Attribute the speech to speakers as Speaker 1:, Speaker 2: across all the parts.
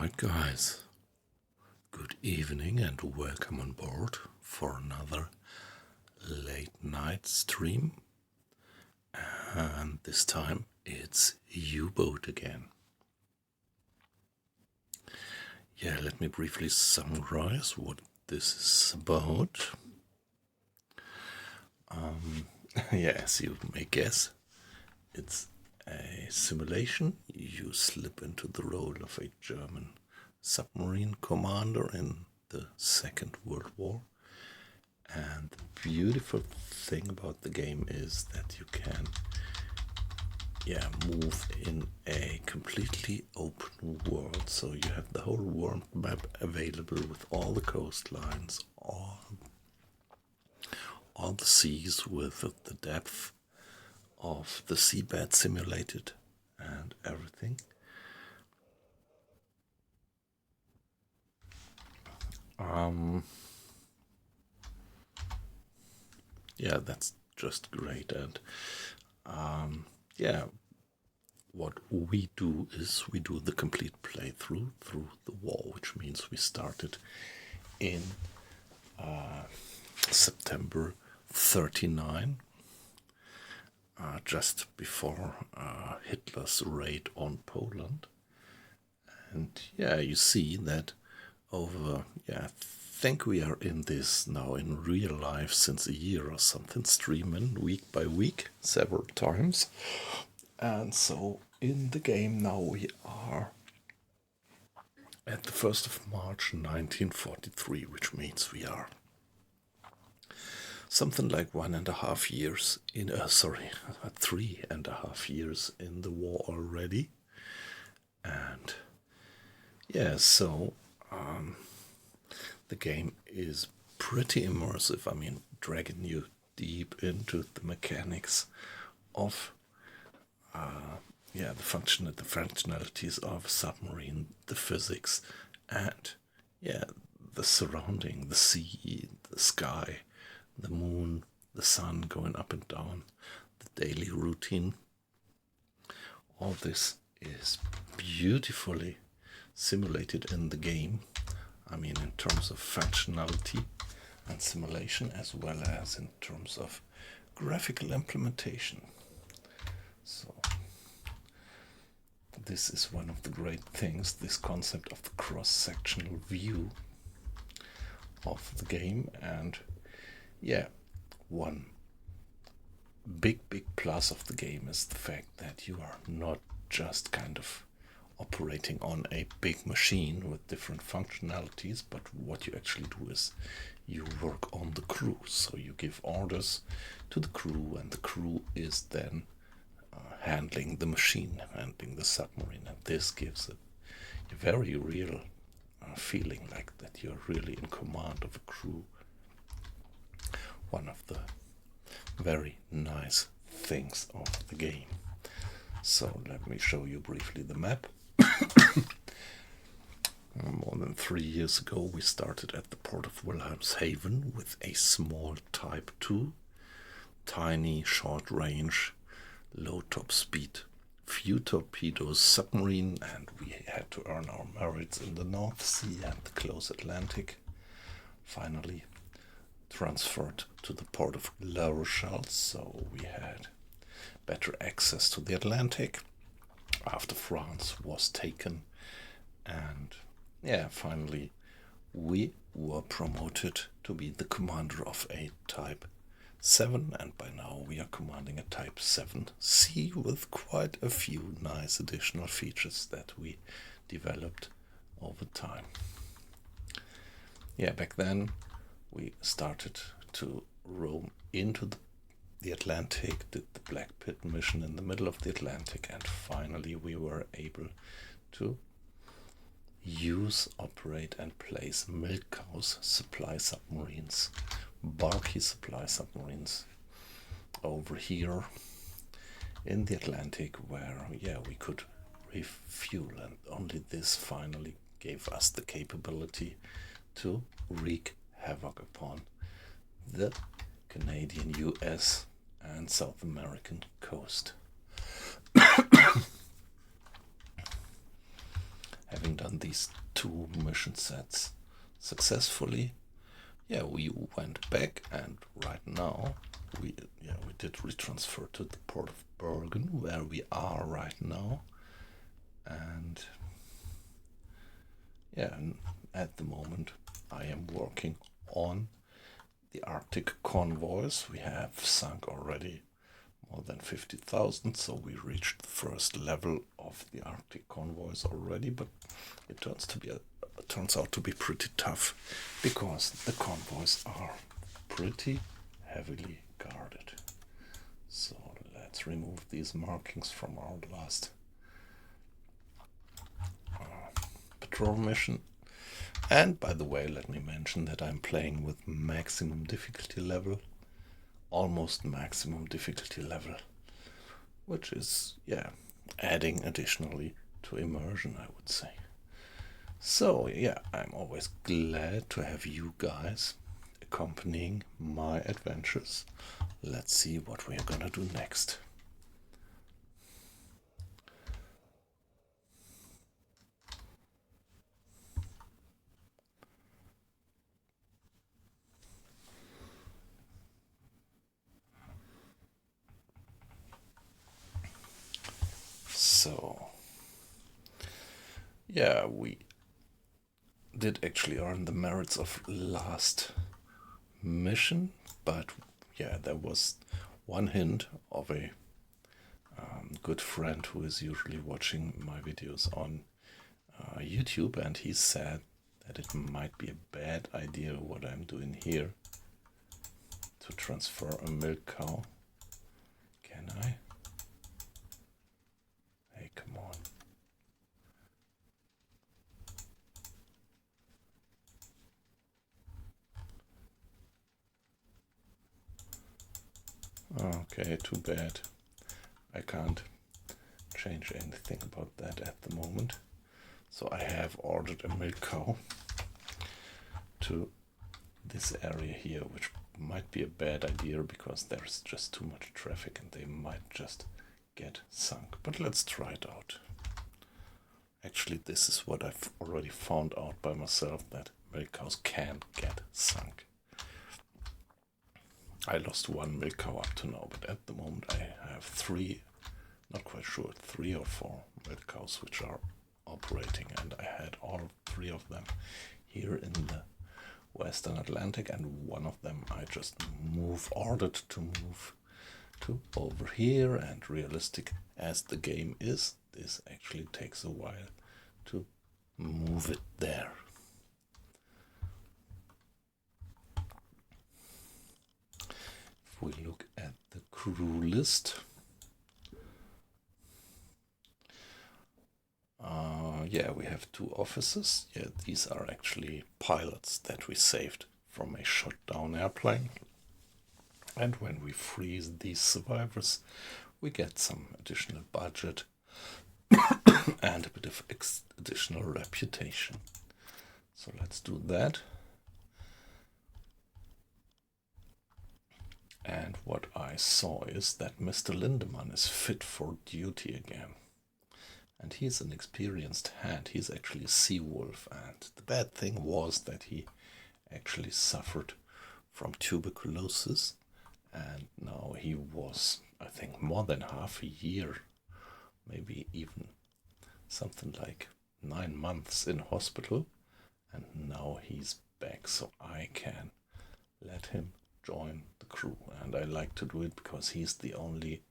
Speaker 1: Alright guys, good evening and welcome on board for another late night stream, and this time it's U-Boat again. Yeah, let me briefly summarize what this is about. As you may guess, it's a simulation. You slip into the role of a German submarine commander in the Second World War. And the beautiful thing about the game is that you can move in a completely open world. So you have the whole world map available with all the coastlines, all the seas with the depth of the seabed simulated and everything. That's just great. And what we do is we do the complete playthrough through the war, which means we started in September 39, just before Hitler's raid on Poland. And you see that over, I think we are in this now in real life since a year or something, streaming week by week several times. And so in the game now we are at the 1st of March 1943, which means we are something like 1.5 years in 3.5 years in the war already. And the game is pretty immersive. I mean, dragging you deep into the mechanics of the functionalities of a submarine, the physics, and the surrounding, the sea, the sky, the moon, the sun going up and down, the daily routine. All this is beautifully simulated in the game. I mean, in terms of functionality and simulation, as well as in terms of graphical implementation. So this is one of the great things, this concept of the cross-sectional view of the game. And one big plus of the game is the fact that you are not just kind of operating on a big machine with different functionalities, but what you actually do is you work on the crew. So you give orders to the crew, and the crew is then handling the machine, handling the submarine, and this gives a very real feeling like that you're really in command of a crew. One of the very nice things of the game. So let me show you briefly the map. More than 3 years ago we started at the port of Wilhelmshaven with a small Type 2, tiny, short range, low top speed, few torpedoes submarine, and we had to earn our merits in the North Sea and the close Atlantic. Finally transferred to the port of La Rochelle, so we had better access to the Atlantic after France was taken. And finally we were promoted to be the commander of a Type 7, and by now we are commanding a Type 7C with quite a few nice additional features that we developed over time. Back then we started to roam into the Atlantic, did the Black Pit mission in the middle of the Atlantic, and finally we were able to use, operate, and place milk cows supply submarines, bulky supply submarines over here in the Atlantic, where we could refuel, and only this finally gave us the capability to wreak havoc upon the Canadian, US, and South American coast. Having done these 2 mission sets successfully. Yeah, we went back, and right now we did retransfer to the port of Bergen, where we are right now. And yeah, at the moment I am working on the Arctic Convoys. We have sunk already more than 50,000, so we reached the first level of the Arctic Convoys already, but it turns out to be pretty tough, because the convoys are pretty heavily guarded. So let's remove these markings from our last patrol mission. And by the way, let me mention that I'm playing with maximum difficulty level, almost maximum difficulty level, which is, yeah, adding additionally to immersion, I would say. So yeah, I'm always glad to have you guys accompanying my adventures. Let's see what we're gonna do next. So yeah, we did actually earn the merits of last mission, but yeah, there was one hint of a good friend who is usually watching my videos on YouTube, and he said that it might be a bad idea what I'm doing here to transfer a milk cow. Can I? Hey, come on. Okay, too bad. I can't change anything about that at the moment. So I have ordered a milk cow to this area here, which might be a bad idea because there's just too much traffic and they might just get sunk. But let's try it out. Actually, this is what I've already found out by myself, that milk cows can get sunk. I lost 1 milk cow up to now, but at the moment I have 3, not quite sure, 3 or 4 milk cows which are operating, and I had all 3 of them here in the Western Atlantic, and one of them I just ordered to move to over here, and realistic as the game is, this actually takes a while to move it there. If we look at the crew list, yeah, we have 2 officers. Yeah, these are actually pilots that we saved from a shot down airplane. And when we freeze these survivors, we get some additional budget and a bit of additional reputation. So let's do that. And what I saw is that Mr. Lindemann is fit for duty again. And he's an experienced hand. He's actually a sea wolf. And the bad thing was that he actually suffered from tuberculosis. And now he was, I think, more than half a year, maybe even something like 9 months in hospital. And now he's back, so I can let him join the crew. And I like to do it because he's the only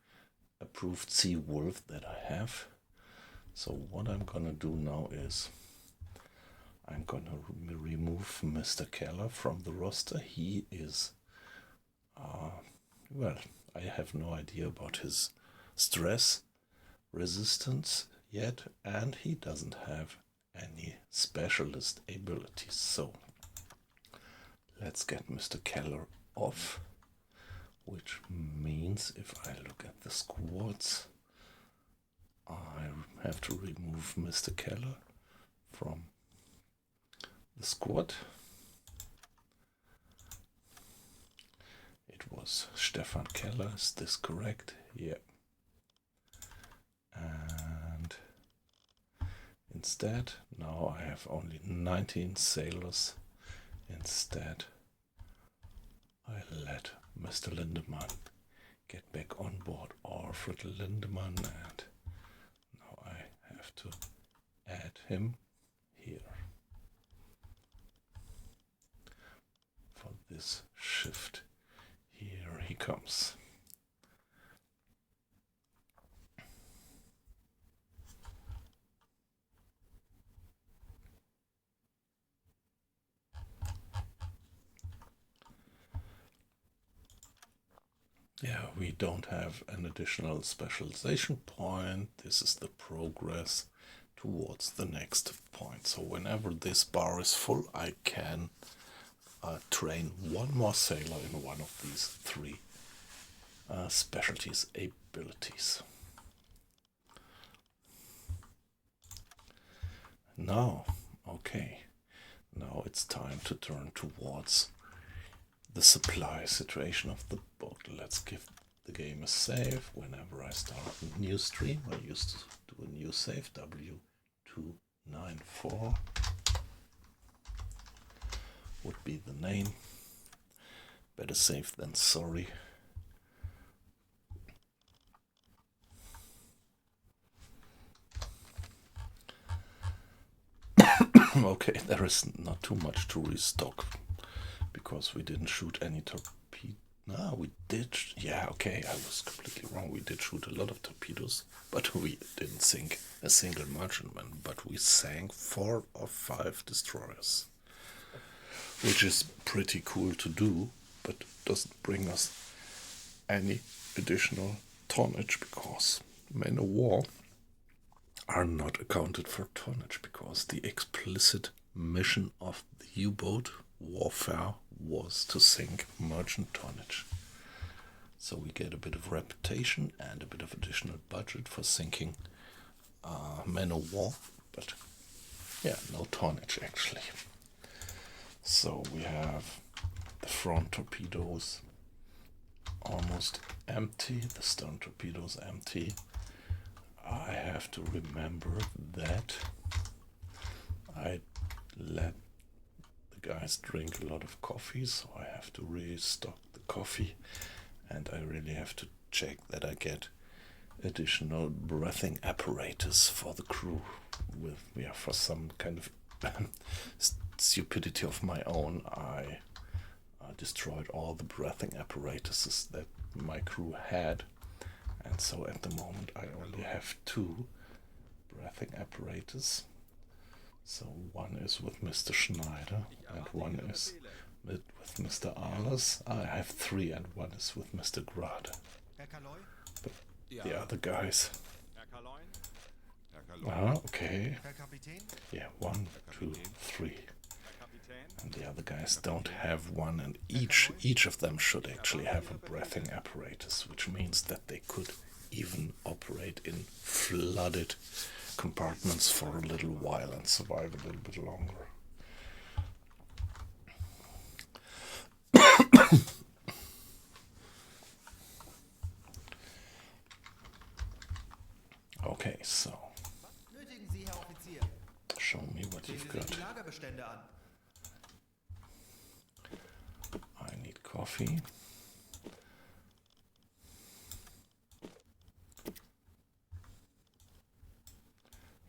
Speaker 1: approved sea wolf that I have. So what I'm gonna do now is I'm gonna remove Mr. Keller from the roster. He is, well, I have no idea about his stress resistance yet, and he doesn't have any specialist abilities. So let's get Mr. Keller off, which means if I look at the squads, I have to remove Mr. Keller from the squad. It was Stefan Keller, is this correct? Yeah. And in instead. Now I have only 19 sailors. Instead, I let Mr. Lindemann get back on board Alfred Lindemann, and now I have to add him here for this shift. Here he comes. Yeah, we don't have an additional specialization point. This is the progress towards the next point. So whenever this bar is full, I can train one more sailor in one of these three specialties abilities. Now, okay, now it's time to turn towards the supply situation of the boat. Let's give the game a save. Whenever I start a new stream, I used to do a new save, W294 would be the name. Better safe than sorry. Okay, there is not too much to restock because we didn't shoot any torpedoes. No, we did. Yeah, okay, I was completely wrong. We did shoot a lot of torpedoes, but we didn't sink a single merchantman. But we sank 4 or 5 destroyers, which is pretty cool to do, but doesn't bring us any additional tonnage because men of war are not accounted for tonnage because the explicit mission of the U-boat warfare was to sink merchant tonnage. So we get a bit of reputation and a bit of additional budget for sinking men of war, but yeah, no tonnage actually. So we have the front torpedoes almost empty, the stern torpedoes empty. I have to remember that I let the guys drink a lot of coffee, so I have to restock the coffee, and I really have to check that I get additional breathing apparatus for the crew with, yeah, for some kind of stupidity of my own, I destroyed all the breathing apparatuses that my crew had. And so at the moment I only have 2 breathing apparatus. So one is with Mr. Schneider and one is with Mr. Ahlers. I have 3 and one is with Mr. Grade. But the other guys... okay. Yeah, 1, 2, 3. And the other guys don't have one, and each of them should actually have a breathing apparatus, which means that they could even operate in flooded compartments for a little while and survive a little bit longer. Okay, so show me what you've got. I need coffee.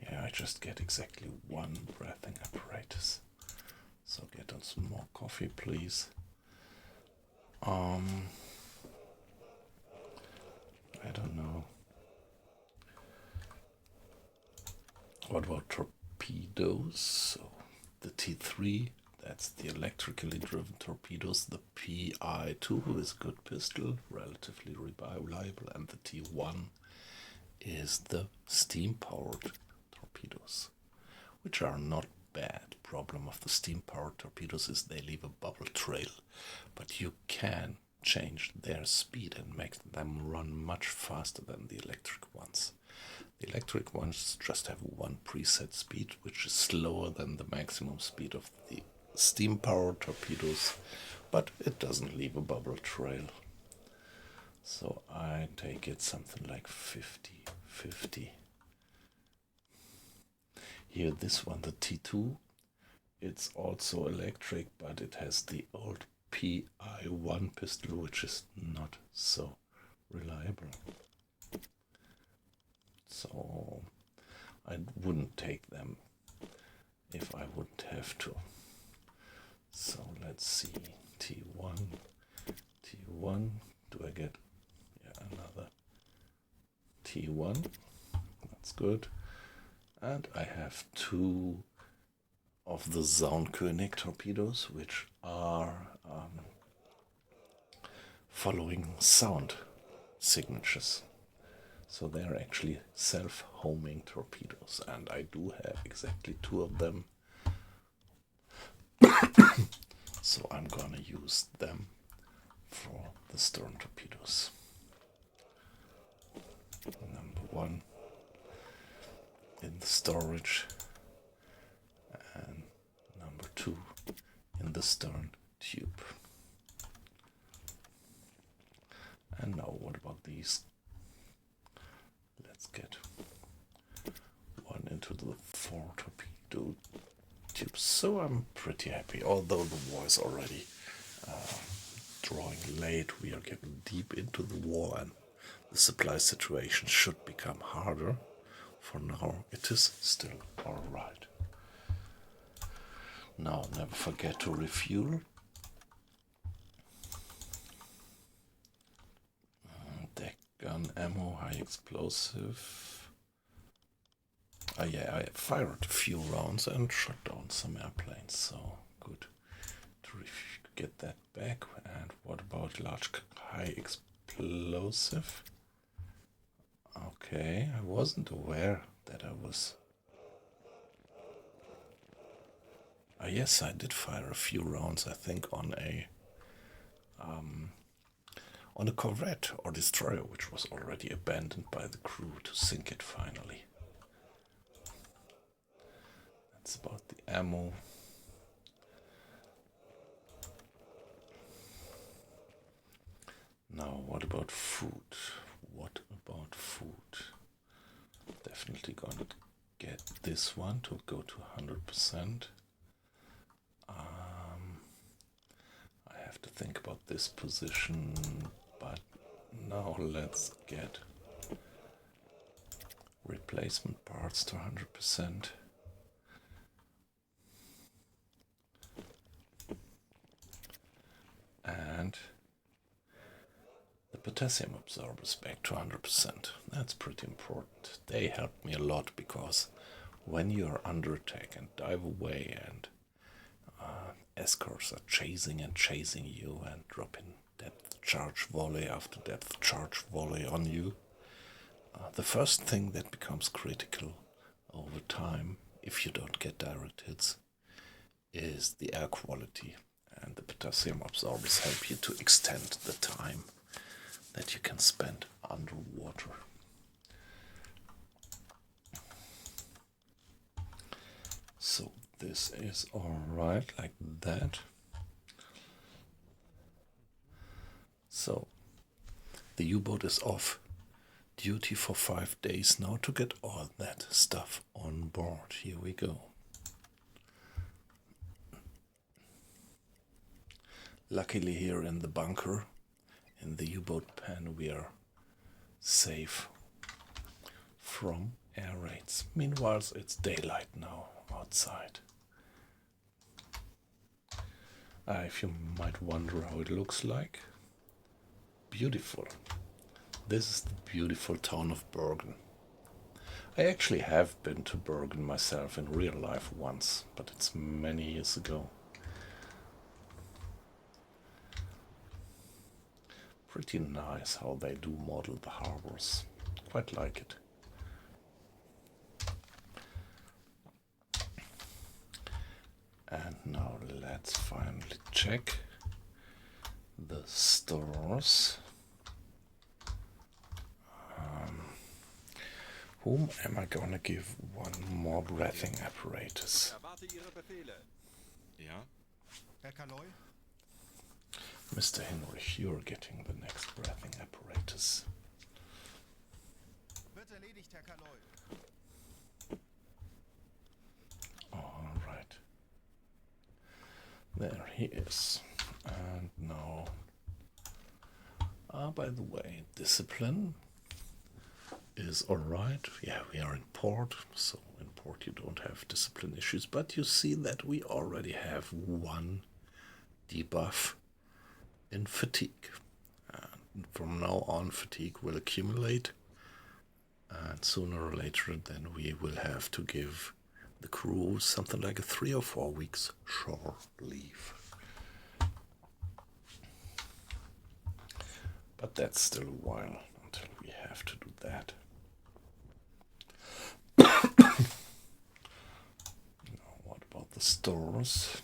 Speaker 1: Yeah, I just get exactly 1 breathing apparatus. So get on some more coffee, please. I don't know. What about torpedoes? So the T3, that's the electrically driven torpedoes. The PI2 is a good pistol, relatively reliable, and the T1 is the steam-powered torpedoes, which are not bad. Problem of the steam-powered torpedoes is they leave a bubble trail, but you can change their speed and make them run much faster than the electric ones. The electric ones just have 1 preset speed, which is slower than the maximum speed of the steam-powered torpedoes, but it doesn't leave a bubble trail. So I take it something like 50-50. Here, this one, the T2, it's also electric, but it has the old PI1 pistol, which is not so reliable. So I wouldn't take them if I wouldn't have to. So let's see, T1, T1, do I get another T1? That's good. And I have 2 of the Zaunkönig torpedoes, which are following sound signatures. So they're actually self-homing torpedoes, and I do have exactly 2 of them. So I'm gonna use them for the stern torpedoes. Number 1 in the storage, and number 2 in the stern tube. And now what about these? Let's get one into the 4 torpedo tubes. So I'm pretty happy, although the war is already drawing late. We are getting deep into the war, and the supply situation should become harder. For now, it is still alright. Now, never forget to refuel. Deck gun ammo, high explosive. Yeah, I fired a few rounds and shot down some airplanes, so good to get that back. And what about large high explosive? Okay, I wasn't aware that I was... yes, I did fire a few rounds, I think, on a corvette or destroyer, which was already abandoned by the crew to sink it finally. That's about the ammo. Now, what about food? What about food? Definitely gonna get this one to go to 100%. I have to think about this position, but now let's get replacement parts to 100%. And the potassium absorbers back to 100%. That's pretty important. They help me a lot, because when you're under attack and dive away and escorts are chasing you and dropping depth charge volley after depth charge volley on you, the first thing that becomes critical over time, if you don't get direct hits, is the air quality. And the potassium absorbers help you to extend the time that you can spend underwater. So this is alright like that. So the U-boat is off duty for 5 days now to get all that stuff on board. Here we go. Luckily here in the bunker, in the U-boat pen, we are safe from air raids. Meanwhile, it's daylight now outside. If you might wonder how it looks like, beautiful. This is the beautiful town of Bergen. I actually have been to Bergen myself in real life once, but it's many years ago. Pretty nice how they do model the harbors. Quite like it. And now let's finally check the stores. Whom am I gonna give one more breathing apparatus? Mr. Hinrich, you're getting the next breathing apparatus. There he is. And now, by the way, discipline is alright. Yeah, we are in port, so in port you don't have discipline issues, but you see that we already have one debuff in fatigue. And from now on, fatigue will accumulate, and sooner or later then we will have to give the crew something like a 3 or 4 weeks shore leave. But that's still a while until we have to do that. Now, what about the stores?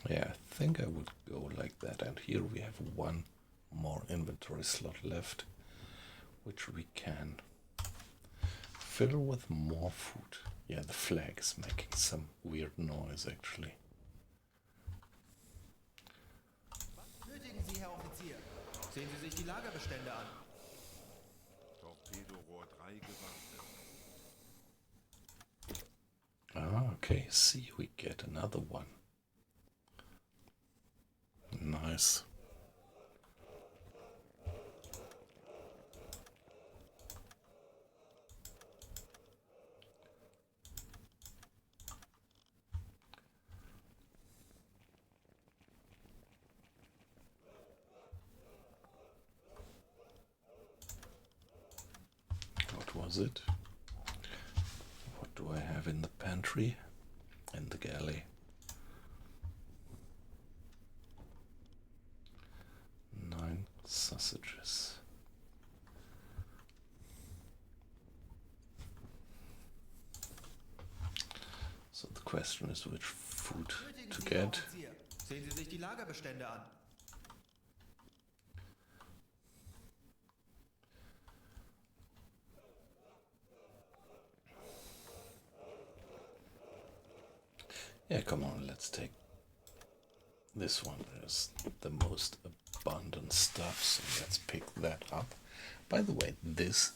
Speaker 1: Yeah, I think I would go like that. And here we have one more inventory slot left, which we can fill with more food. Yeah, the flag is making some weird noise actually.
Speaker 2: Benötigen Sie, Herr Offizier. Sehen Sie sich die Lagerbestände an.
Speaker 3: Torpedorohr 3 gewartet.
Speaker 1: Ah, okay, see, we get another one. Nice. What was it? What do I have in the pantry? In the galley? 9 sausages. So the question is which food to get.
Speaker 2: Sehen Sie sich die Lagerbestände an.
Speaker 1: Yeah, come on, let's take this one. Is the most abundant stuff, so let's pick that up. By the way, this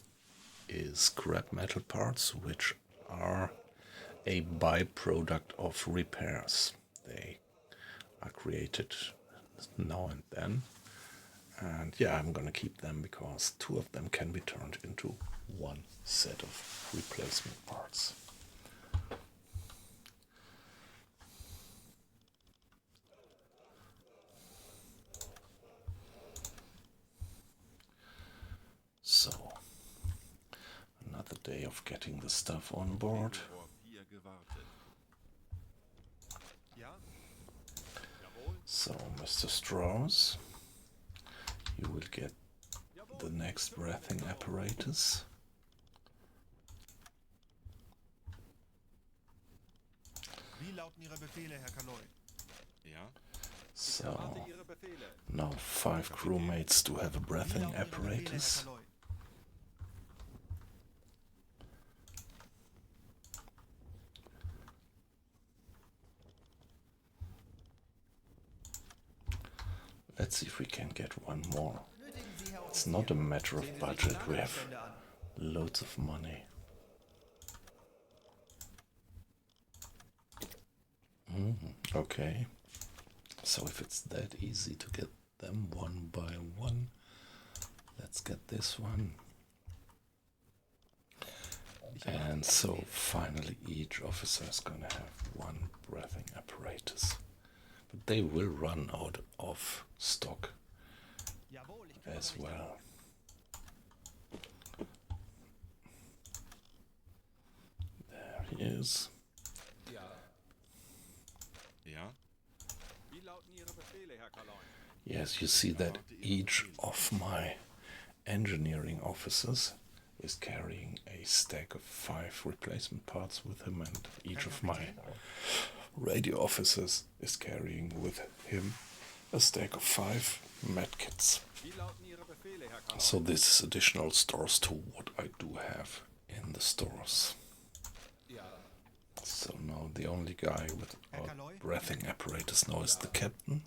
Speaker 1: is scrap metal parts, which are a byproduct of repairs. They are created now and then. And yeah, I'm gonna keep them because 2 of them can be turned into one set of replacement parts. So, another day of getting the stuff on board.
Speaker 3: Torpedorohr 4 gewartet.
Speaker 2: Ja?
Speaker 1: So, Mr. Strauss, you will get the next breathing apparatus.
Speaker 2: Wie lauten Ihre Befehle, Herr Kaloy?
Speaker 3: Ja?
Speaker 1: So,
Speaker 3: Erwarte Ihre Befehle.
Speaker 1: now 5 crewmates do have a
Speaker 2: Wie
Speaker 1: breathing
Speaker 2: lauten Ihre Befehle, Herr
Speaker 1: apparatus.
Speaker 2: Kaloy?
Speaker 1: Let's see if we can get one more.
Speaker 2: Benötigen Sie, Herr
Speaker 1: It's
Speaker 2: Offizier.
Speaker 1: not a matter
Speaker 2: Sehen
Speaker 1: of
Speaker 2: Sie sich die
Speaker 1: budget, we have
Speaker 2: Lagerbestände an.
Speaker 1: loads of money. Okay, so if it's that easy to get them one by one, let's get this one. And so finally each officer is gonna have one breathing apparatus. But they will run out of stock
Speaker 2: Jawohl, ich kümmere
Speaker 1: as
Speaker 2: mich darum.
Speaker 1: well. There he is.
Speaker 3: Ja? Wie lauten Ihre Befehle, Herr Kaloy?
Speaker 1: Yes, you see that each of my engineering officers is carrying a stack of 5 replacement parts with him, and each of my radio officers is carrying with him a stack of 5 medkits.
Speaker 3: Wie lauten Ihre Befehle, Herr Kaloy?
Speaker 1: So this is additional stores to what I do have in the stores.
Speaker 3: Ja?
Speaker 1: So now the only guy with our breathing apparatus now is the captain,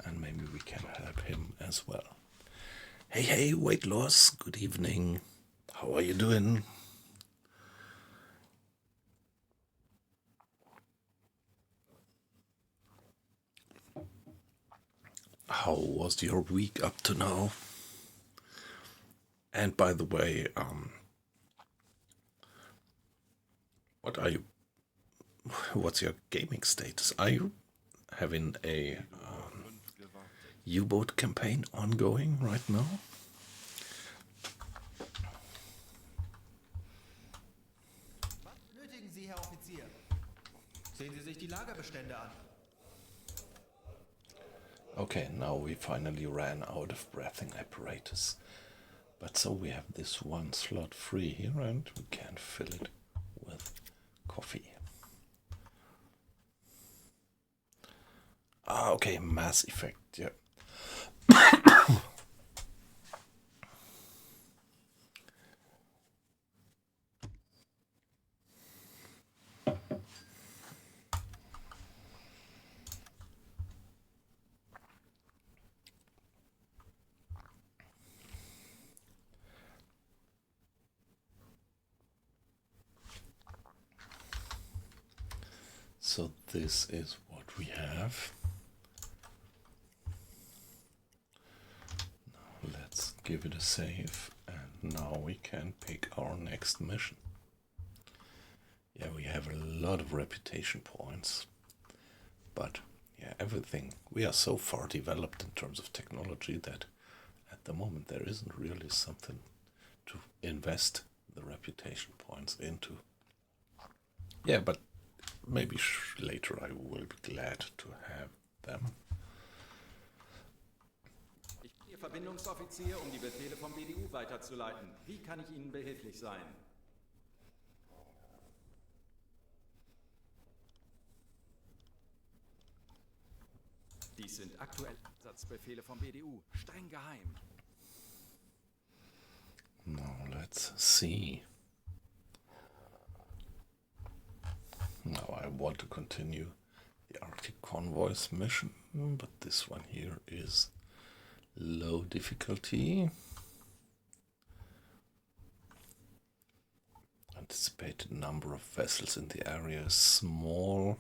Speaker 1: and maybe we can help him as well. Hey, weight loss, good evening. How are you doing? How was your week up to now? And by the way, what's your gaming status? Are you having a U-boat campaign ongoing right now?
Speaker 2: Was benötigen Sie, Herr Offizier? Sehen Sie sich die Lagerbestände an.
Speaker 1: Okay, now we finally ran out of breathing apparatus. But so we have this one slot free here and we can fill it with coffee. Okay, Mass Effect, yeah. So this is what we have. Now let's give it a save, and now we can pick our next mission. Yeah, we have a lot of reputation points, but yeah, everything, we are so far developed in terms of technology that at the moment there isn't really something to invest the reputation points into. Yeah, but maybe later I will be glad to have them.
Speaker 3: Ich bin Ihr Verbindungsoffizier, um die Befehle vom BDU weiterzuleiten. Wie kann ich Ihnen behilflich sein? Dies sind aktuelle Einsatzbefehle vom BDU, streng geheim.
Speaker 1: Now let's see. Now I want to continue the Arctic Convoys mission, but this one here is low difficulty. Anticipated number of vessels in the area is small.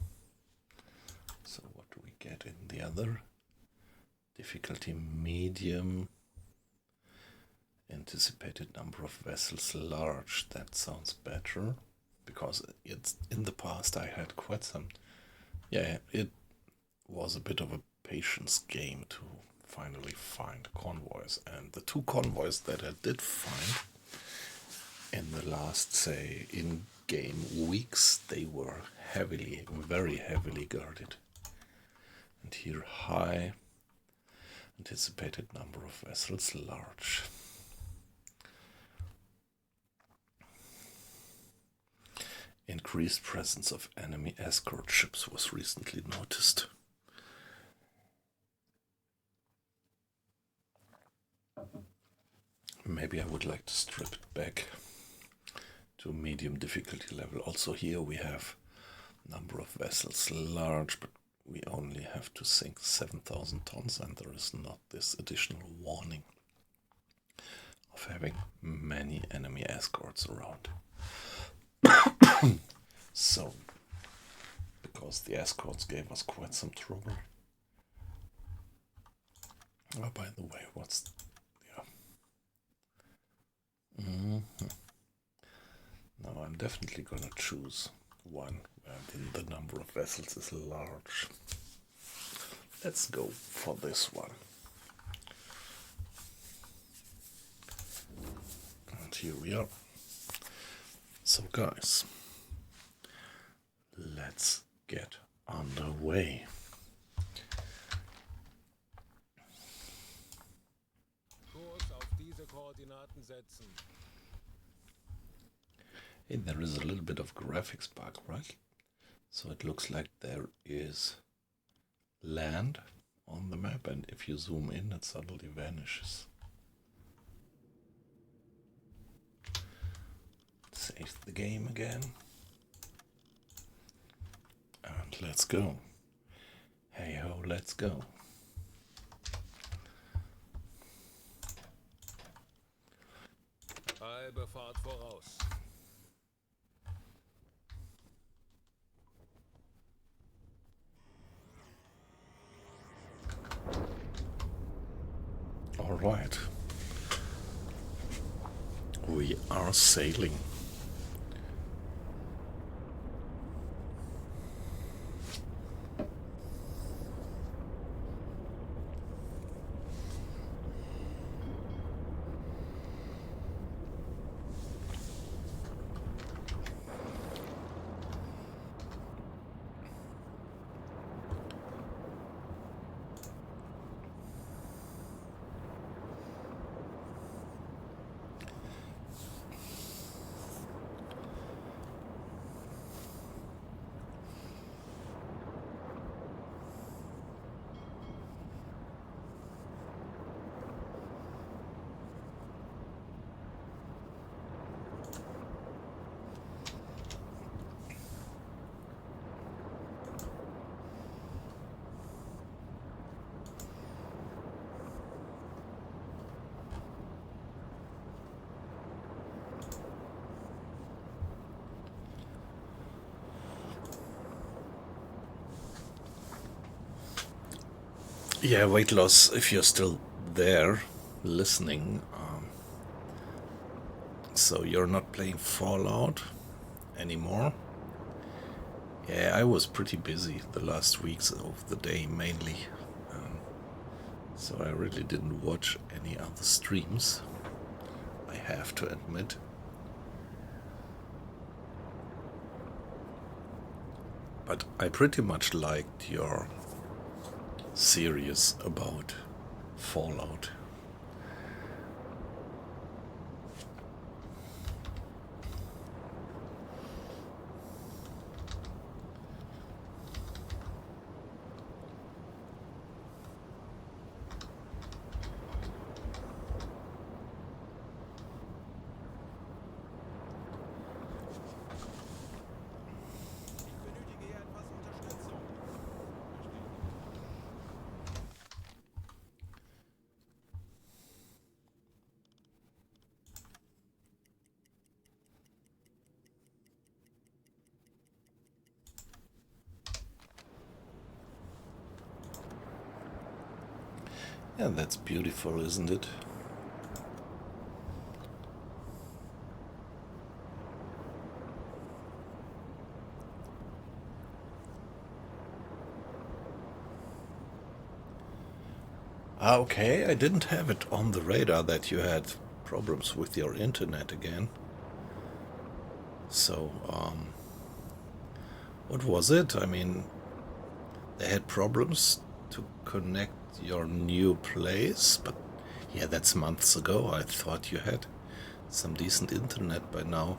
Speaker 1: So what do we get in the other? Difficulty medium. Anticipated number of vessels large. That sounds better, because it's in the past I had quite some. Yeah, it was a bit of a patience game to finally find convoys, and the 2 convoys that I did find in the last, say, in-game weeks, they were very heavily guarded. And here, high. Anticipated number of vessels large. Increased presence of enemy escort ships was recently noticed. Maybe I would like to strip it back to medium difficulty level. Also here we have number of vessels large, but we only have to sink 7,000 tons, and there is not this additional warning of having many enemy escorts around. So, because the escorts gave us quite some trouble. Oh, by the way, what's... yeah. Now I'm definitely gonna choose one where the number of vessels is large. Let's go for this one. And here we are. So guys, let's get underway.
Speaker 4: Kurs auf diese Koordinaten setzen.
Speaker 1: Hey, there is a little bit of graphics bug, right? So it looks like there is land on the map, and if you zoom in, it suddenly vanishes. Save the game again. let's go. Hey ho, let's go.
Speaker 4: Halbe Fahrt voraus.
Speaker 1: All right. We are sailing. Yeah, weight loss, if you're still there listening. So you're not playing Fallout anymore? Yeah, I was pretty busy the last weeks of the day mainly. So I really didn't watch any other streams, I have to admit. But I pretty much liked your series about Fallout. Yeah, that's beautiful, isn't it? Okay, I didn't have it on the radar that you had problems with your internet again. So, what was it? I mean, they had problems to connect your new place, but yeah, that's months ago. I thought you had some decent internet by now.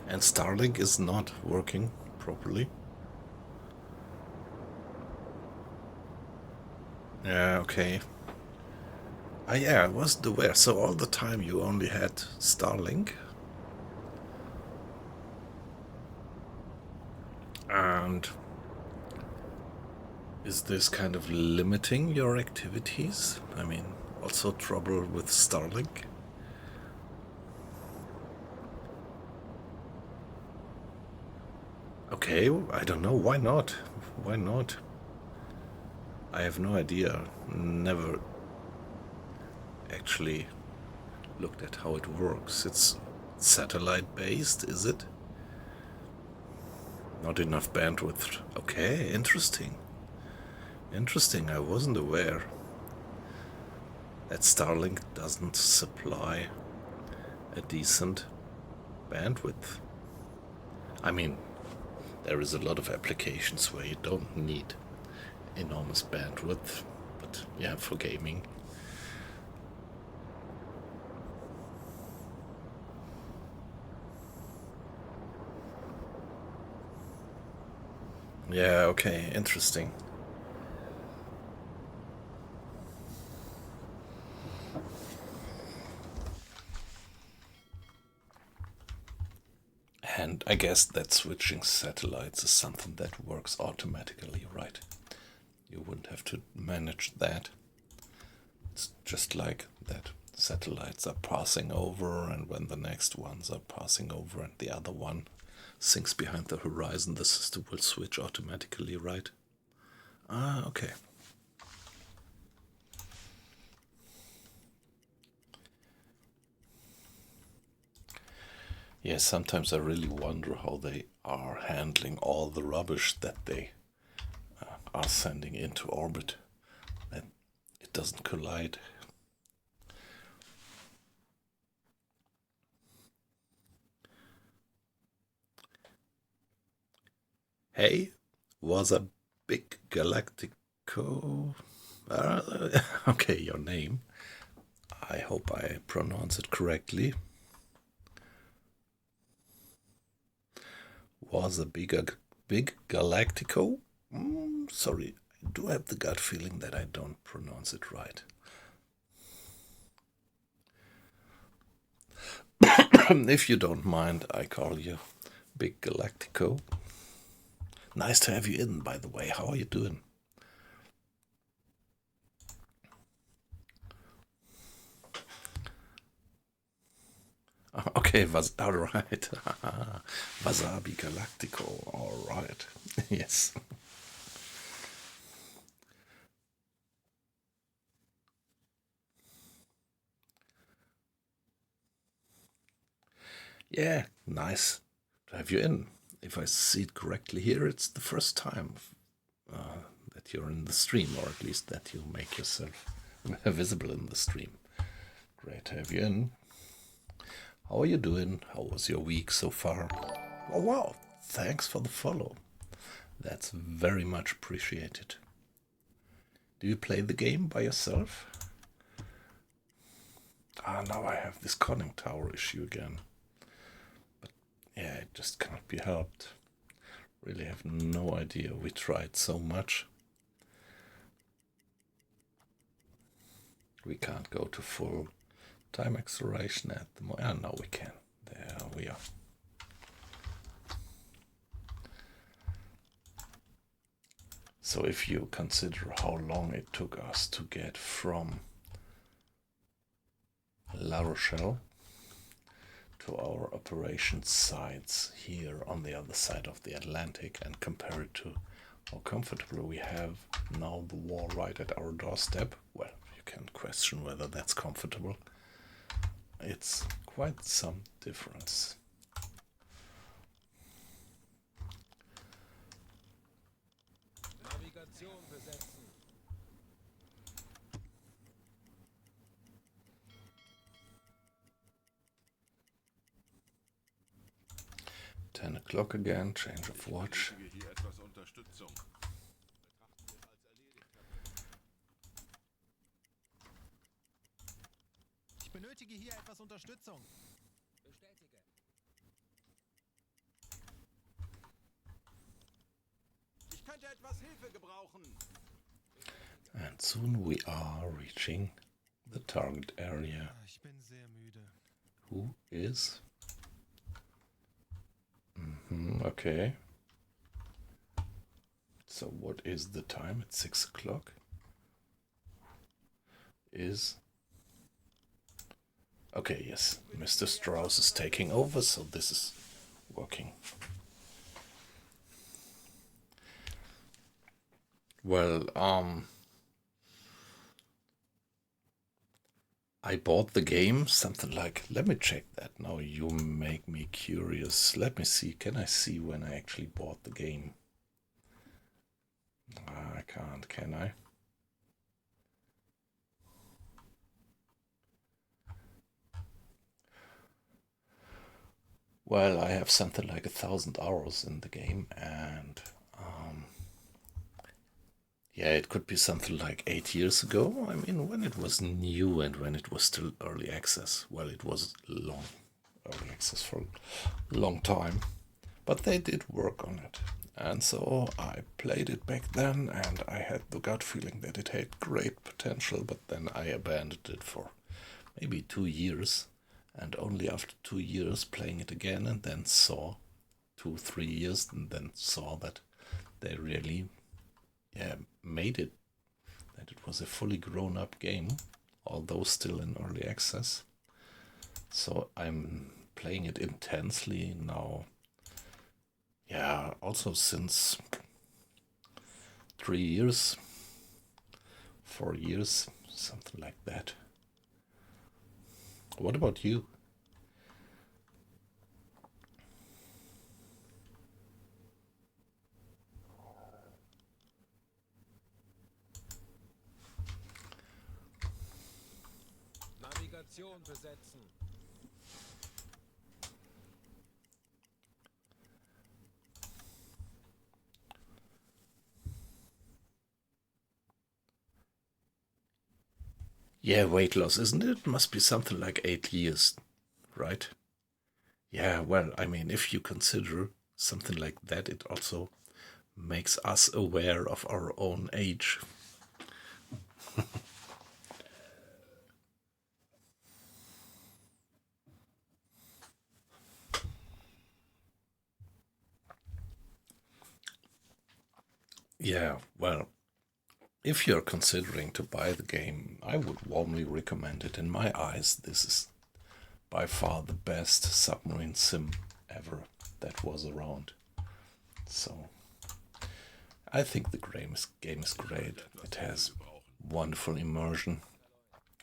Speaker 1: And Starlink is not working properly. Yeah, okay. Yeah, I wasn't aware. So all the time you only had Starlink? And is this kind of limiting your activities? I mean, also trouble with Starlink? Okay, I don't know. Why not? Why not? I have no idea. Never actually looked at how it works. It's satellite based, is it? Not enough bandwidth. Okay, interesting. Interesting, I wasn't aware that Starlink doesn't supply a decent bandwidth. I mean, there is a lot of applications where you don't need enormous bandwidth, but yeah, for gaming. Yeah, okay, interesting. And I guess that switching satellites is something that works automatically, right? You wouldn't have to manage that. It's just like that satellites are passing over, and when the next ones are passing over and the other one sinks behind the horizon, the system will switch automatically, right? Ah, okay. Yeah, sometimes I really wonder how they are handling all the rubbish that they are sending into orbit, and it doesn't collide. Hey, was a big galactico. Okay, your name. I hope I pronounce it correctly. Was a big galactico? Sorry, I do have the gut feeling that I don't pronounce it right. If you don't mind, I call you Big Galactico. Nice to have you in, by the way. How are you doing? Okay, all right. Wasabi Galactico, all right. Yes. Yeah, nice to have you in. If I see it correctly here, it's the first time that you're in the stream, or at least that you make yourself visible in the stream. Great to have you in. How are you doing? How was your week so far? Oh wow, thanks for the follow. That's very much appreciated. Do you play the game by yourself? Ah, now I have this conning tower issue again. But yeah, it just cannot be helped. Really have no idea. We tried so much. We can't go to full time acceleration at the moment. Ah, no, we can. There we are. So if you consider how long it took us to get from La Rochelle to our operations sites here on the other side of the Atlantic, and compare it to how comfortable we have now the war right at our doorstep, well, you can question whether that's comfortable. It's quite some difference.
Speaker 4: Navigation besetzen.
Speaker 1: 10 o'clock again, change of watch.
Speaker 2: Ich benötige hier etwas Unterstützung.
Speaker 4: Bestätige.
Speaker 3: Ich könnte etwas Hilfe gebrauchen.
Speaker 1: And soon we are reaching the target area.
Speaker 2: Ich bin sehr müde.
Speaker 1: Who is? Okay. So what is the time? It's 6 o'clock. Is... Okay, yes. Mr. Strauss is taking over, so this is working. Well, I bought the game, something like, let me check that. Now you make me curious. Let me see, can I see when I actually bought the game? I can't, can I? Well, I have something like 1,000 hours in the game, and yeah, it could be something like 8 years ago. I mean, when it was new and when it was still early access. Well, it was long early access for a long time, but they did work on it. And so I played it back then, and I had the gut feeling that it had great potential, but then I abandoned it for maybe 2 years. And only after 2 years playing it again, and then saw 2-3 years, and then saw that they really made it, that it was a fully grown up game, although still in early access. So I'm playing it intensely now. Yeah, also since 3 years, 4 years, something like that. What about you?
Speaker 4: Navigation besetzen.
Speaker 1: Yeah, weight loss, isn't it? Must be something like 8 years, right? Yeah, well, I mean, if you consider something like that, it also makes us aware of our own age. Yeah, well, if you're considering to buy the game, I would warmly recommend it. In my eyes, this is by far the best submarine sim ever that was around. So I think the game is great. It has wonderful immersion,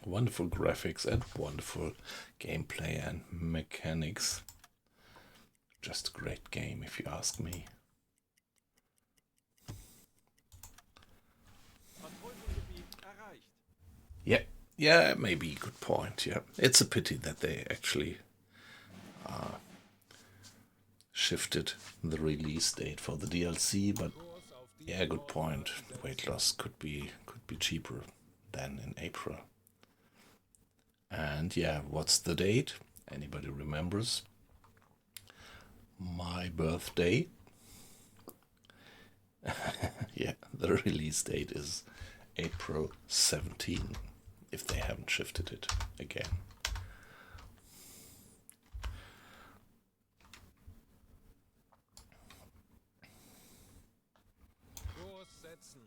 Speaker 1: wonderful graphics, and wonderful gameplay and mechanics. Just a great game, if you ask me. Yeah, maybe, good point. Yeah, it's a pity that they actually shifted the release date for the DLC, but yeah, good point. Weight loss could be cheaper than in April. And yeah, what's the date? Anybody remembers? My birthday. Yeah, the release date is April 17, if they haven't shifted it again.
Speaker 4: Kurs setzen.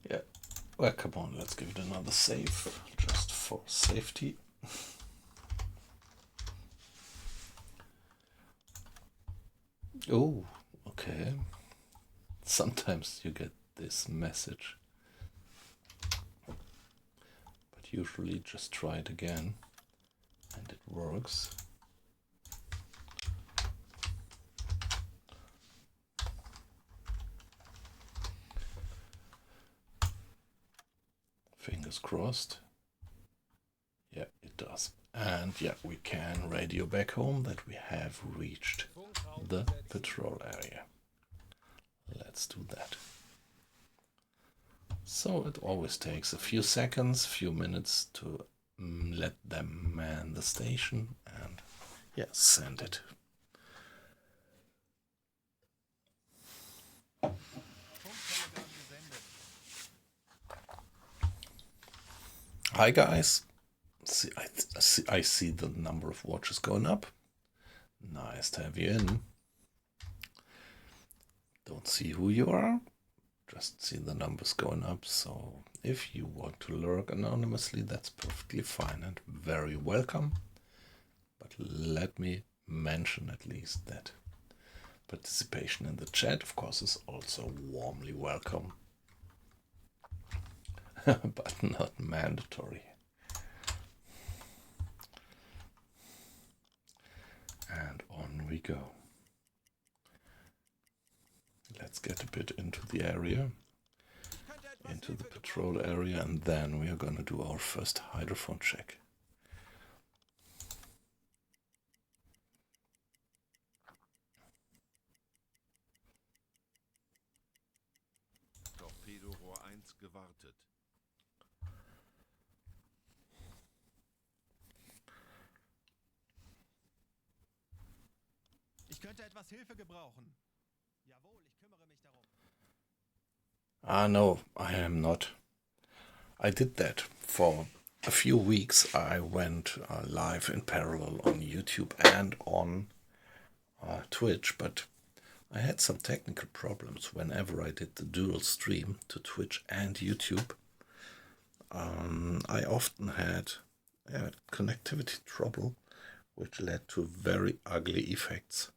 Speaker 1: Yeah, well, come on, let's give it another save, just for safety. Oh, okay. Sometimes you get this message, but usually just try it again, and it works. Fingers crossed. Yeah, it does. And yeah, we can radio back home that we have reached the patrol area. Let's do that. So it always takes a few seconds, few minutes to let them man the station and yeah, send it. Hi guys. I see the number of watches going up. Nice to have you in. Don't see who you are, just see the numbers going up. So if you want to lurk anonymously, that's perfectly fine and very welcome. But let me mention at least that participation in the chat, of course, is also warmly welcome, but not mandatory. And on we go. Let's get a bit into the area, into the patrol area, and then we are going to do our first hydrophone check.
Speaker 5: Torpedorohr 1 gewartet.
Speaker 2: Ich könnte könnte etwas Hilfe gebrauchen. Jawohl, ich kümmere mich darum.
Speaker 1: No, I am not. I did that for a few weeks. I went live in parallel on YouTube and on Twitch, but I had some technical problems whenever I did the dual stream to Twitch and YouTube. I often had connectivity trouble, which led to very ugly effects.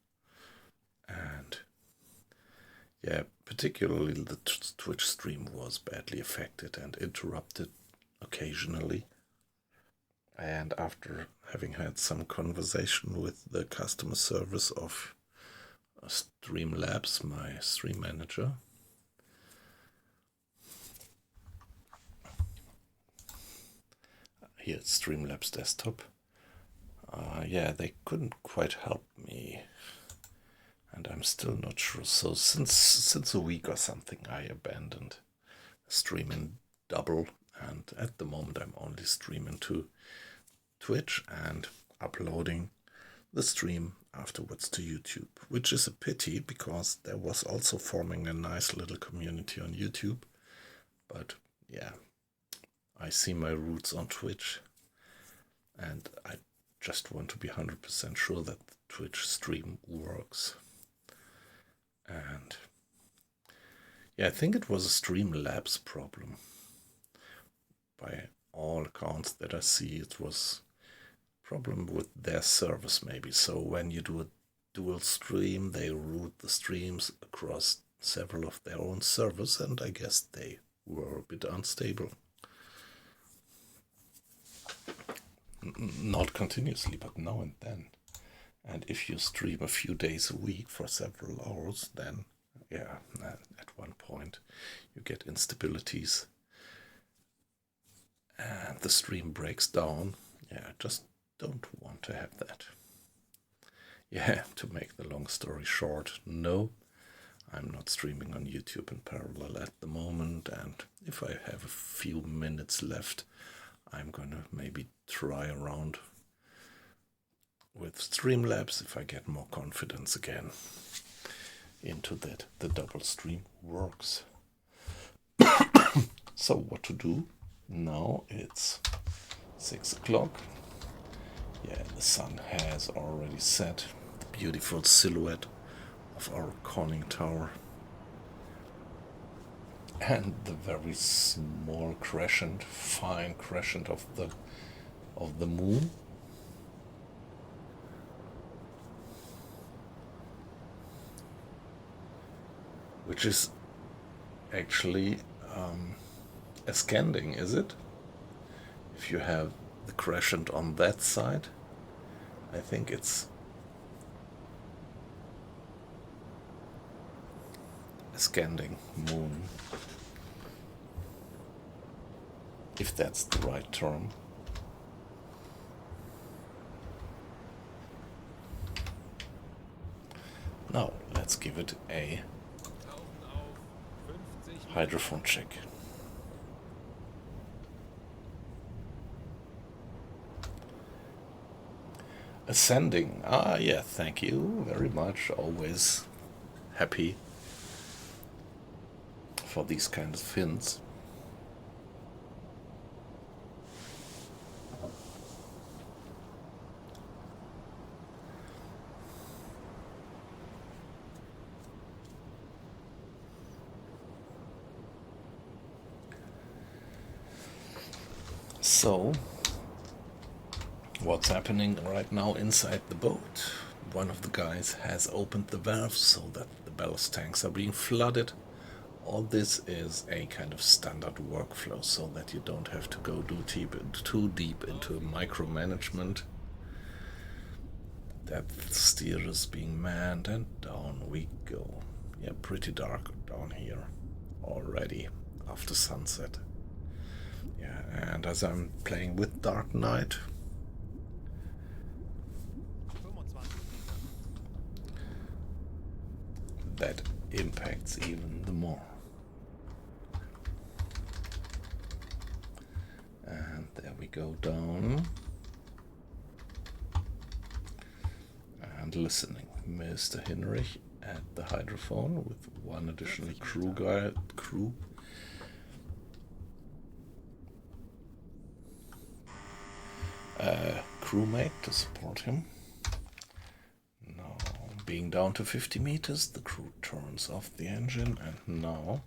Speaker 1: And yeah, particularly the Twitch stream was badly affected and interrupted occasionally. And after having had some conversation with the customer service of Streamlabs, my stream manager, here at Streamlabs desktop, yeah, they couldn't quite help me, and I'm still not sure. So since a week or something, I abandoned streaming double, and at the moment I'm only streaming to Twitch and uploading the stream afterwards to YouTube, which is a pity because there was also forming a nice little community on YouTube. But yeah, I see my roots on Twitch, and I just want to be 100% sure that the Twitch stream works. And yeah, I think it was a Streamlabs problem. By all accounts that I see, it was a problem with their service maybe. So when you do a dual stream, they route the streams across several of their own servers, and I guess they were a bit unstable. Not continuously, but now and then. And if you stream a few days a week for several hours, then yeah, at one point you get instabilities and the stream breaks down. Yeah, just don't want to have that. Yeah, to make the long story short, no, I'm not streaming on YouTube in parallel at the moment, and if I have a few minutes left, I'm gonna maybe try around with Streamlabs if I get more confidence again into that the double stream works. So what to do? Now it's 6 o'clock. Yeah, the sun has already set. The beautiful silhouette of our conning tower. And the very small crescent, fine crescent of the moon. Which is actually ascending, is it? If you have the crescent on that side, I think it's ascending moon, if that's the right term. Now let's give it a hydrophone check. Ascending. Ah, yeah, thank you very much. Always happy for these kind of fins. So, what's happening right now inside the boat? One of the guys has opened the valves so that the ballast tanks are being flooded. All this is a kind of standard workflow so that you don't have to go too deep into micromanagement. That steer is being manned, and down we go. Yeah, pretty dark down here already after sunset. Yeah, and as I'm playing with Dark Knight, that impacts even the more. And there we go down. And listening. Mr. Hinrich at the hydrophone with one additional crewmate to support him. Now, being down to 50 meters, the crew turns off the engine, and now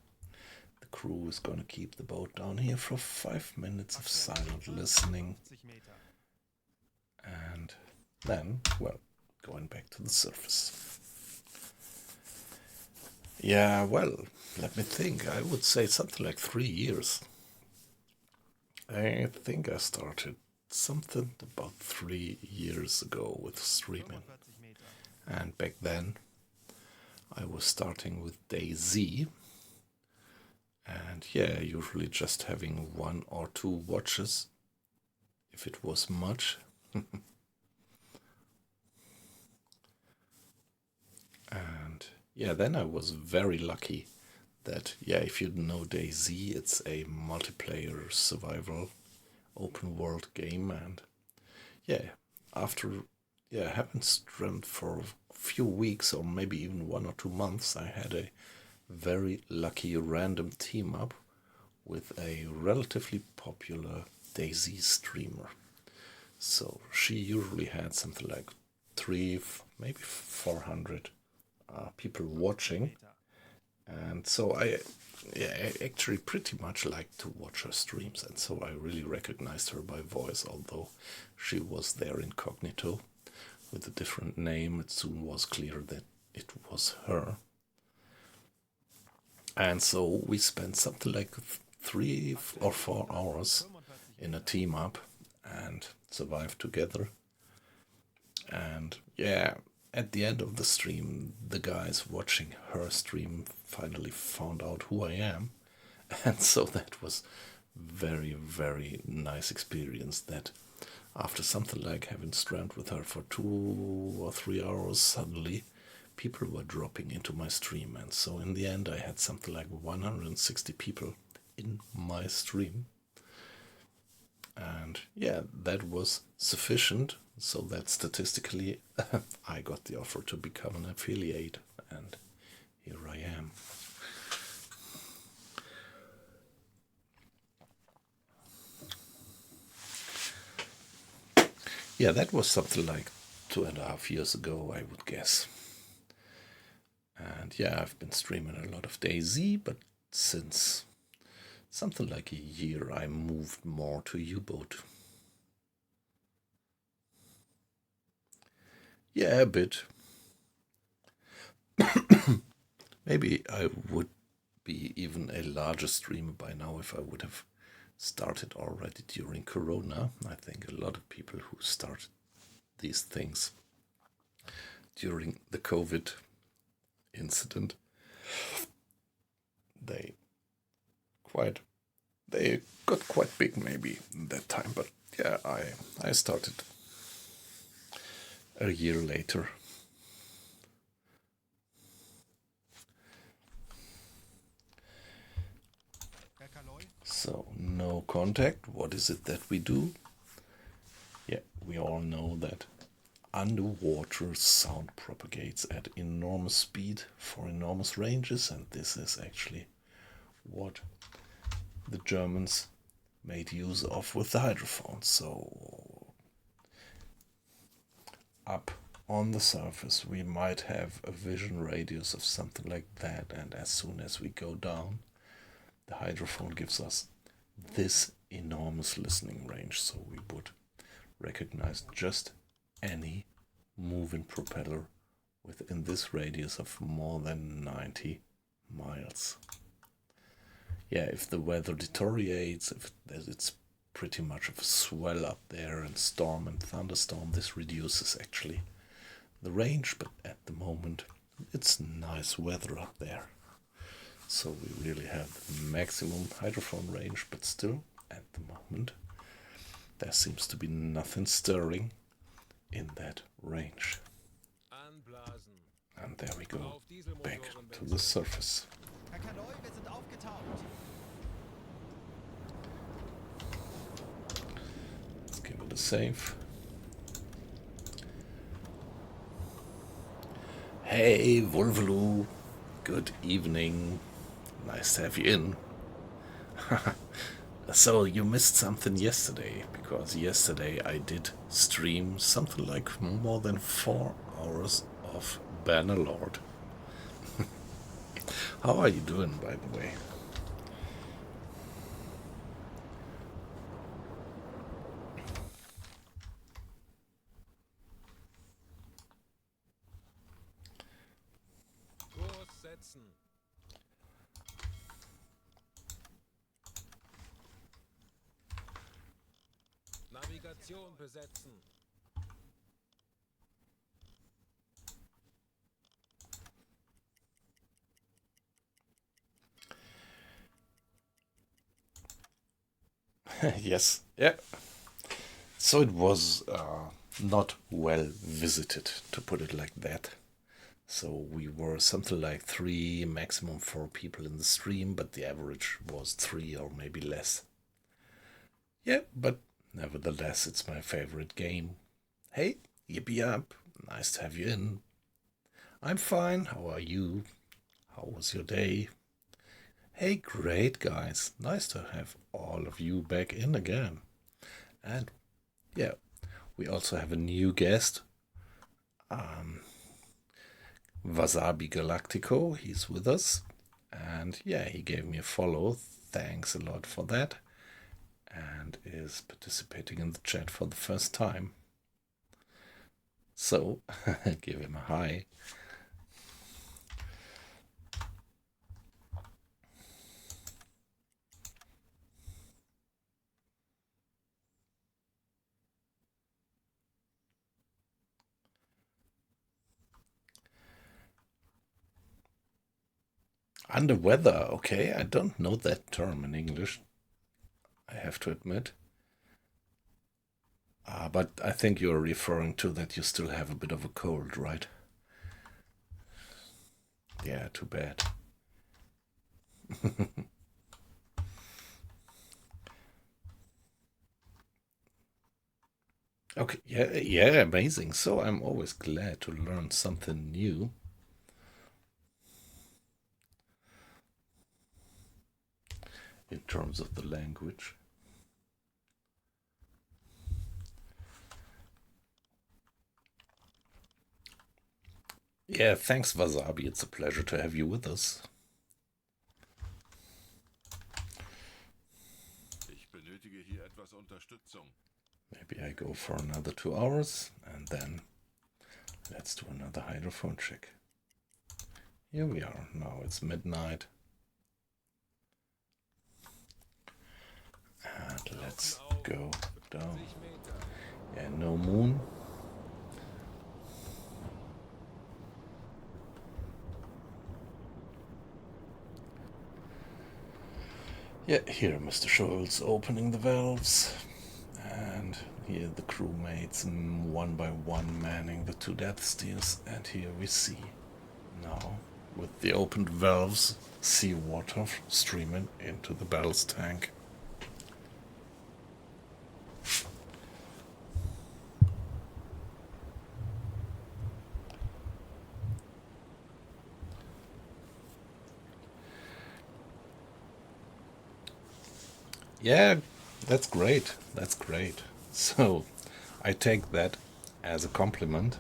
Speaker 1: the crew is going to keep the boat down here for 5 minutes of silent listening. And then, well, going back to the surface. Yeah, well, let me think. I would say something like 3 years. I think I started something about 3 years ago with streaming. And back then, I was starting with day Z. And yeah, usually just having 1 or 2 watches, if it was much. And yeah, then I was very lucky that, yeah, if you know DayZ, it's a multiplayer survival open world game. And yeah, after having streamed for a few weeks or maybe even 1 or 2 months, I had a very lucky random team up with a relatively popular DayZ streamer. So she usually had something like 300, maybe 400 people watching, and so I actually pretty much liked to watch her streams, and so I really recognized her by voice, although she was there incognito with a different name. It soon was clear that it was her, and so we spent something like 3 or 4 hours in a team up and survived together. And yeah, at the end of the stream, the guys watching her stream finally found out who I am. And so that was very, very nice experience, that after something like having streamed with her for 2 or 3 hours, suddenly people were dropping into my stream. And so in the end, I had something like 160 people in my stream. And yeah, that was sufficient so that statistically I got the offer to become an affiliate, and here I am. Yeah, that was something like 2.5 years ago, I would guess. And yeah, I've been streaming a lot of DayZ, but since something like a year I moved more to UBOAT. Yeah, a bit. Maybe I would be even a larger streamer by now if I would have started already during Corona. I think a lot of people who started these things during the COVID incident, they got quite big maybe that time, but yeah, I started a year later. So, no contact. What is it that we do? Yeah, we all know that underwater sound propagates at enormous speed for enormous ranges, and this is actually what the Germans made use of with the hydrophone. So up on the surface we might have a vision radius of something like that, and as soon as we go down, the hydrophone gives us this enormous listening range, so we would recognize just any moving propeller within this radius of more than 90 miles. Yeah, if the weather deteriorates, if it's pretty much of a swell up there and storm and thunderstorm, this reduces actually the range, but at the moment it's nice weather up there. So we really have the maximum hydrophone range, but still, at the moment, there seems to be nothing stirring in that range. And there we go, back to the surface.
Speaker 2: Herr Kanoy, wir sind aufgetaucht.
Speaker 1: Let's give it a save. Hey, Volvelu. Good evening. Nice to have you in. So, you missed something yesterday, because yesterday I did stream something like more than 4 hours of Bannerlord. How are you doing, by the way?
Speaker 4: Kurs setzen. Navigation besetzen.
Speaker 1: Yes, yeah. So it was not well visited, to put it like that. So we were something like 3, maximum 4 people in the stream, but the average was 3 or maybe less. Yeah, but nevertheless, it's my favorite game. Hey, yippee up. Nice to have you in. I'm fine. How are you? How was your day? Hey, great guys. Nice to have all of you back in again. And yeah, we also have a new guest. Wasabi Galactico, he's with us. And yeah, he gave me a follow. Thanks a lot for that. And is participating in the chat for the first time. So, give him a hi. Under weather, okay, I don't know that term in English, I have to admit. But I think you're referring to that you still have a bit of a cold, right? Yeah, too bad. Okay, yeah, amazing. So I'm always glad to learn something new. In terms of the language. Yeah, thanks, Wasabi. It's a pleasure to have you with us.
Speaker 5: Ich benötige hier etwas Unterstützung.
Speaker 1: Maybe I go for another 2 hours, and then let's do another hydrophone check. Here we are. Now it's midnight. And let's go down. Yeah, no moon. Yeah, here Mr. Schultz opening the valves. And here the crewmates one by one manning the 2 Death Steers. And here we see now, with the opened valves, seawater streaming into the ballast tank. Yeah, that's great. That's great. So I take that as a compliment.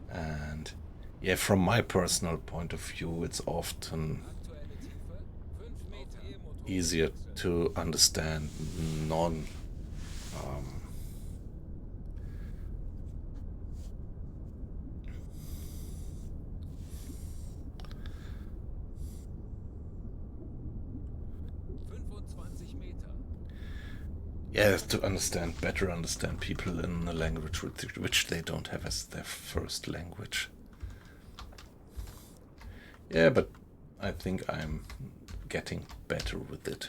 Speaker 1: And yeah, from my personal point of view, it's often easier to understand non
Speaker 4: 25 Meter.
Speaker 1: yeah, to better understand people in a language which they don't have as their first language. Yeah, but I think I'm getting better with it.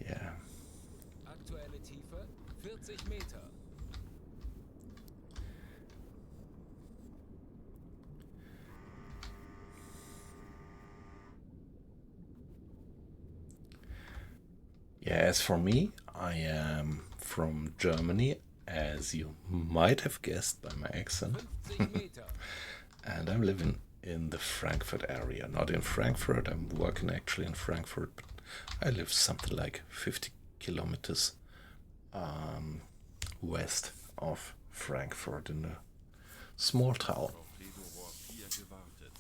Speaker 1: Yeah.
Speaker 4: Aktuelle Tiefe 40 Meter.
Speaker 1: Yeah, as for me, I am from Germany as you might have guessed by my accent.
Speaker 4: 50 Meter.
Speaker 1: And I'm living in the Frankfurt area. Not in Frankfurt, I'm working actually in Frankfurt, but I live something like 50 kilometers west of Frankfurt in a small town.
Speaker 5: Torpedorohr 4 gewartet.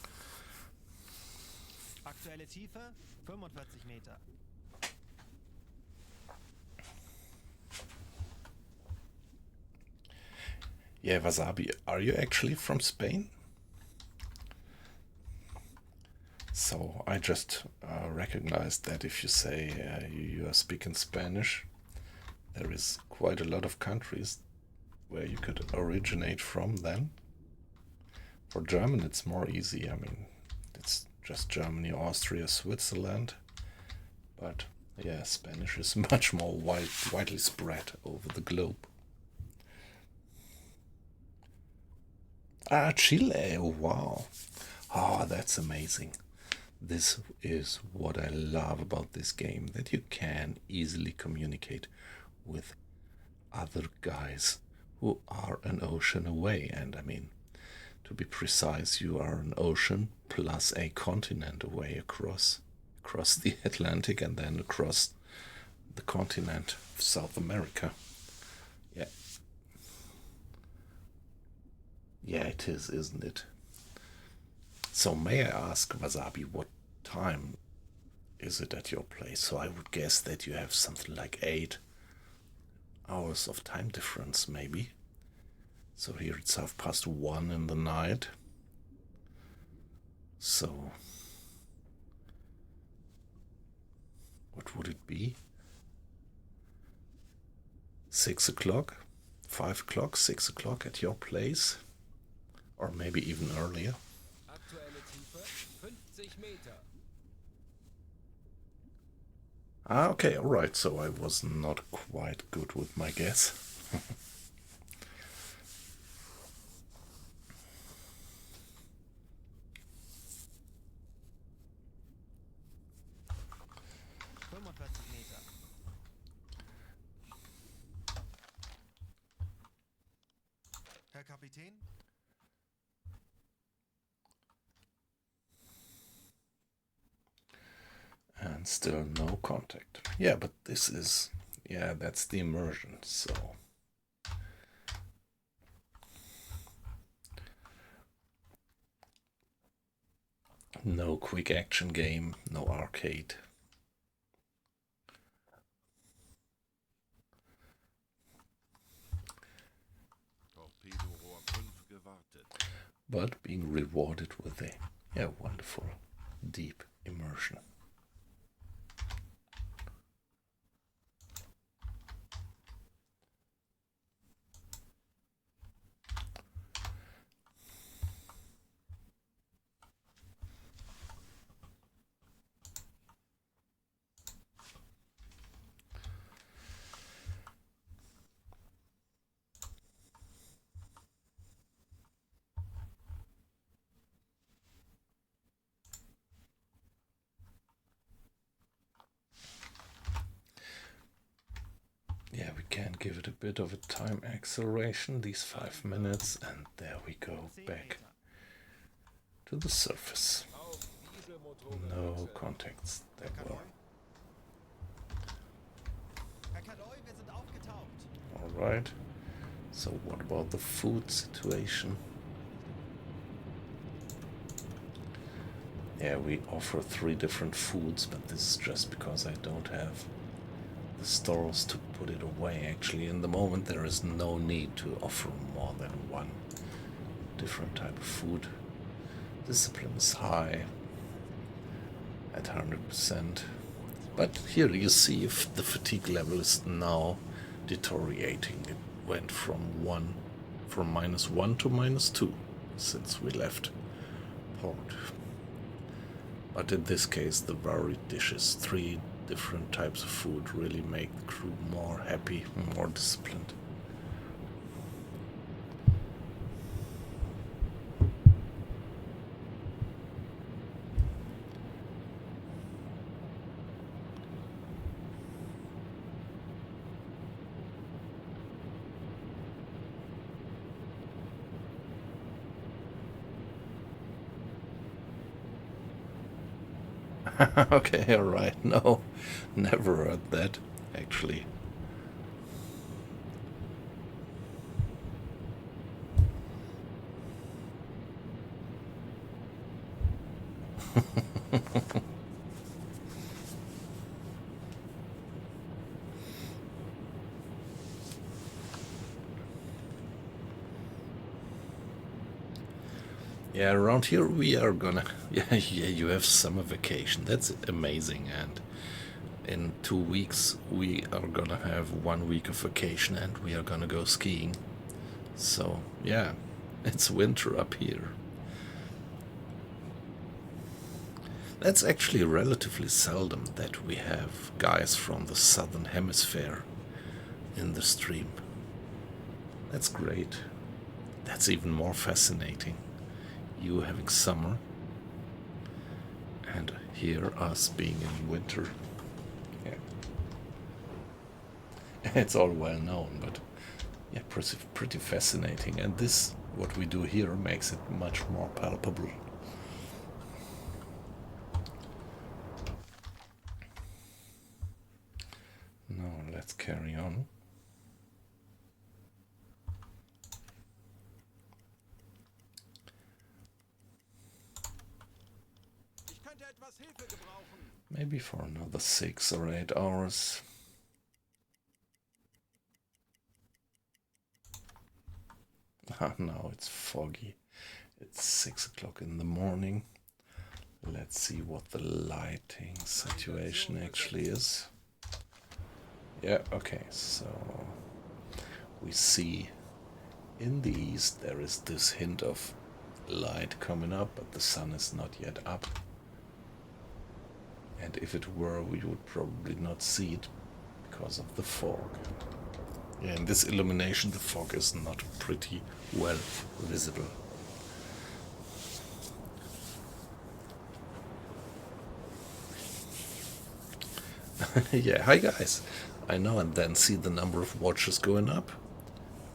Speaker 2: Aktuelle Tiefe 45 Meter.
Speaker 1: Yeah, Wasabi, are you actually from Spain? So I just recognized that if you say you are speaking Spanish, there is quite a lot of countries where you could originate from then. For German, it's more easy. I mean, it's just Germany, Austria, Switzerland. But yeah, Spanish is much more widely spread over the globe. Ah, Chile, wow. Oh, that's amazing. This is what I love about this game, that you can easily communicate with other guys who are an ocean away. And I mean, to be precise, you are an ocean plus a continent away across the Atlantic and then across the continent of South America. Yeah. Yeah, it is, isn't it? So may I ask, Wasabi, what time is it at your place? So I would guess that you have something like 8 hours of time difference, maybe. So here it's 1:30 in the night. So what would it be? 6 o'clock? 5 o'clock? 6 o'clock at your place? Or maybe even earlier?
Speaker 4: Aktuelle Tiefe 50 Meter.
Speaker 1: Ah, okay, alright, so I was not quite good with my guess.
Speaker 2: 45 Meter. Herr Kapitän?
Speaker 1: And still no contact. Yeah, but this is, yeah, that's the immersion, so. No quick action game, no arcade.
Speaker 5: Torpedorohr 5 gewartet.
Speaker 1: But being rewarded with a wonderful deep immersion. Yeah, we can give it a bit of a time acceleration, these 5 minutes, and there we go,
Speaker 2: 10
Speaker 1: back
Speaker 2: Meter.
Speaker 1: to the surface.
Speaker 4: Auf Dieselmotoren
Speaker 1: No
Speaker 4: wechseln.
Speaker 1: contacts
Speaker 2: Herr
Speaker 1: that were.
Speaker 2: Kaloy? Herr Kaloy, wir sind aufgetaucht.
Speaker 1: Alright. So what about the food situation? Yeah, we offer 3 different foods, but this is just because I don't have the stores to put it away. Actually, in the moment there is no need to offer more than 1 different type of food. Discipline is high at 100%. But here you see if the fatigue level is now deteriorating. It went from -1 to -2 since we left port. But in this case, the varied dishes, 3 different types of food, really make the crew more happy, more disciplined. Okay, alright. No, never heard that, actually. Yeah, around here we are gonna... Yeah, you have summer vacation. That's amazing. And in 2 weeks we are gonna have 1 week of vacation and we are gonna go skiing. So, yeah, it's winter up here. That's actually relatively seldom that we have guys from the southern hemisphere in the stream. That's great. That's even more fascinating. You having summer and here us being in winter. Yeah. It's all well known, but yeah, pretty fascinating. And this, what we do here, makes it much more palpable. Now let's carry on. Maybe for another 6 or 8 hours. Now it's foggy. It's 6 o'clock in the morning. Let's see what the lighting situation actually is. Yeah, okay, so we see in the east there is this hint of light coming up, but the sun is not yet up. And if it were, we would probably not see it because of the fog. Yeah, in this illumination the fog is not pretty well visible. Yeah, hi guys. I now and then see the number of watches going up.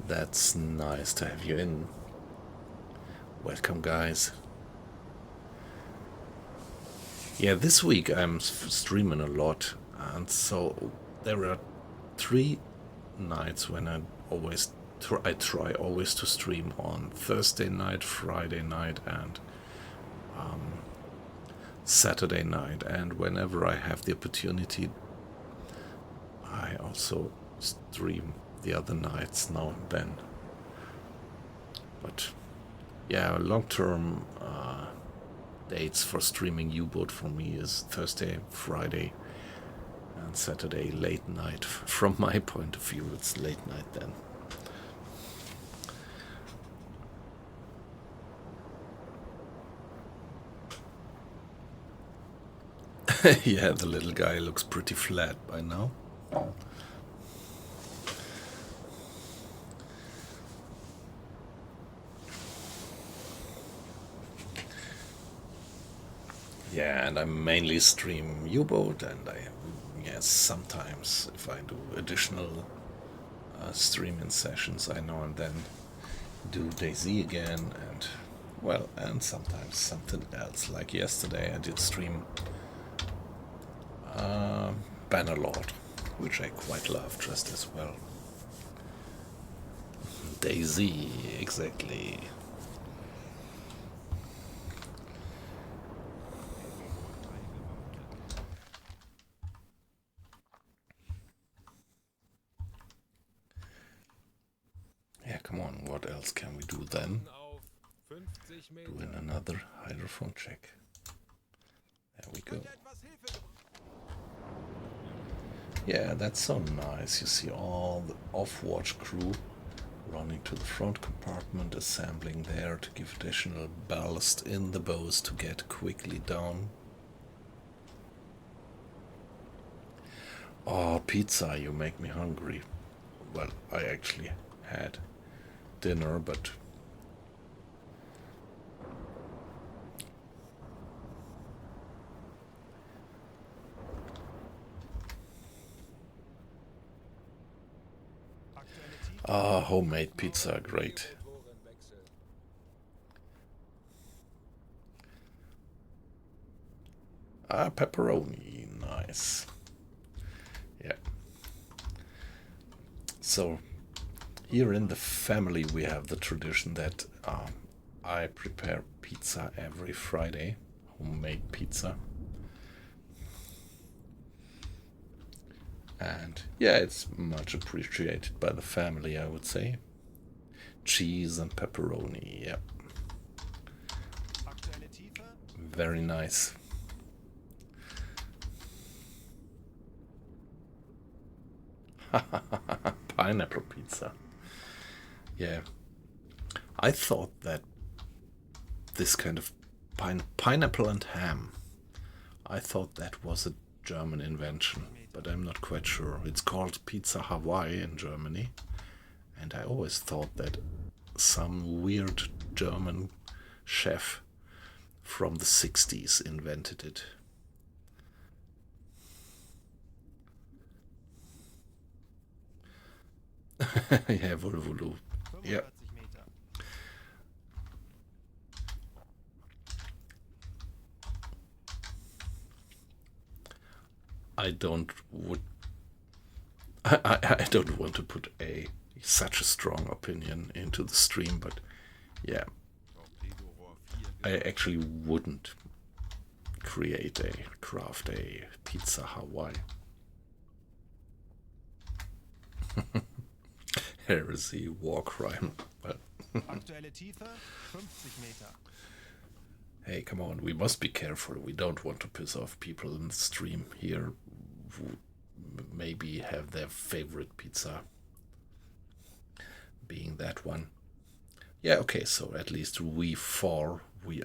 Speaker 1: That's nice to have you in. Welcome, guys. Yeah, this week I'm streaming a lot, and so there are 3 nights when I try always to stream on Thursday night, Friday night, and Saturday night. And whenever I have the opportunity, I also stream the other nights now and then. But yeah, long-term dates for streaming UBOAT for me is Thursday, Friday, and Saturday late night. From my point of view, it's late night then. Yeah, the little guy looks pretty flat by now. Yeah, and I mainly stream UBOAT, and sometimes if I do additional streaming sessions, I now and then do DayZ again, and sometimes something else. Like yesterday I did stream Bannerlord, which I quite love just as well. DayZ, exactly. Yeah, come on, what else can we do then? Doing another hydrophone check. There we go. Yeah, that's so nice. You see all the off-watch crew running to the front compartment, assembling there to give additional ballast in the bows to get quickly down. Oh, pizza, you make me hungry. Well, I actually had dinner, but homemade pizza, great. Ah, pepperoni, nice. Yeah. So, here in the family we have the tradition that I prepare pizza every Friday, homemade pizza. And yeah, it's much appreciated by the family, I would say. Cheese and pepperoni, yeah. Very nice. Pineapple pizza. Yeah. I thought that this kind of pineapple and ham, I thought that was a German invention, but I'm not quite sure. It's called Pizza Hawaii in Germany, and I always thought that some weird German chef from the 60s invented it. Yeah, Volvolo. Yeah. I don't want to put such a strong opinion into the stream, but yeah, I actually wouldn't craft a Pizza Hawaii. Heresy, war crime. But hey, come on, we must be careful. We don't want to piss off people in the stream here who maybe have their favorite pizza being that one. Yeah, okay, so at least we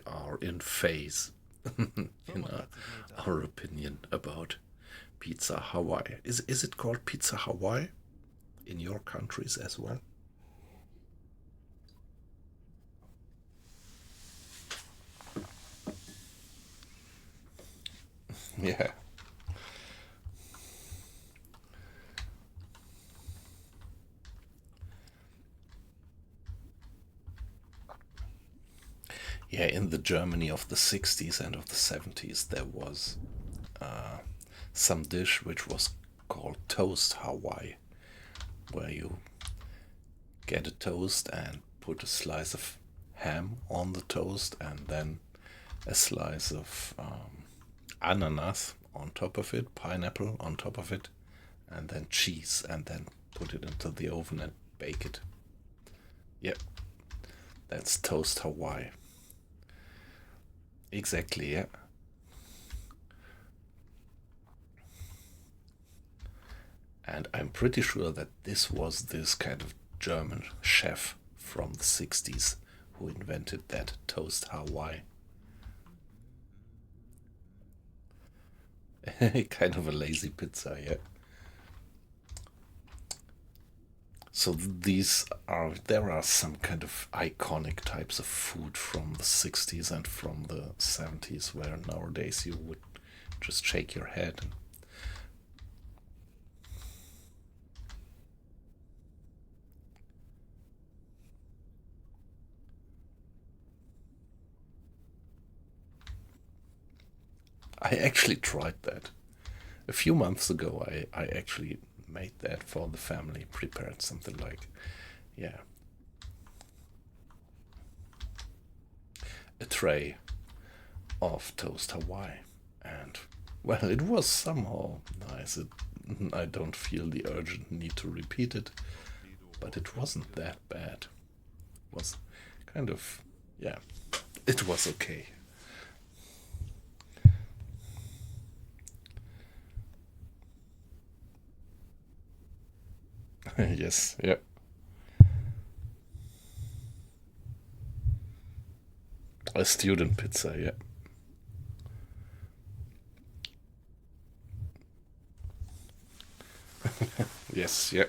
Speaker 1: are in phase in our opinion about Pizza Hawaii. Is it called Pizza Hawaii in your countries as well? Yeah. Yeah, in the Germany of the 60s and of the 70s, there was some dish which was called Toast Hawaii, where you get a toast and put a slice of ham on the toast and then a slice of ananas on top of it, pineapple on top of it, and then cheese, and then put it into the oven and bake it. Yep, that's Toast Hawaii. Exactly, yeah. And I'm pretty sure that this was this kind of German chef from the 60s who invented that Toast Hawaii. Kind of a lazy pizza, yeah. So there are some kind of iconic types of food from the 60s and from the 70s where nowadays you would just shake your head. I actually tried that. A few months ago I actually made that for the family, prepared something like, yeah, a tray of Toast Hawaii, and well, it was somehow nice. I don't feel the urgent need to repeat it, but it wasn't that bad. It was kind of, yeah, it was okay. Yes, yeah. A student pizza, yeah. Yes, yeah.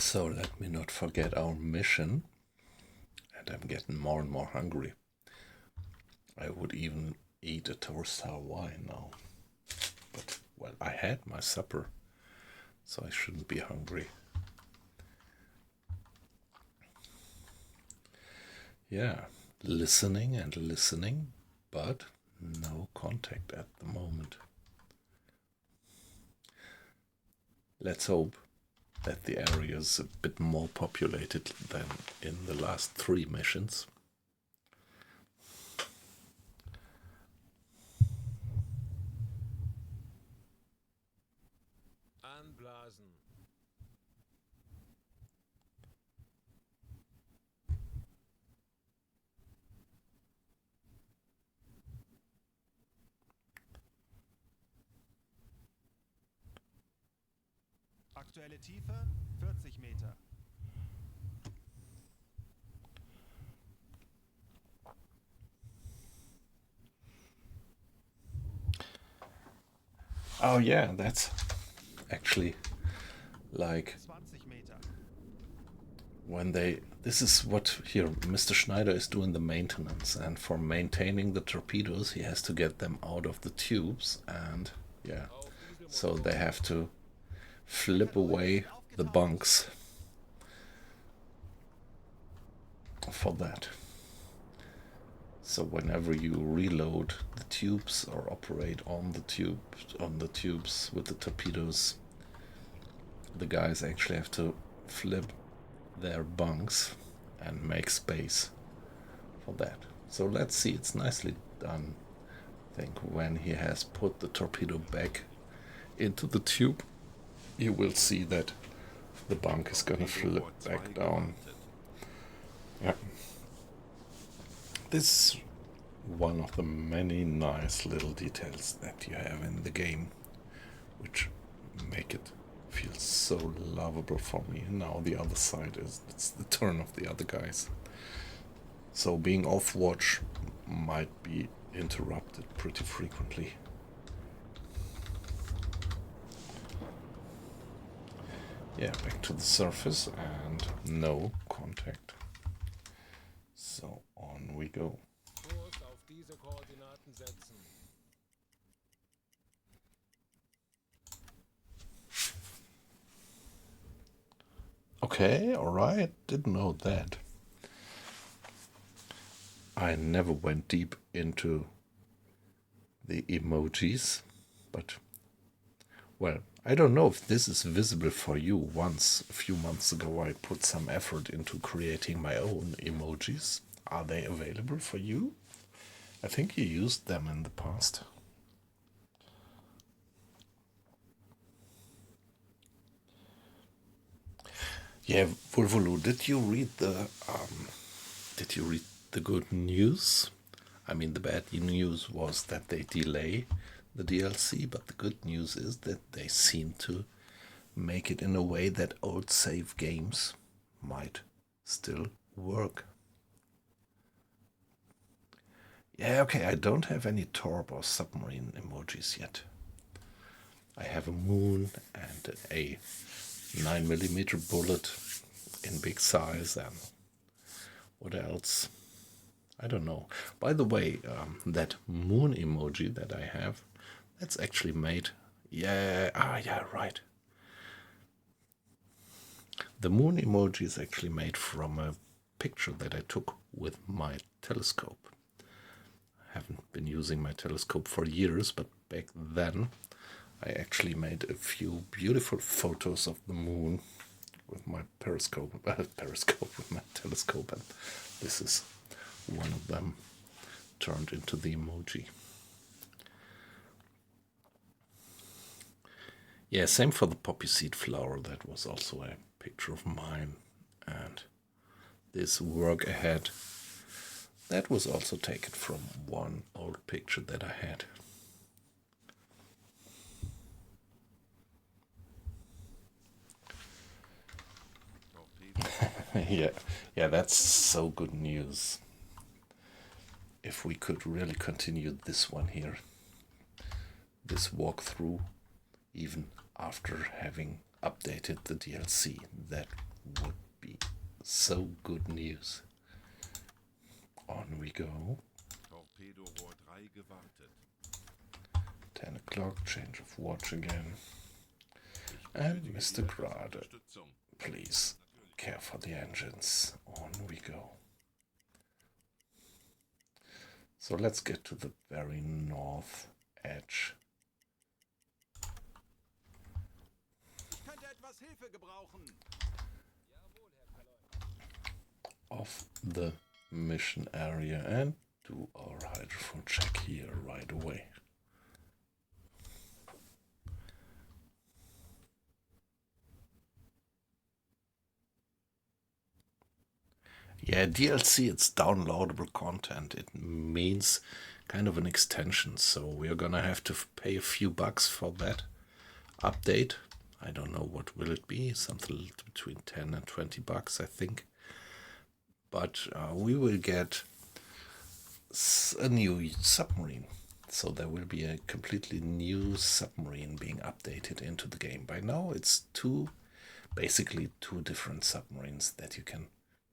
Speaker 1: So let me not forget our mission. And I'm getting more and more hungry. I would even eat a toast Hawaii now. But, well, I had my supper, so I shouldn't be hungry. Yeah, listening and listening, but no contact at the moment. Let's hope that the area is a bit more populated than in the last 3 missions.
Speaker 4: Anblasen.
Speaker 2: Aktuelle Tiefe 40 Meter.
Speaker 1: Oh yeah, that's actually like
Speaker 2: 20 Meter.
Speaker 1: when this is what here Mr. Schneider is doing the maintenance, and for maintaining the torpedoes he has to get them out of the tubes, and yeah, so they have to flip away the bunks for that. So whenever you reload the tubes or operate on the tubes with the torpedoes, the guys actually have to flip their bunks and make space for that. So let's see, it's nicely done. I think when he has put the torpedo back into the tube, you will see that the bunk is gonna flip back down. Yeah. This is one of the many nice little details that you have in the game, which make it feel so lovable for me. Now the other side it's the turn of the other guys. So being off watch might be interrupted pretty frequently. Yeah, back to the surface and no contact. So on we go.
Speaker 4: Kurs auf diese Koordinaten setzen.
Speaker 1: Okay, alright, didn't know that. I never went deep into the emojis, but, well, I don't know if this is visible for you. Once, a few months ago, I put some effort into creating my own emojis. Are they available for you? I think you used them in the past. Yeah, Vulvulu, did you read the good news? I mean, the bad news was that they delay the DLC, but the good news is that they seem to make it in a way that old save games might still work. Yeah, okay, I don't have any torp or submarine emojis yet. I have a moon and a 9mm bullet in big size, and what else? I don't know. By the way, that moon emoji that I have, that's actually made. Yeah, right. The moon emoji is actually made from a picture that I took with my telescope. I haven't been using my telescope for years, but back then I actually made a few beautiful photos of the moon with my with my telescope, and this is one of them turned into the emoji. Yeah, same for the poppy seed flower. That was also a picture of mine. And this work ahead, that was also taken from one old picture that I had. yeah, that's so good news. If we could really continue this one here, this walkthrough, even after having updated the DLC, that would be so good news. On we go.
Speaker 5: Torpedo-Rohr 3 gewartet.
Speaker 1: 10 o'clock, change of watch again.
Speaker 5: Ich
Speaker 1: And
Speaker 5: benötige
Speaker 1: Mr.
Speaker 5: hier etwas
Speaker 1: Grade,
Speaker 5: Unterstützung.
Speaker 1: please care for the engines. On we go. So let's get to the very north edge
Speaker 3: Ich könnte etwas Hilfe gebrauchen.
Speaker 1: of the mission area and do our hydrophone check here right away. Yeah, DLC, it's downloadable content. It means kind of an extension, so we're gonna have to pay a few bucks for that update. I don't know what will it be, something between 10 and 20 bucks, I think. But we will get a new submarine. So there will be a completely new submarine being updated into the game. By now it's basically two different submarines that you can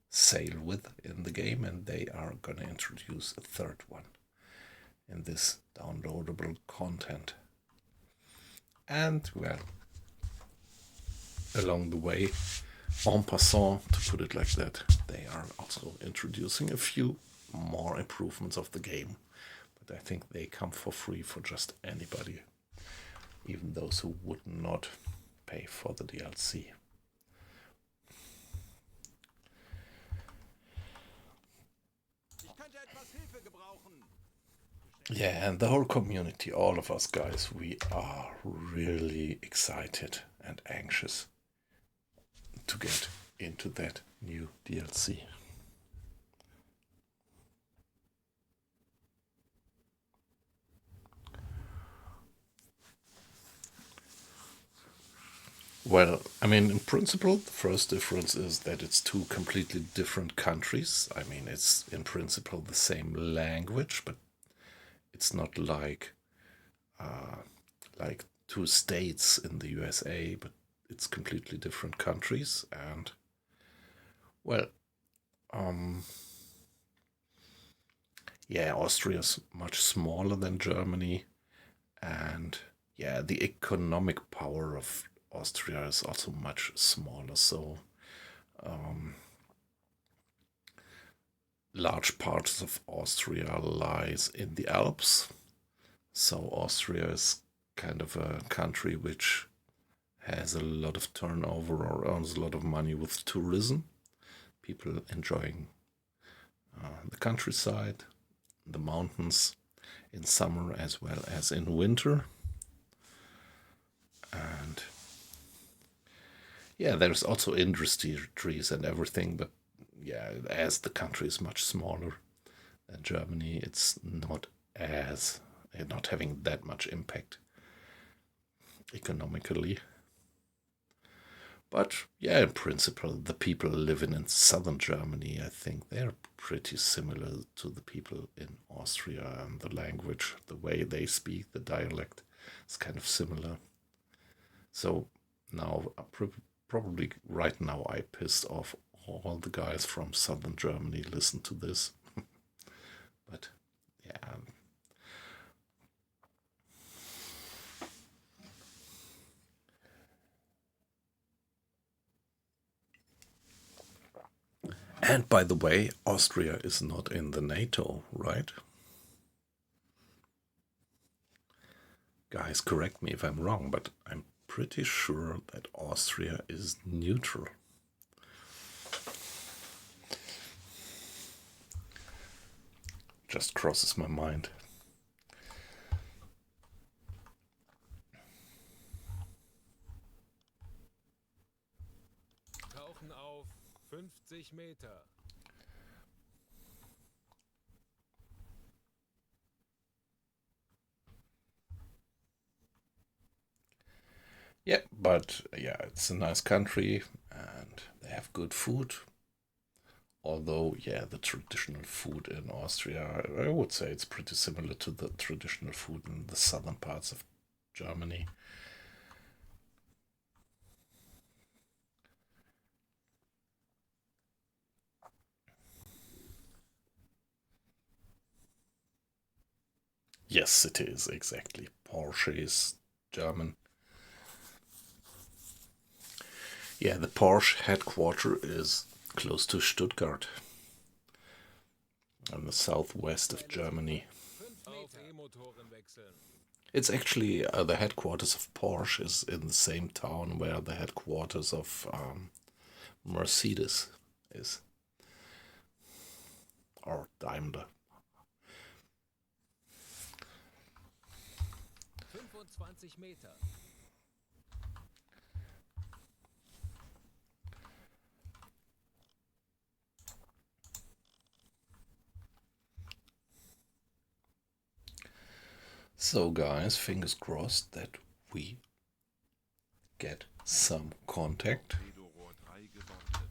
Speaker 1: sail with in the game, and they are going to introduce a third one in this downloadable content. And, well, along the way, en passant, to put it like that, they are also introducing a few more improvements of the game. But I think they come for free for just anybody, even those who would not pay for the DLC. Yeah, and the whole community, all of us guys, we are really excited and anxious to get into that new DLC. Well, I mean, in principle, the first difference is that it's two completely different countries. I mean, it's in principle the same language, but it's not like two states in the USA, but it's completely different countries. And, well, yeah, Austria's much smaller than Germany. And, yeah, the economic power of Austria is also much smaller, so large parts of Austria lies in the Alps. So Austria is kind of a country which has a lot of turnover or earns a lot of money with tourism. People enjoying the countryside, the mountains in summer as well as in winter. And yeah, there's also industries and everything, but yeah, as the country is much smaller than Germany, it's not having that much impact economically. But yeah, in principle, the people living in southern Germany, I think they're pretty similar to the people in Austria, and the language, the way they speak, the dialect is kind of similar. So now, probably right now, I pissed off all the guys from southern Germany. Listen to this. But yeah. And by the way, Austria is not in the NATO, right? Guys, correct me if I'm wrong, but I'm pretty sure that Austria is neutral. Just crosses my mind.
Speaker 4: Tauchen auf 50 Meter.
Speaker 1: Yeah, but yeah, it's a nice country and they have good food. Although, yeah, the traditional food in Austria, I would say it's pretty similar to the traditional food in the southern parts of Germany. Yes, it is, exactly. Porsche is German. Yeah, the Porsche headquarters is close to Stuttgart, in the southwest of Germany.
Speaker 4: 5 Auf E-Motoren wechseln.
Speaker 1: It's actually the headquarters of Porsche is in the same town where the headquarters of Mercedes is, or Daimler.
Speaker 4: 25 Meter.
Speaker 1: So guys, fingers crossed that we get some contact.
Speaker 5: Torpedorohr 3 gewartet.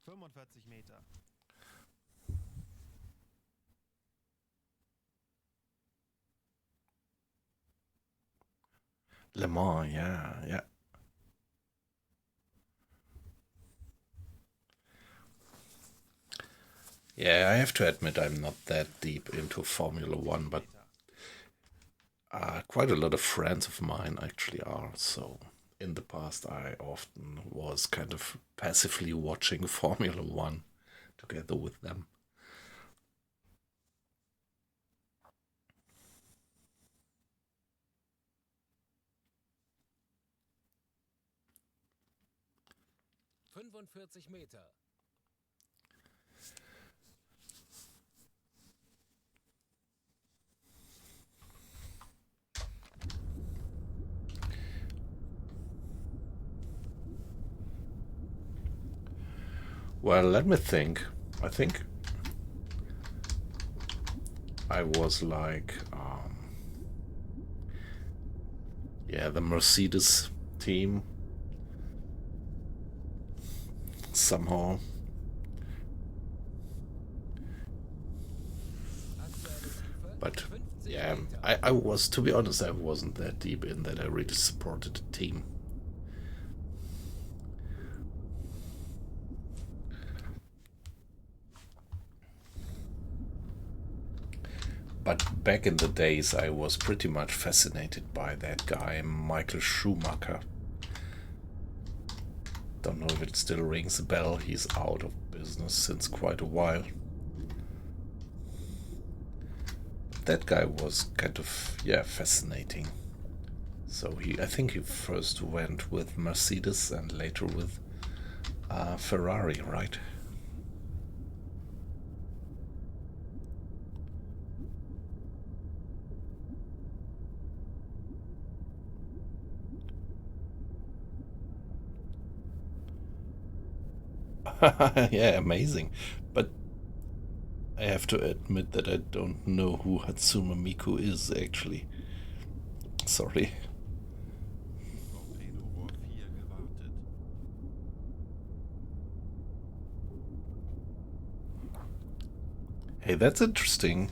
Speaker 2: 45 Meter.
Speaker 1: Le Mans, yeah. Yeah, I have to admit I'm not that deep into Formula One, but quite a lot of friends of mine actually are, so in the past I often was kind of passively watching Formula One together with them.
Speaker 4: Meter.
Speaker 1: Well, let me think. I think I was like, yeah, the Mercedes team somehow. But yeah, I was, to be honest, I wasn't that deep in that I really supported the team. But back in the days, I was pretty much fascinated by that guy, Michael Schumacher. Don't know if it still rings a bell. He's out of business since quite a while. That guy was kind of, yeah, fascinating. So I think he first went with Mercedes and later with Ferrari, right? Yeah, amazing. But I have to admit that I don't know who Hatsune Miku is, actually. Sorry.
Speaker 5: Torpedorohr 4 gewartet.
Speaker 1: Hey, that's interesting.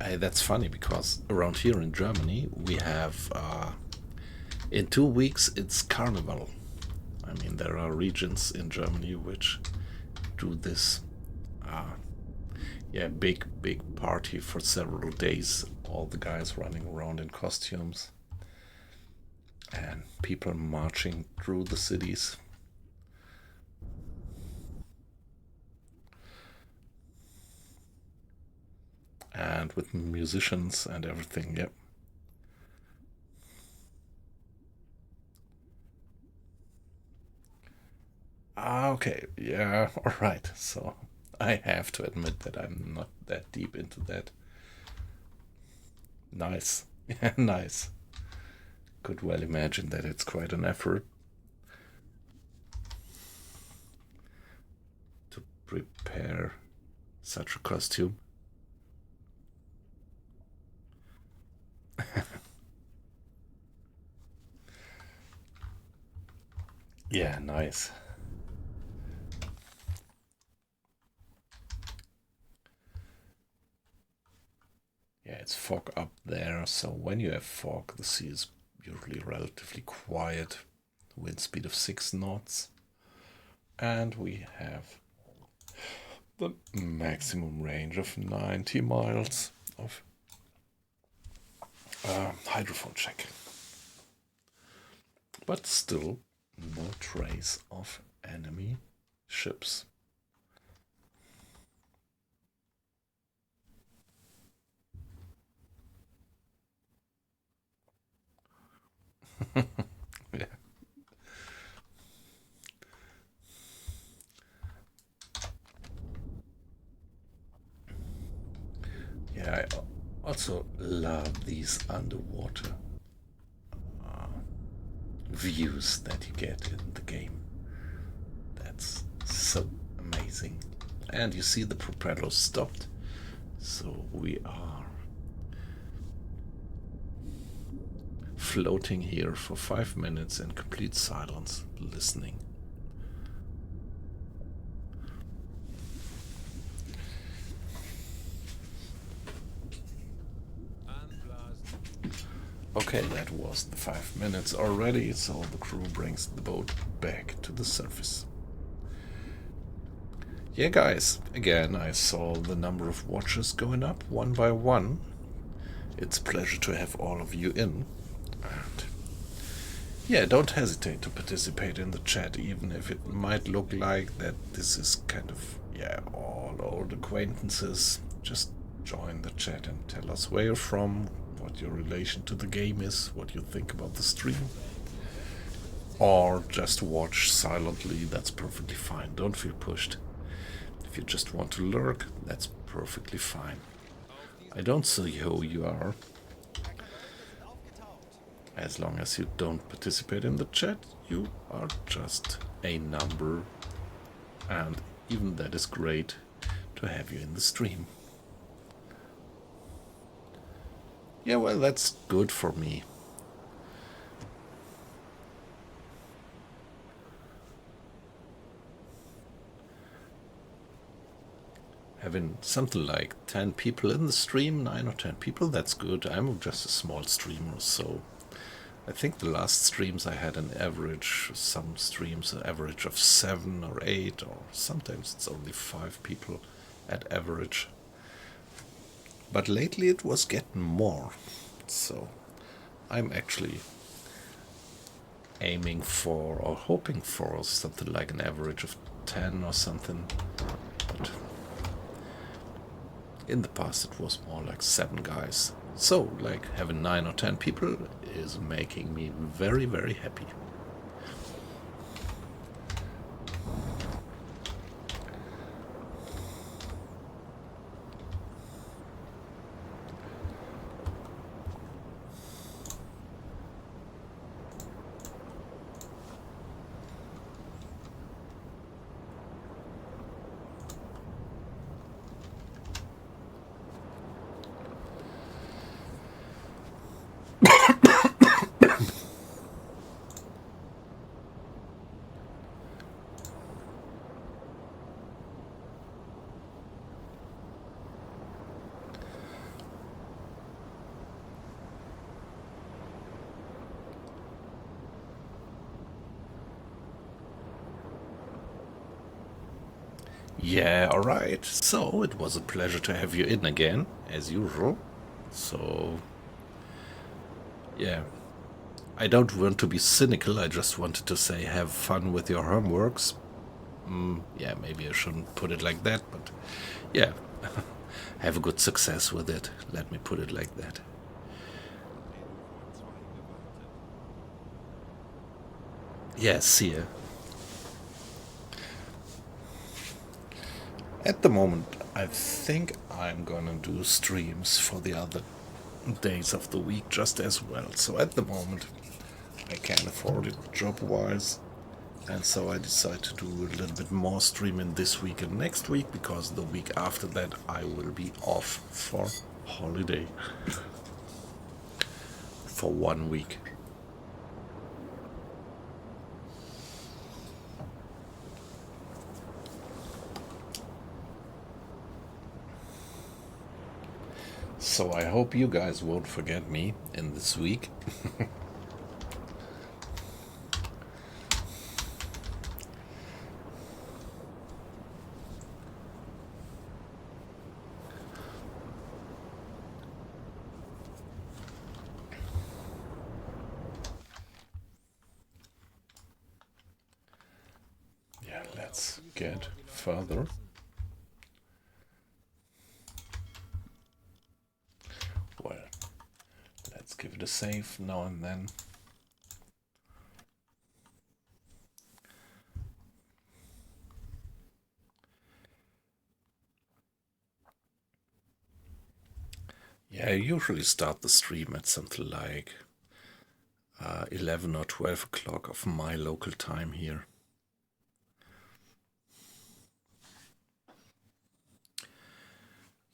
Speaker 1: Hey, that's funny because around here in Germany we have, in 2 weeks it's Carnival. I mean, there are regions in Germany which do this, yeah, big party for several days. All the guys running around in costumes and people marching through the cities. And with musicians and everything, yep. Okay, yeah, alright. So I have to admit that I'm not that deep into that. Nice. Yeah, nice. Could well imagine that it's quite an effort to prepare such a costume. Yeah, nice. Yeah, it's fog up there, so when you have fog, the sea is usually relatively quiet, wind speed of 6 knots, and we have the maximum range of 90 miles of hydrophone check. But still, no trace of enemy ships. Yeah. Yeah, I also love these underwater views that you get in the game. That's so amazing. And you see the propeller stopped, so we are floating here for 5 minutes in complete silence, listening. Okay, that was the 5 minutes already, so the crew brings the boat back to the surface. Yeah, guys, again, I saw the number of watchers going up one by one. It's a pleasure to have all of you in. And yeah, don't hesitate to participate in the chat, even if it might look like that this is kind of, yeah, all old acquaintances. Just join the chat and tell us where you're from, what your relation to the game is, what you think about the stream. Or just watch silently, that's perfectly fine. Don't feel pushed. If you just want to lurk, that's perfectly fine. I don't see who you are. As long as you don't participate in the chat, you are just a number. And even that is great to have you in the stream. Yeah, well, that's good for me. Having something like 10 people in the stream, 9 or 10 people, that's good. I'm just a small streamer, so I think the last streams I had an average, some streams an average of 7 or 8, or sometimes it's only 5 people at average. But lately it was getting more, so I'm actually aiming for or hoping for something like an average of 10 or something. But in the past it was more like 7 guys. So, like, having 9 or 10 people is making me very, very happy. Yeah, alright. So, it was a pleasure to have you in again, as usual. So, yeah. I don't want to be cynical, I just wanted to say have fun with your homeworks. Yeah, maybe I shouldn't put it like that, but yeah. Have a good success with it. Let me put it like that. Yeah, see ya. At the moment, I think I'm gonna do streams for the other days of the week just as well. So at the moment, I can't afford it job-wise. And so I decided to do a little bit more streaming this week and next week, because the week after that I will be off for holiday. For 1 week. So I hope you guys won't forget me in this week. let's get further. Well, let's give it a save now and then. Yeah, I usually start the stream at something like 11 or 12 o'clock of my local time here.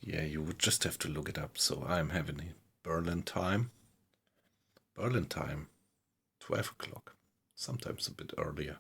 Speaker 1: Yeah, you would just have to look it up. So I'm having Berlin time. Berlin time, 12 o'clock, sometimes a bit earlier.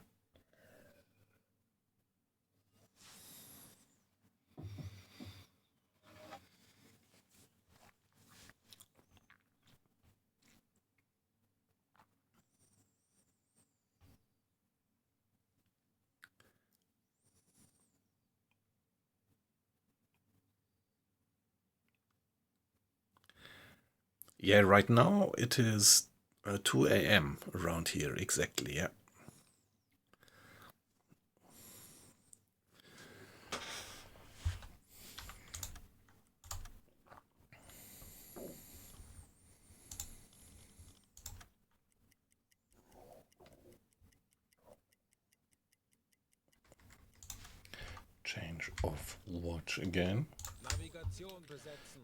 Speaker 1: Yeah, right now it is 2 a.m. around here, exactly, yeah. Change of watch again.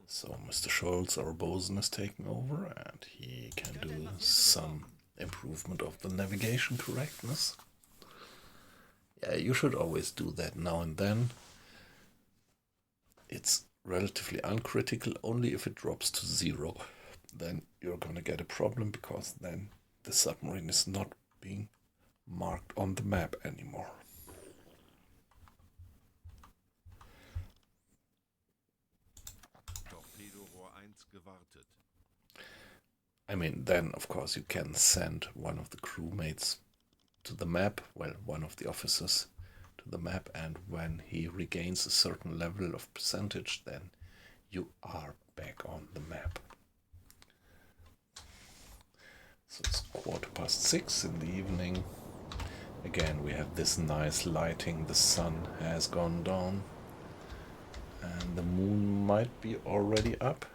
Speaker 1: So Mr. Scholz, our bosun, is taking over and he can do some improvement of the navigation correctness. Yeah, you should always do that now and then. It's relatively uncritical, only if it drops to 0. Then you're gonna get a problem, because then the submarine is not being marked on the map anymore.
Speaker 5: Torpedorohr 1 gewartet.
Speaker 1: I mean, then of course you can send one of the crewmates to the map, well, one of the officers to the map, and when he regains a certain level of percentage, then you are back on the map. So it's 6:15 in the evening. Again, we have this nice lighting. The sun has gone down and the moon might be already up.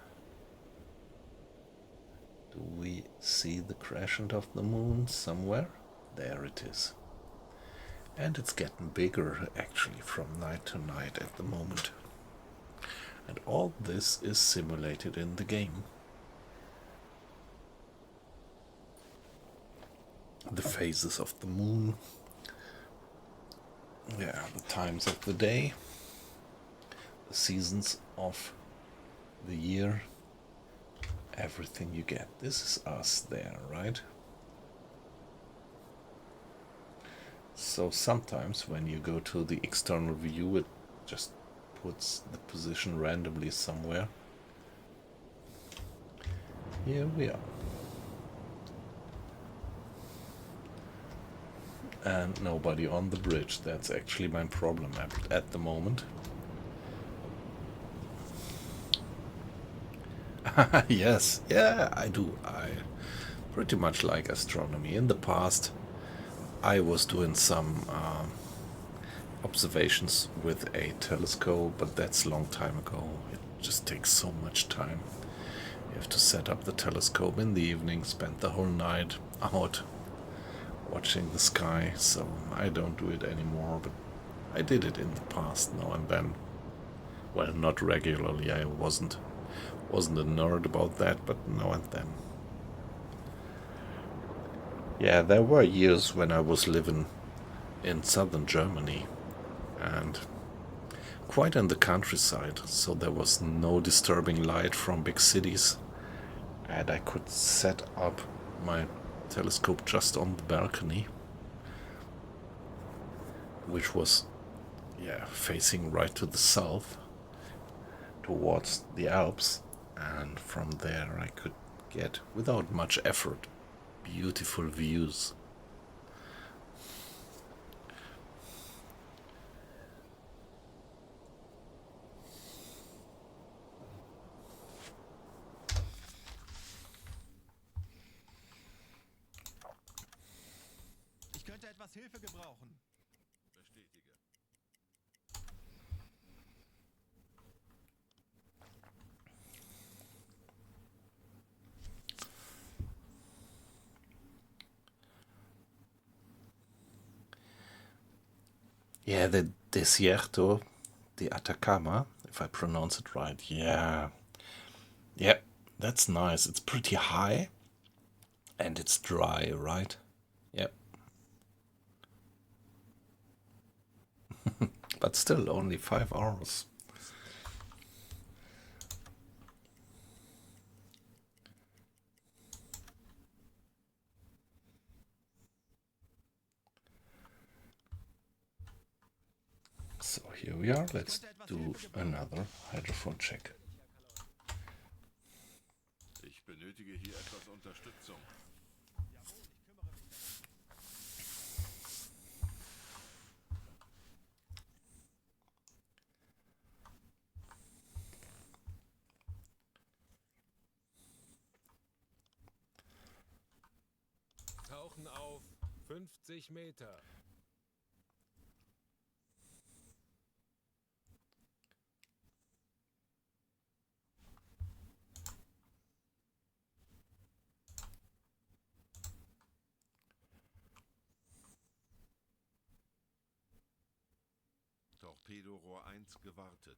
Speaker 1: Do we see the crescent of the moon somewhere? There it is. And it's getting bigger actually from night to night at the moment. And all this is simulated in the game. The phases of the moon, yeah, the times of the day, the seasons of the year, everything you get. This is us there, right? So sometimes when you go to the external view, it just puts the position randomly somewhere. Here we are. And nobody on the bridge. That's actually my problem at the moment. Yes, yeah, I do. I pretty much like astronomy. In the past, I was doing some observations with a telescope, but that's a long time ago. It just takes so much time. You have to set up the telescope in the evening, spend the whole night out watching the sky, so I don't do it anymore, but I did it in the past now and then. Well, not regularly. I wasn't a nerd about that, but now and then. Yeah, there were years when I was living in southern Germany and quite in the countryside, so there was no disturbing light from big cities, and I could set up my telescope just on the balcony, which was, yeah, facing right to the south towards the Alps, and from there I could get, without much effort, beautiful views.
Speaker 2: Ich könnte etwas Hilfe gebrauchen.
Speaker 5: Bestätige.
Speaker 1: Yeah, the Desierto de Atacama, if I pronounce it right. Yeah. Yeah, that's nice. It's pretty high and it's dry, right? Yep. But still only 5 hours. So here we are. Let's do another hydrophone check.
Speaker 5: Ich benötige hier etwas Unterstützung.
Speaker 4: Tauchen auf 50 Meter.
Speaker 5: Torpedorohr 1 gewartet.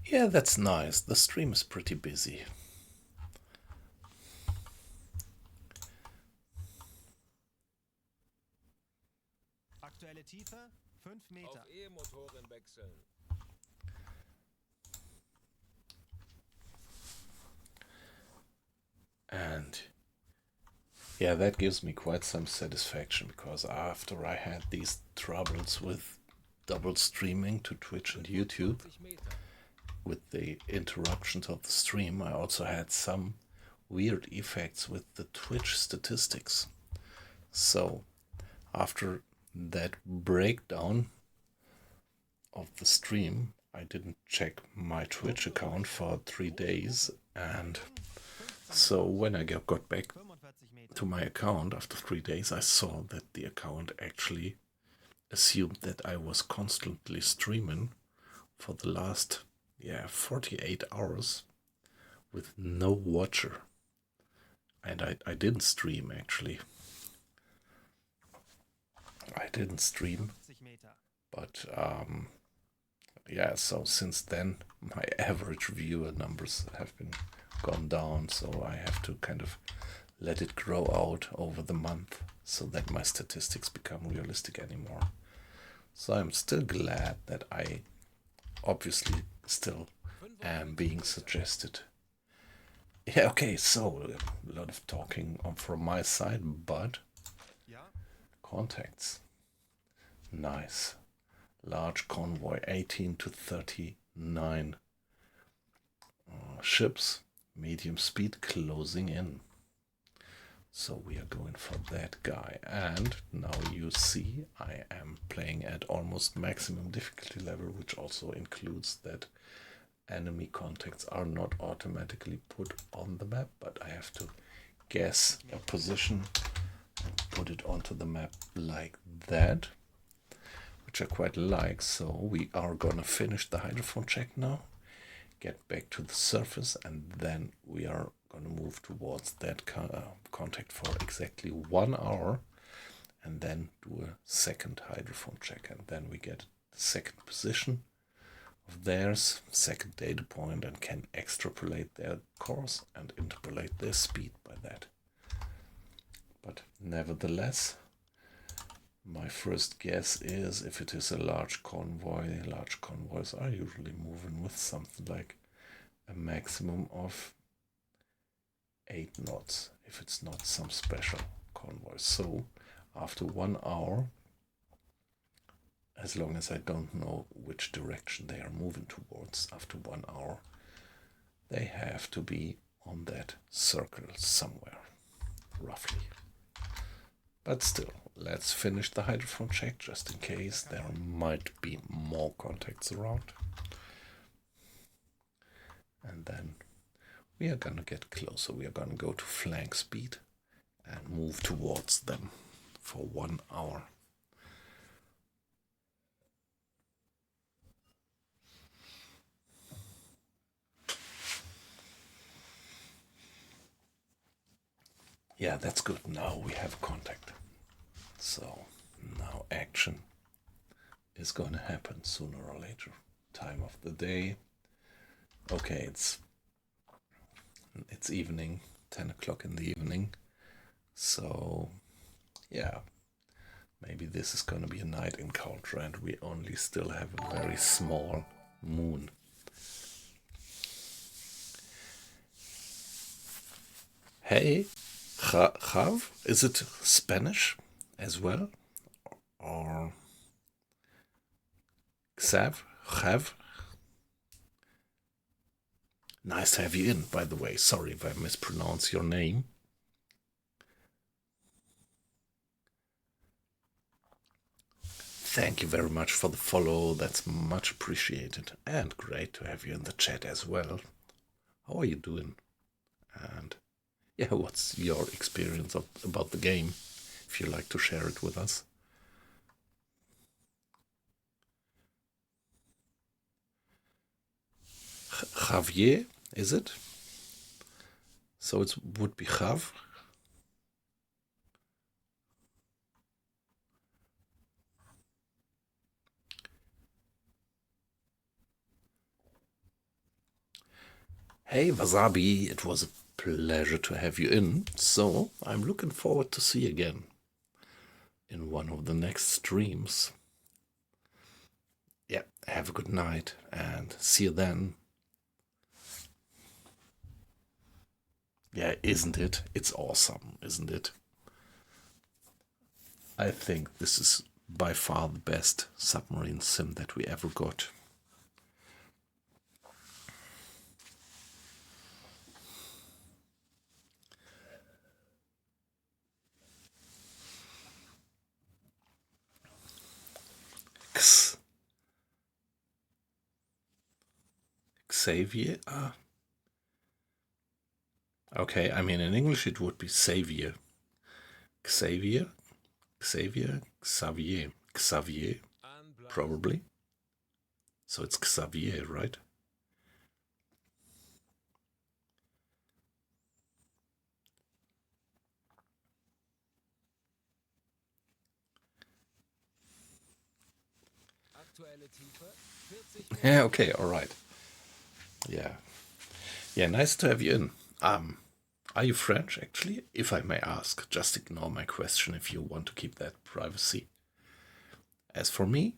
Speaker 1: Yeah, that's nice. The stream is pretty busy.
Speaker 2: Aktuelle Tiefe 5 Meter.
Speaker 4: Auf E-Motoren wechseln.
Speaker 1: And yeah, that gives me quite some satisfaction, because after I had these troubles with double streaming to Twitch and YouTube,
Speaker 4: 50 Meter.
Speaker 1: with the interruptions of the stream, I also had some weird effects with the Twitch statistics. So after that breakdown of the stream, I didn't check my Twitch account for 3 days, and so when I got back
Speaker 2: 45 Meter.
Speaker 1: to my account after 3 days, I saw that the account actually assumed that I was constantly streaming for the last 48 hours with no watcher. And I didn't stream, actually. I didn't stream,
Speaker 2: 50 Meter.
Speaker 1: but yeah, so since then my average viewer numbers have been gone down, so I have to kind of let it grow out over the month so that my statistics become realistic anymore. So I'm still glad that I obviously still am being suggested. Yeah, okay, so a lot of talking from my side, but
Speaker 2: Ja.
Speaker 1: contacts. Nice. Large convoy, 18 to 39 ships, medium speed, closing in. So we are going for that guy. And now you see I am playing at almost maximum difficulty level, which also includes that enemy contacts are not automatically put on the map, but I have to guess a position and put it onto the map like that, which I quite like. So we are gonna finish the hydrophone check now, get back to the surface, and then we are gonna move towards that contact for exactly 1 hour, and then do a second hydrophone check, and then we get the second position of theirs, second data point, and can extrapolate their course and interpolate their speed by that. But nevertheless, my first guess is if it is a large convoy, large convoys are usually moving with something like a maximum of 8 knots, if it's not some special convoy. So after 1 hour, as long as I don't know which direction they are moving towards, after 1 hour, they have to be on that circle somewhere, roughly. But still, let's finish the hydrophone check, just in case there might be more contacts around. And then We are gonna get closer. We are gonna go to flank speed and move towards them for 1 hour. Yeah, that's good. Now we have contact. So now action is going to happen sooner or later. Time of the day. Okay, it's evening, 10 o'clock in the evening. So yeah, maybe this is going to be a night encounter and we only still have a very small moon. Hey, Jav, is it Spanish as well? Or Xav? Jav? Nice to have you in, by the way. Sorry if I mispronounce your name. Thank you very much for the follow. That's much appreciated. And great to have you in the chat as well. How are you doing? And yeah, what's your experience about the game? If you'd like to share it with us. Javier, is it? So it would be Jav. Hey Wasabi, it was a pleasure to have you in. So I'm looking forward to see you again in one of the next streams. Yeah, have a good night and see you then. Yeah, isn't it? It's awesome, isn't it? I think this is by far the best submarine sim that we ever got. Xavier? Okay, I mean in English it would be Xavier. Xavier? Xavier? Xavier? Xavier? Probably. So it's Xavier, right? Yeah, okay, alright. Yeah. Yeah, nice to have you in. Are you French, actually? If I may ask, just ignore my question if you want to keep that privacy. As for me,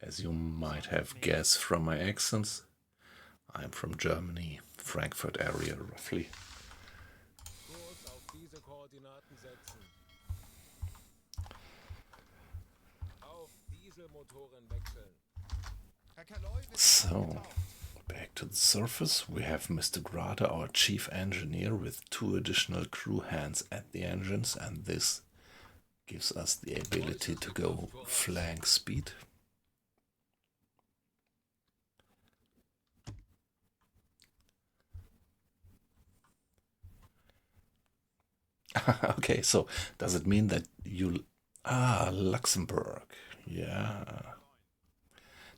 Speaker 1: as you might have guessed from my accents, I'm from Germany, Frankfurt area, roughly. So, back to the surface, we have Mr. Grada, our chief engineer, with 2 additional crew hands at the engines, and this gives us the ability to go flank speed. Okay, so does it mean that you... Luxembourg, yeah.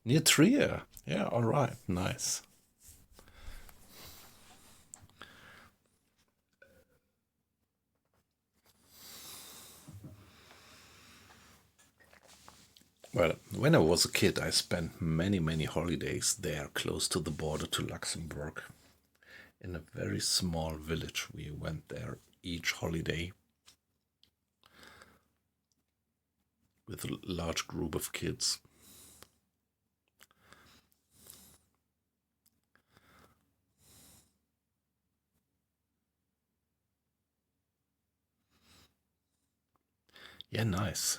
Speaker 1: Near Trier, yeah, alright, nice. Well, when I was a kid, I spent many holidays there, close to the border to Luxembourg. In a very small village, we went there each holiday with a large group of kids. Yeah, nice.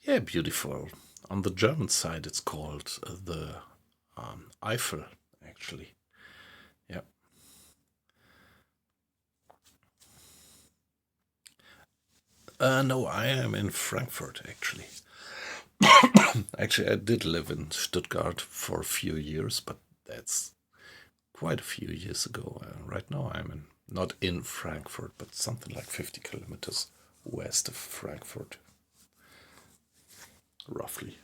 Speaker 1: Yeah, beautiful. On the German side, it's called the Eifel, actually. Yeah. No, I am in Frankfurt, actually. Actually, I did live in Stuttgart for a few years, but that's quite a few years ago. Right now I'm not in Frankfurt, but something like 50 kilometers west of Frankfurt, roughly.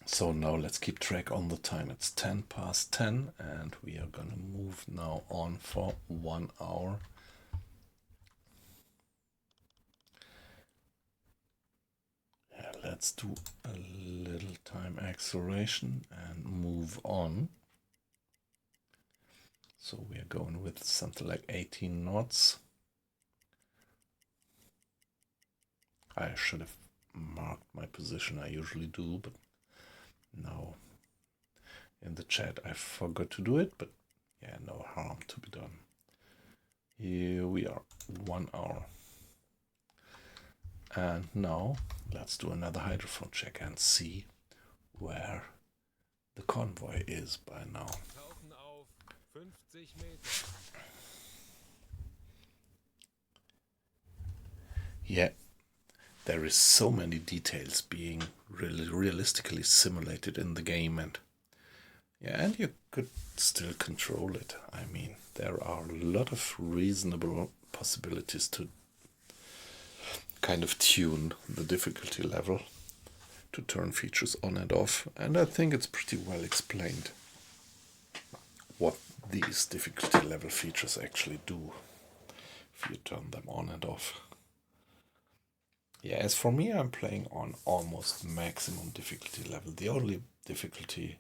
Speaker 1: So now let's keep track on the time. It's 10 past 10 and we are gonna move now on for 1 hour. Yeah, let's do a little time acceleration and move on. So we are going with something like 18 knots. I should have marked my position, I usually do, but now in the chat I forgot to do it, but yeah, no harm to be done. Here we are, 1 hour. And now let's do another hydrophone check and see where the convoy is by now.
Speaker 4: Tauchen auf 50 Meter.
Speaker 1: Yeah, there is so many details being really realistically simulated in the game, and yeah, and you could still control it. I mean, there are a lot of reasonable possibilities to kind of tune the difficulty level to turn features on and off, and I think it's pretty well explained what these difficulty level features actually do if you turn them on and off. Yeah, as for me, I'm playing on almost maximum difficulty level. The only difficulty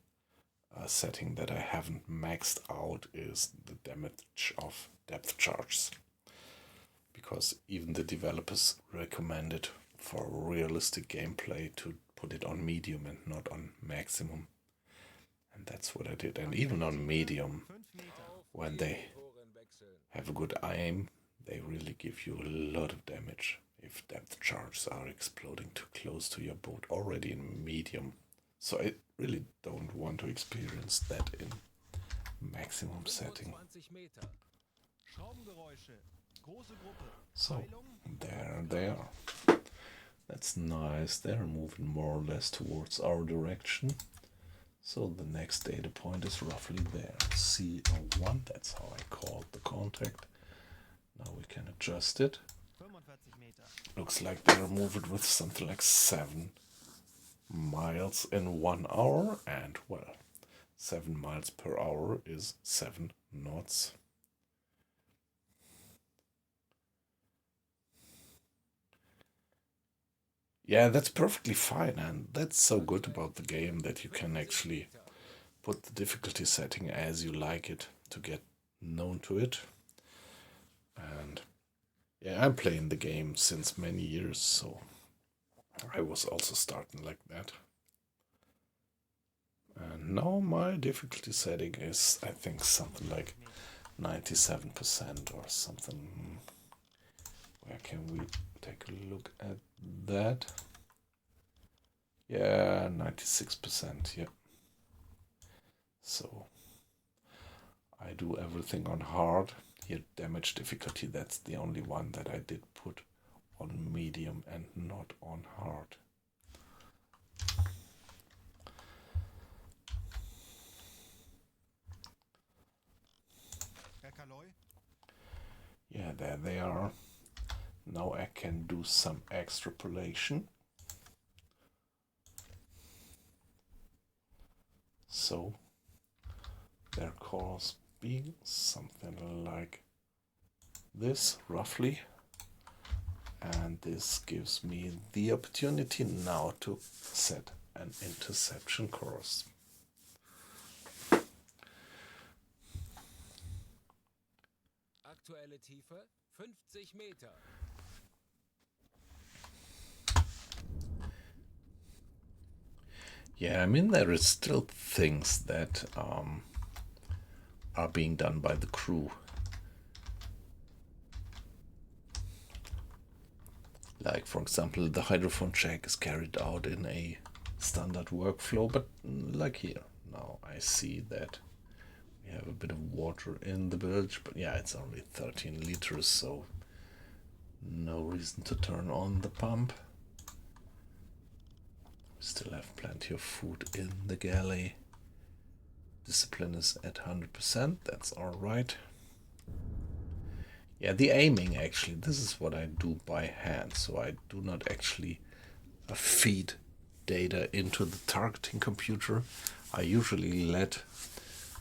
Speaker 1: setting that I haven't maxed out is the damage of depth charges, because even the developers recommended for realistic gameplay to put it on medium and not on maximum, and that's what I did. And even on medium, when they have a good aim, they really give you a lot of damage if depth charges are exploding too close to your boat already in medium. So I really don't want to experience that in maximum setting. So there they are. That's nice. They're moving more or less towards our direction. So the next data point is roughly there. CO1, that's how I called the contact. Now we can adjust it. Looks like they're moving with something like 7 miles in 1 hour, and well, 7 miles per hour is 7 knots. Yeah, that's perfectly fine, and that's so good about the game that you can actually put the difficulty setting as you like it to get known to it. And yeah, I'm playing the game since many years, so I was also starting like that. And now my difficulty setting is, I think, something like 97% or something. Where can we take a look at that? Yeah, 96%, yeah. So I do everything on hard. Here, damage difficulty, that's the only one that I did put on medium and not on hard. Yeah, there they are. Now I can do some extrapolation. So their course being something like this, roughly. And this gives me the opportunity now to set an interception course.
Speaker 4: Aktuelle Tiefe 50 Meter.
Speaker 1: Yeah, I mean, there is still things that are being done by the crew. Like, for example, the hydrophone check is carried out in a standard workflow, but like here, now I see that We have a bit of water in the bilge, but yeah, it's only 13 liters, so no reason to turn on the pump. We still have plenty of food in the galley. Discipline is at 100%, that's alright. Yeah, the aiming actually, this is what I do by hand, so I do not actually feed data into the targeting computer. I usually let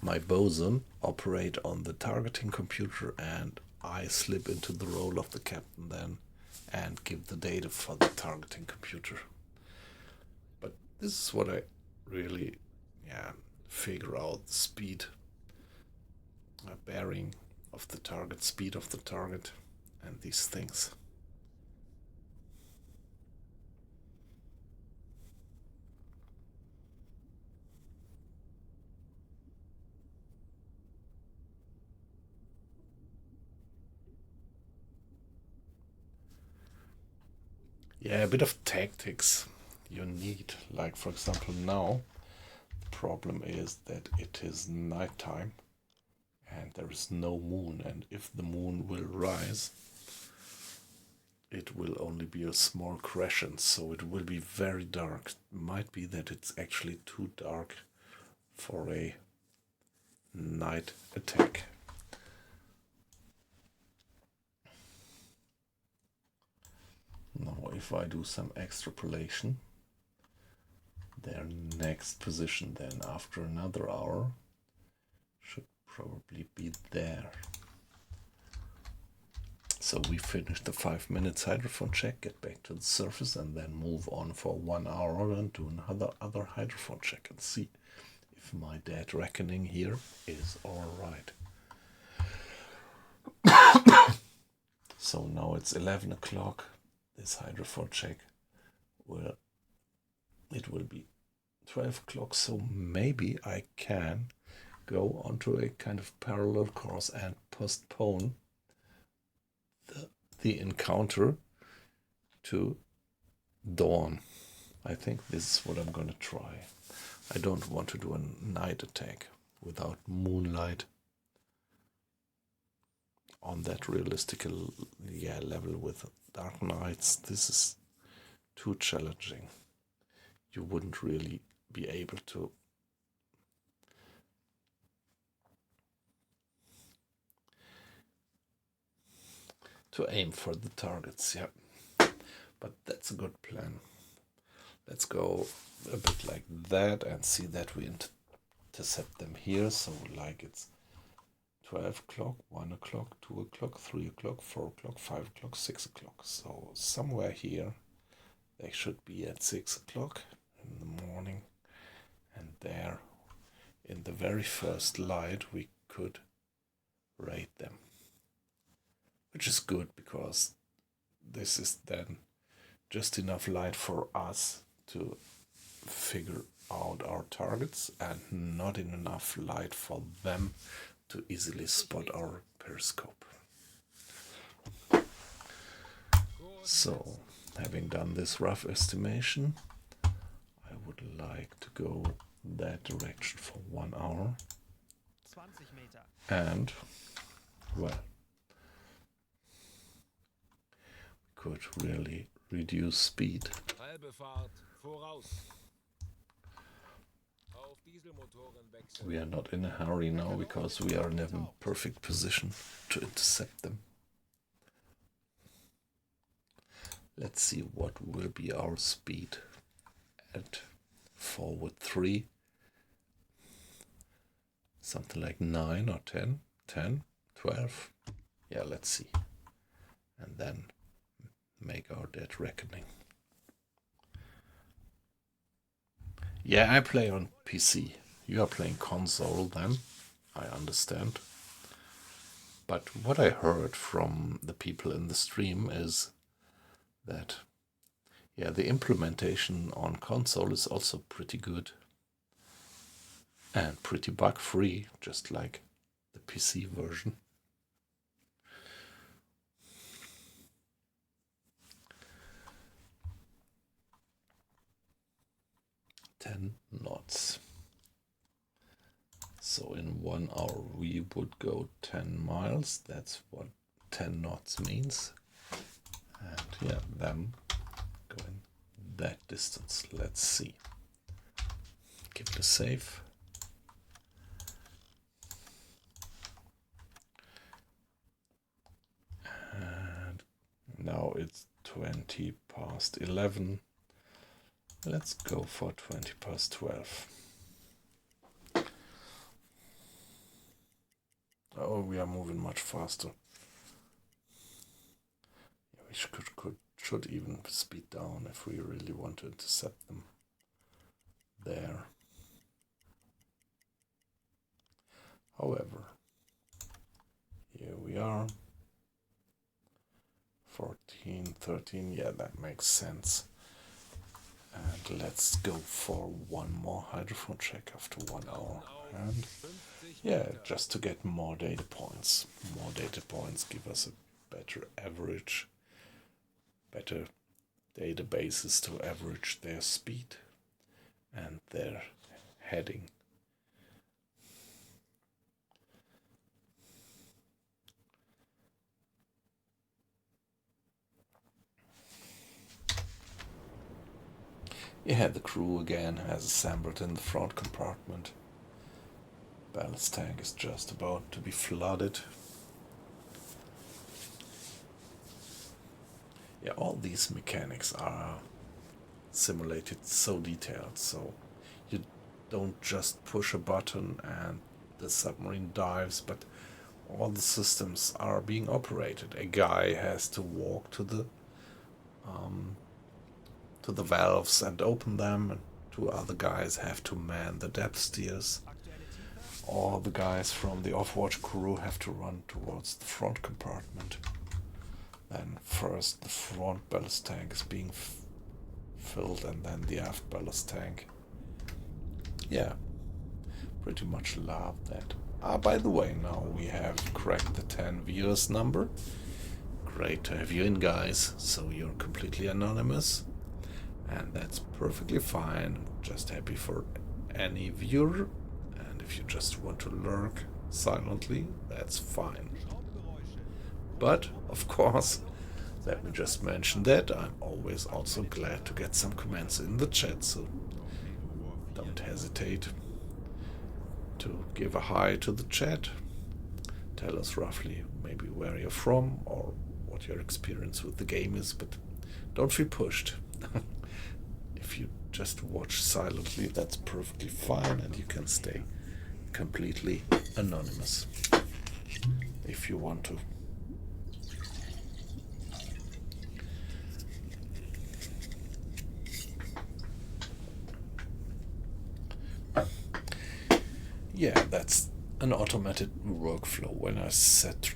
Speaker 1: my bosun operate on the targeting computer and I slip into the role of the captain then and give the data for the targeting computer. But this is what I really figure out: the speed, bearing of the target, speed of the target, and these things. Yeah, a bit of tactics you need. Like, for example, now the problem is that it is nighttime and there is no moon, and if the moon will rise, it will only be a small crescent, so it will be very dark. Might be that it's actually too dark for a night attack. Now, if I do some extrapolation, their next position then after another hour should probably be there. So we finish the 5 minutes hydrophone check, get back to the surface, and then move on for 1 hour and do another hydrophone check and see if my dead reckoning here is alright. So now it's 11 o'clock. This hydrophone check will be 12 o'clock, so maybe I can go onto a kind of parallel course and postpone the encounter to dawn. I think this is what I'm gonna try. I don't want to do a night attack without moonlight on that realistic level with dark nights. This is too challenging. You wouldn't really be able to aim for the targets, yeah. But that's a good plan. Let's go a bit like that and see that we intercept them here. So like it's 12 o'clock, 1 o'clock, 2 o'clock, 3 o'clock, 4 o'clock, 5 o'clock, 6 o'clock. So somewhere here they should be at 6 o'clock in the morning. And there, in the very first light, we could raid them. Which is good, because this is then just enough light for us to figure out our targets and not enough light for them to easily spot our periscope. So, having done this rough estimation, I would like to go that direction for 1 hour.
Speaker 2: 20 Meter.
Speaker 1: And, well, could really reduce speed.
Speaker 4: Halbe Fahrt voraus. Auf Dieselmotoren wechseln.
Speaker 1: We are not in a hurry now because we are in a perfect position to intercept them. Let's see what will be our speed at forward 3. Something like 9 or 10, 10, 12. Yeah, let's see. And then make our dead reckoning. Yeah, I play on PC. You are playing console then, I understand. But what I heard from the people in the stream is that, yeah, the implementation on console is also pretty good and pretty bug-free, just like the PC version. $10 knots. So in 1 hour we would go 10 miles. That's what 10 knots means. And yeah, them going that distance. Let's see. Give it a save. And now it's 20 past 11. Let's go for 20 past 12. Oh, we are moving much faster. Yeah, we should even speed down if we really want to intercept them there. However, here we are. 14, 13, yeah, that makes sense. And let's go for one more hydrophone check after 1 hour. And yeah, just to get more data points. More data points give us a better average, better databases to average their speed and their heading. Yeah, the crew again has assembled in the front compartment. Ballast tank is just about to be flooded. Yeah, all these mechanics are simulated so detailed, so you don't just push a button and the submarine dives, but all the systems are being operated. A guy has to walk to the valves and open them, and 2 other guys have to man the depth steers. All the guys from the off-watch crew have to run towards the front compartment. Then first the front ballast tank is being filled, and then the aft ballast tank. Yeah, pretty much love that. By the way, now we have cracked the 10 viewers number. Great to have you in, guys. So you're completely anonymous, and that's perfectly fine. Just happy for any viewer, and if you just want to lurk silently, that's fine. But of course, let me just mention that I'm always also glad to get some comments in the chat, so don't hesitate to give a hi to the chat. Tell us roughly maybe where you're from or what your experience with the game is, but don't feel pushed. If you just watch silently, that's perfectly fine, and you can stay completely anonymous if you want to. Yeah, that's an automated workflow. When I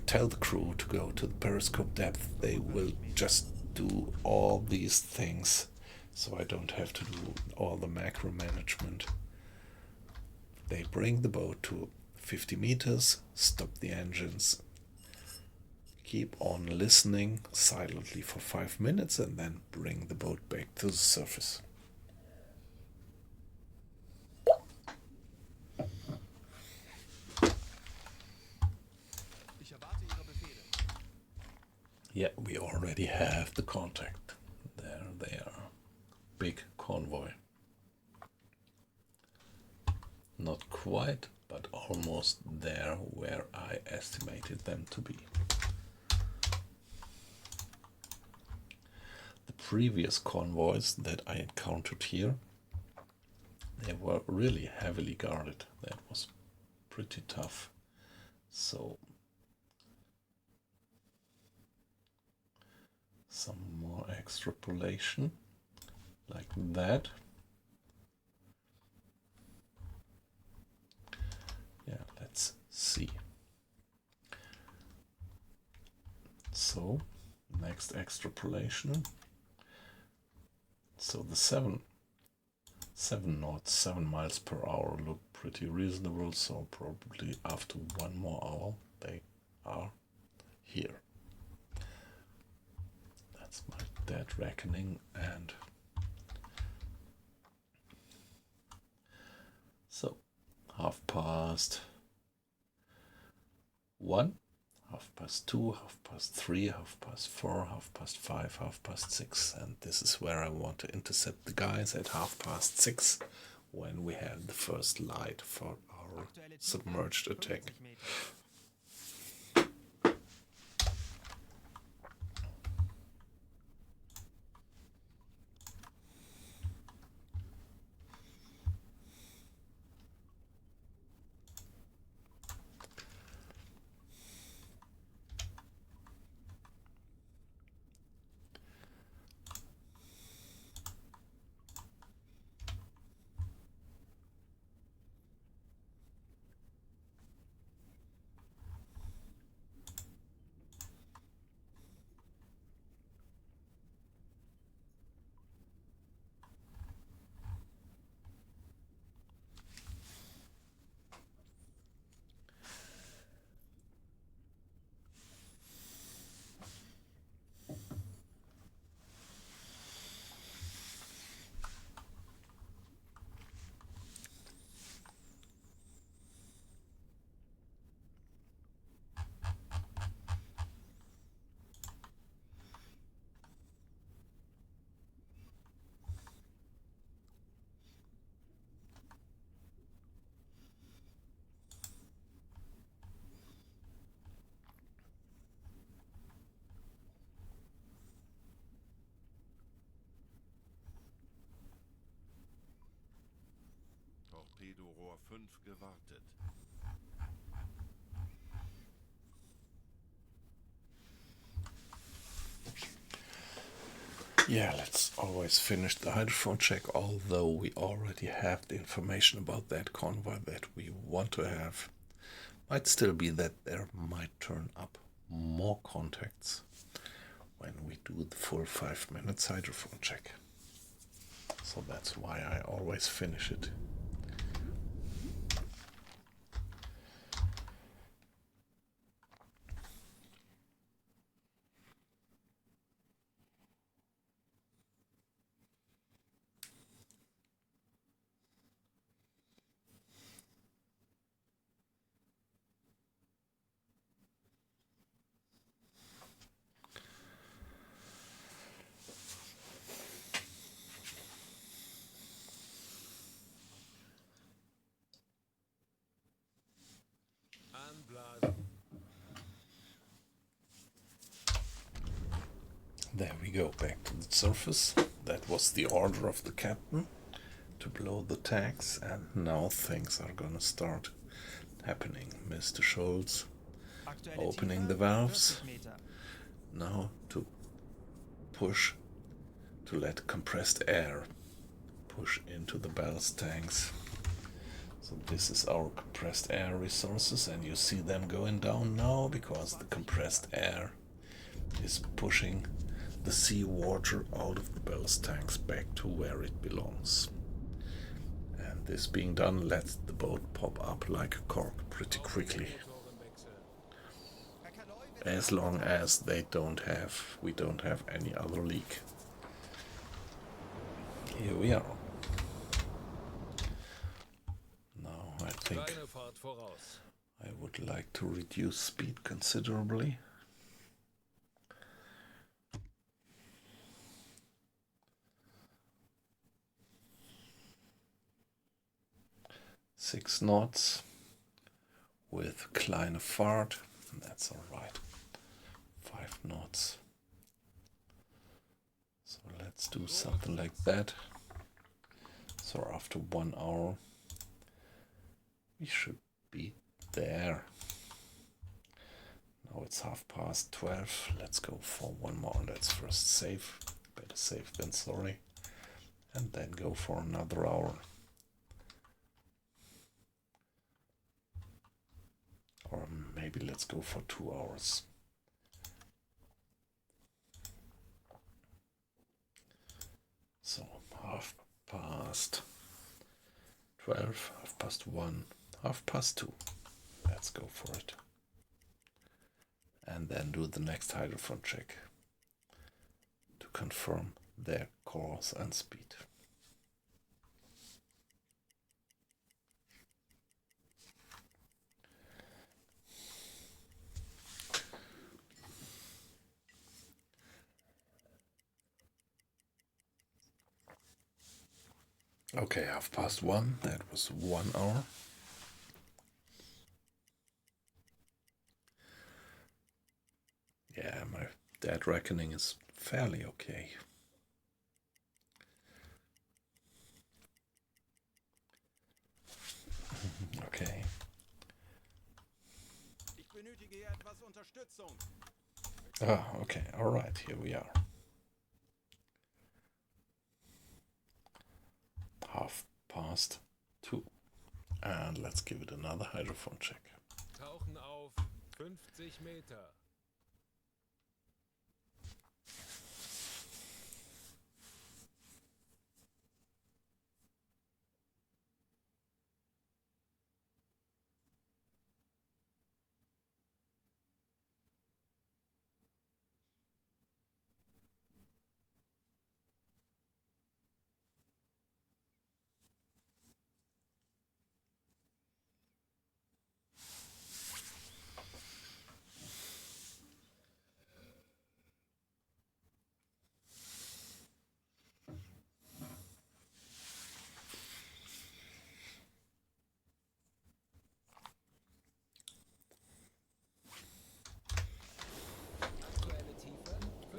Speaker 1: tell the crew to go to the periscope depth, they will just do all these things, so I don't have to do all the macro management. They bring the boat to 50 meters, stop the engines, keep on listening silently for 5 minutes, and then bring the boat back to the surface. Yeah, we already have the contact. There they are. Big convoy. Not quite, but almost there where I estimated them to be. The previous convoys that I encountered here, they were really heavily guarded. That was pretty tough. So some more extrapolation like that. Yeah, let's see. So next extrapolation. So the 7 knots, 7 miles per hour look pretty reasonable, so probably after 1 more hour they are here. That's my dead reckoning, and so 1:30, 2:30, 3:30, 4:30, 5:30, 5:30, and this is where I want to intercept the guys at 6:30 when we have the first light for our submerged attack.
Speaker 5: Torpedorohr 5 gewartet.
Speaker 1: Yeah, let's always finish the hydrophone check, although we already have the information about that convoy that we want to have. Might still be that there might turn up more contacts when we do the full 5 minutes hydrophone check. So that's why I always finish it. There we go, back to the surface. That was the order of the captain to blow the tags, and now things are gonna start happening. Mr. Schultz opening the valves. Now to push, to let compressed air push into the ballast tanks. So this is our compressed air resources, and you see them going down now because the compressed air is pushing the seawater out of the ballast tanks back to where it belongs. And this being done lets the boat pop up like a cork pretty quickly. As long as we don't have any other leak. Here we are. Now I think I would like to reduce speed considerably. Six knots with kleine Fahrt. That's alright. 5 knots. So let's do something like that. So after 1 hour we should be there. Now it's 12:30. Let's go for one more. Let's first save. Better safe than sorry. And then go for another hour. Or maybe let's go for 2 hours. So 12:30, 1:30, 1:30. Let's go for it. And then do the next hydrophone check to confirm their course and speed. Okay, 1:30. That was 1 hour. Yeah, my dead reckoning is fairly okay. Okay.
Speaker 3: Ich benötige hier etwas Unterstützung.
Speaker 1: Ah, okay, alright, here we are. 2:30. And let's give it another hydrophone check.
Speaker 4: Tauchen auf 50 Meter.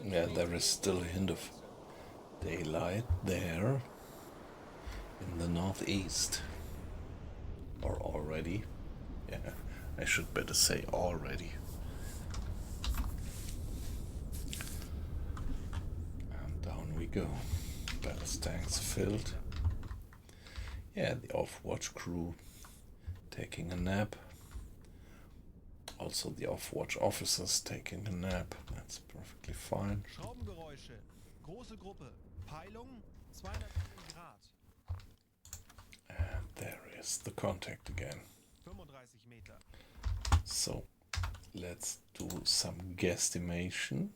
Speaker 1: Yeah, there is still a hint of daylight there in the northeast. Or already. Yeah, I should better say already. And down we go. Ballast tanks filled. Yeah, the off-watch crew taking a nap. Also the off-watch officers taking a nap. That's perfectly fine.
Speaker 2: Schraubengeräusche. Große Gruppe. Peilung 210 Grad.
Speaker 1: And there is the contact again.
Speaker 2: 35 Meter.
Speaker 1: So let's do some guesstimation.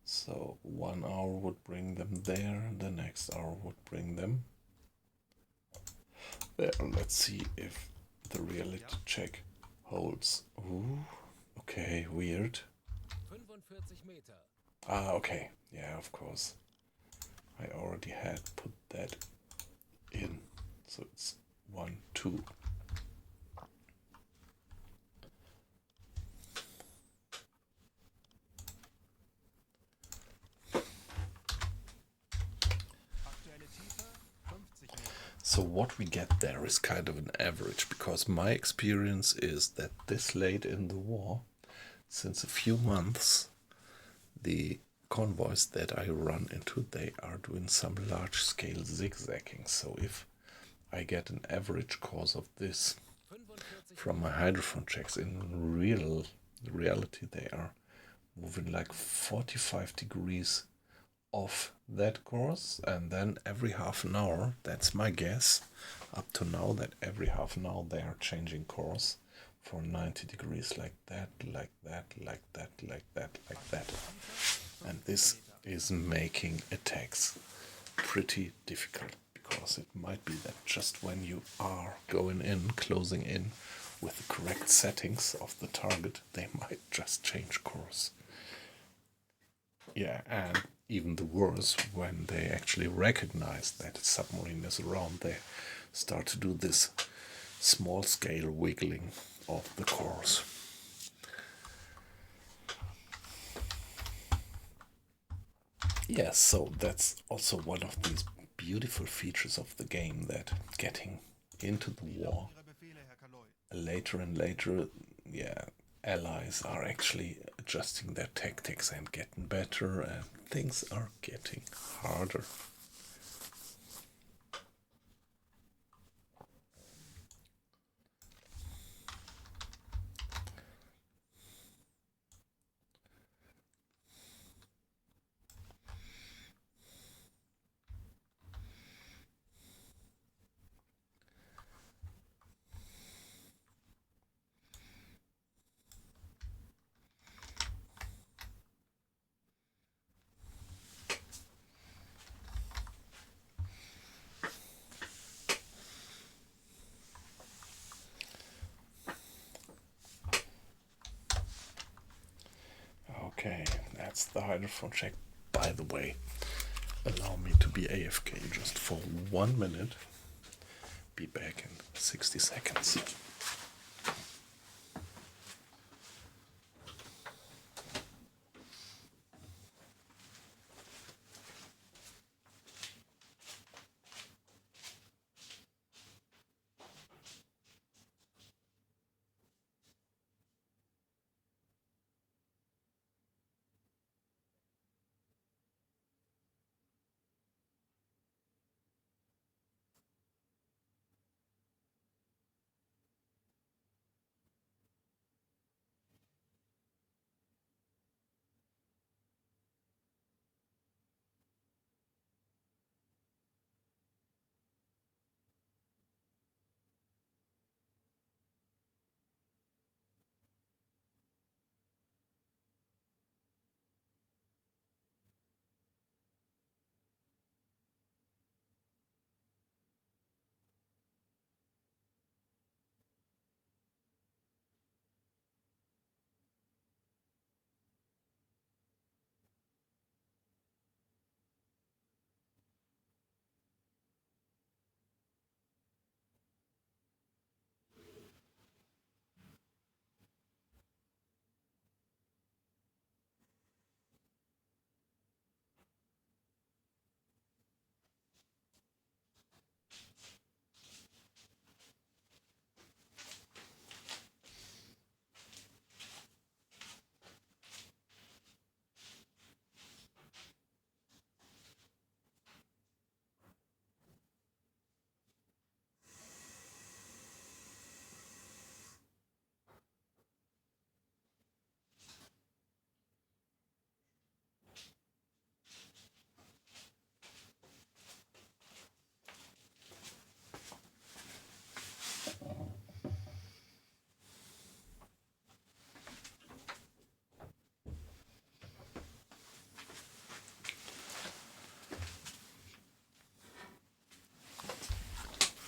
Speaker 1: So 1 hour would bring them there, the next hour would bring them there. Let's see if the reality check holds. Ooh, okay, weird.
Speaker 4: 45 Meter.
Speaker 1: Ah, okay, yeah, of course. I already had put that in. So it's 1, 2.
Speaker 2: Aktuelle Tiefe 50 Meter.
Speaker 1: So what we get there is kind of an average, because my experience is that this late in the war, since a few months, the convoys that I run into, they are doing some large-scale zigzagging. So if I get an average course of this
Speaker 4: 45
Speaker 1: from my hydrophone checks, in reality they are moving like 45 degrees off that course, and then every half an hour, that's my guess up to now, that every half an hour they are changing course for 90 degrees, like that, like that, like that, like that, like that. And this is making attacks pretty difficult, because it might be that just when you are going in, closing in with the correct settings of the target, they might just change course. Yeah, and even the worse, when they actually recognize that a submarine is around, they start to do this small-scale wiggling of the course. Yes, so that's also one of these beautiful features of the game, that getting into the war
Speaker 2: Ihre Befehle, Herr Kaloi.
Speaker 1: later and later, yeah, allies are actually adjusting their tactics and getting better, and things are getting harder. Okay, that's the hydrophone check. By the way, Allow me to be AFK just for 1 minute. Be back in 60 seconds.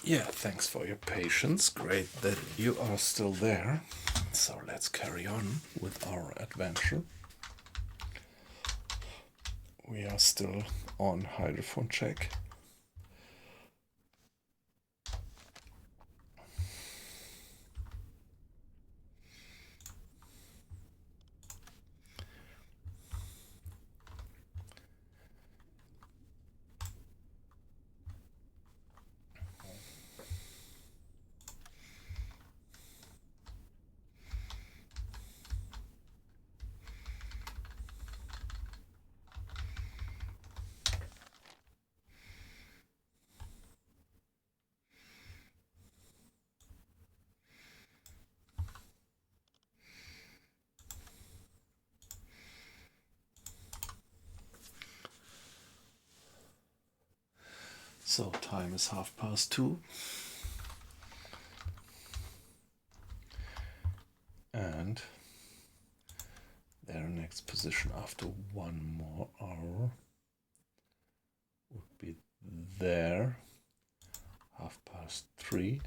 Speaker 1: Yeah, thanks for your patience. Great that you are still there. So let's carry on with our adventure. We are still on hydrophone check. So time is 2:30. And their next position after 1 more hour would be there, 3:30,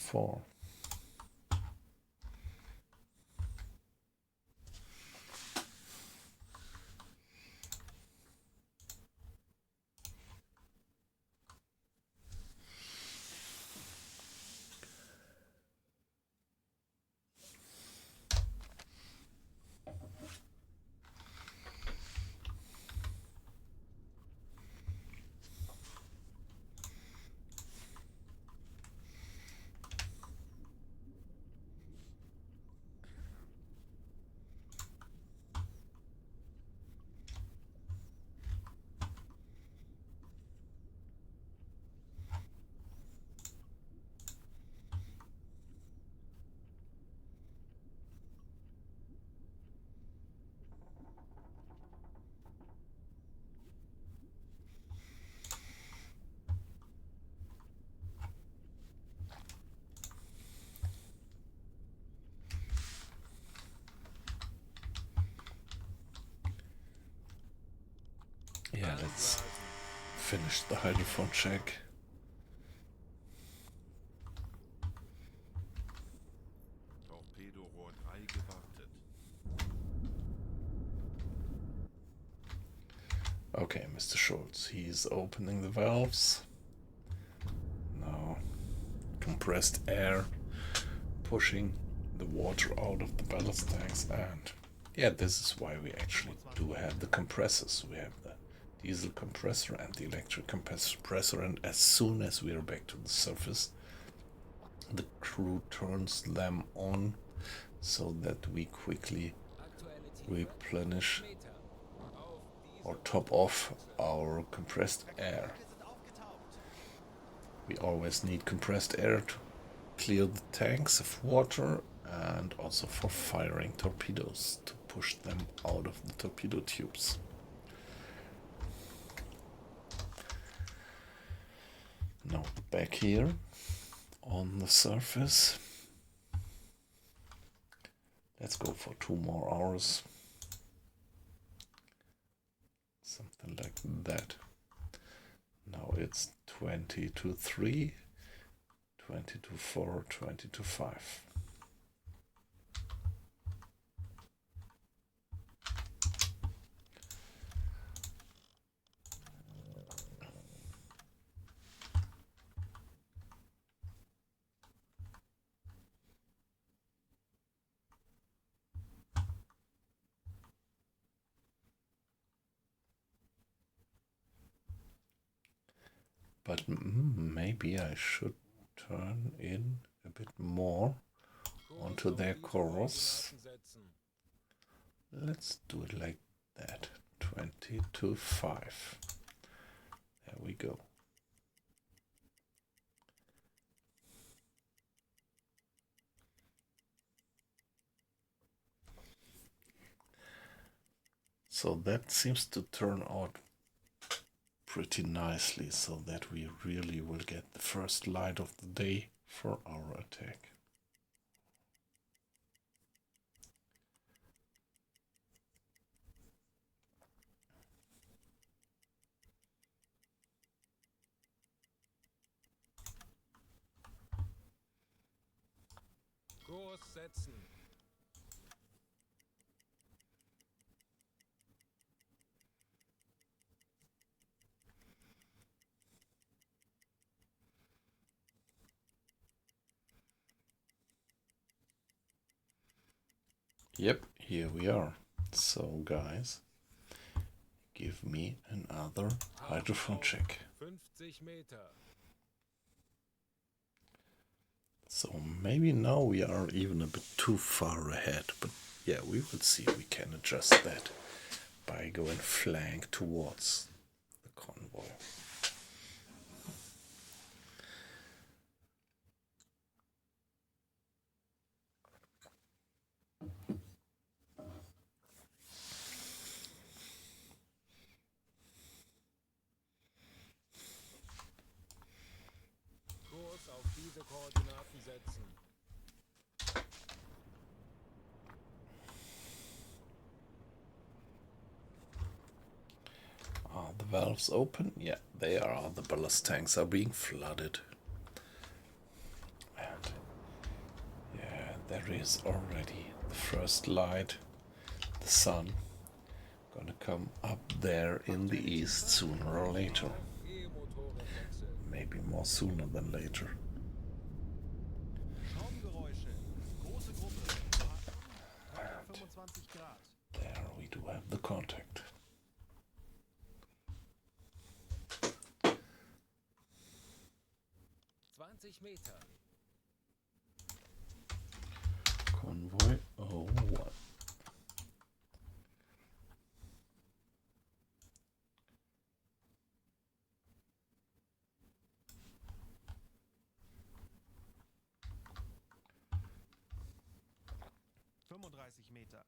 Speaker 1: 4:30. Yeah, let's finish the hydrophone check.
Speaker 5: Torpedorohr 3 gewartet.
Speaker 1: Okay, Mr. Schultz, he's opening the valves. Now, compressed air pushing the water out of the ballast tanks, and yeah, this is why we actually do have the compressors. We have the diesel compressor and the electric compressor, and as soon as we are back to the surface, the crew turns them on so that we quickly replenish or top off our compressed air. We always need compressed air to clear the tanks of water and also for firing torpedoes to push them out of the torpedo tubes. Now back here on the surface. Let's go for 2 more hours. Something like that. Now it's 20 to 3, 20 to 4, 20 to 5. But maybe I should turn in a bit more onto their chorus. Let's do it like that. 20 to 5. There we go. So that seems to turn out pretty nicely, so that we really will get the first light of the day for our attack.
Speaker 4: Kurs setzen.
Speaker 1: Yep, here we are. So guys, give me another hydrophone check.
Speaker 4: 50 Meter.
Speaker 1: So maybe now we are even a bit too far ahead, but yeah, we will see. We can adjust that by going flank towards the convoy.
Speaker 4: Kurs auf diese Koordinaten setzen.
Speaker 1: Are the valves open? Yeah, they are. The ballast tanks are being flooded. And yeah, there is already the first light. The sun gonna come up there in the east sooner or later.
Speaker 4: E-Motoren wechseln.
Speaker 1: Maybe more sooner than later.
Speaker 2: Schraubengeräusche. Große Gruppe. 25 Grad.
Speaker 1: There we do have the contact.
Speaker 4: Meter.
Speaker 1: Convoy 01.
Speaker 2: Meter.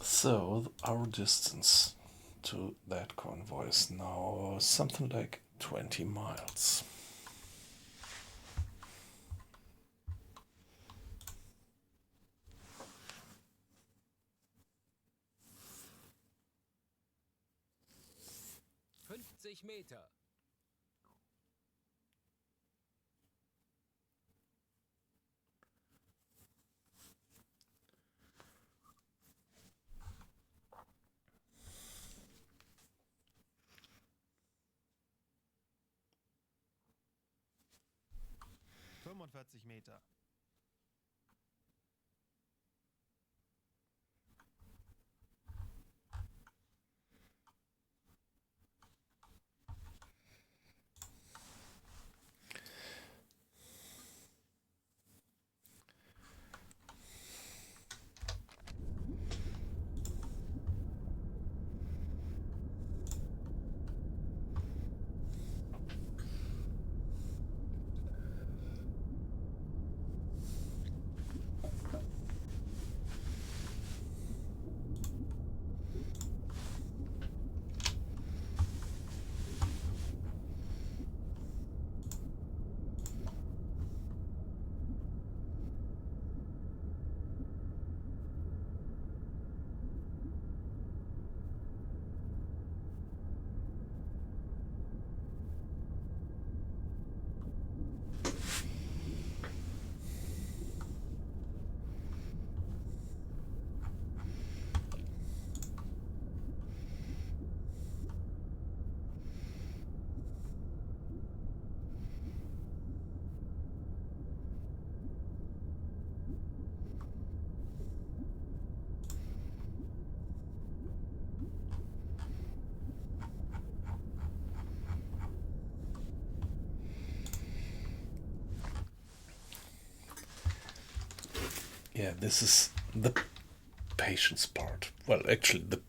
Speaker 1: So our distance to that convoy is now something like 20 miles.
Speaker 4: 45 Meter.
Speaker 2: Meter.
Speaker 1: Yeah, this is the patience part. Well, actually, the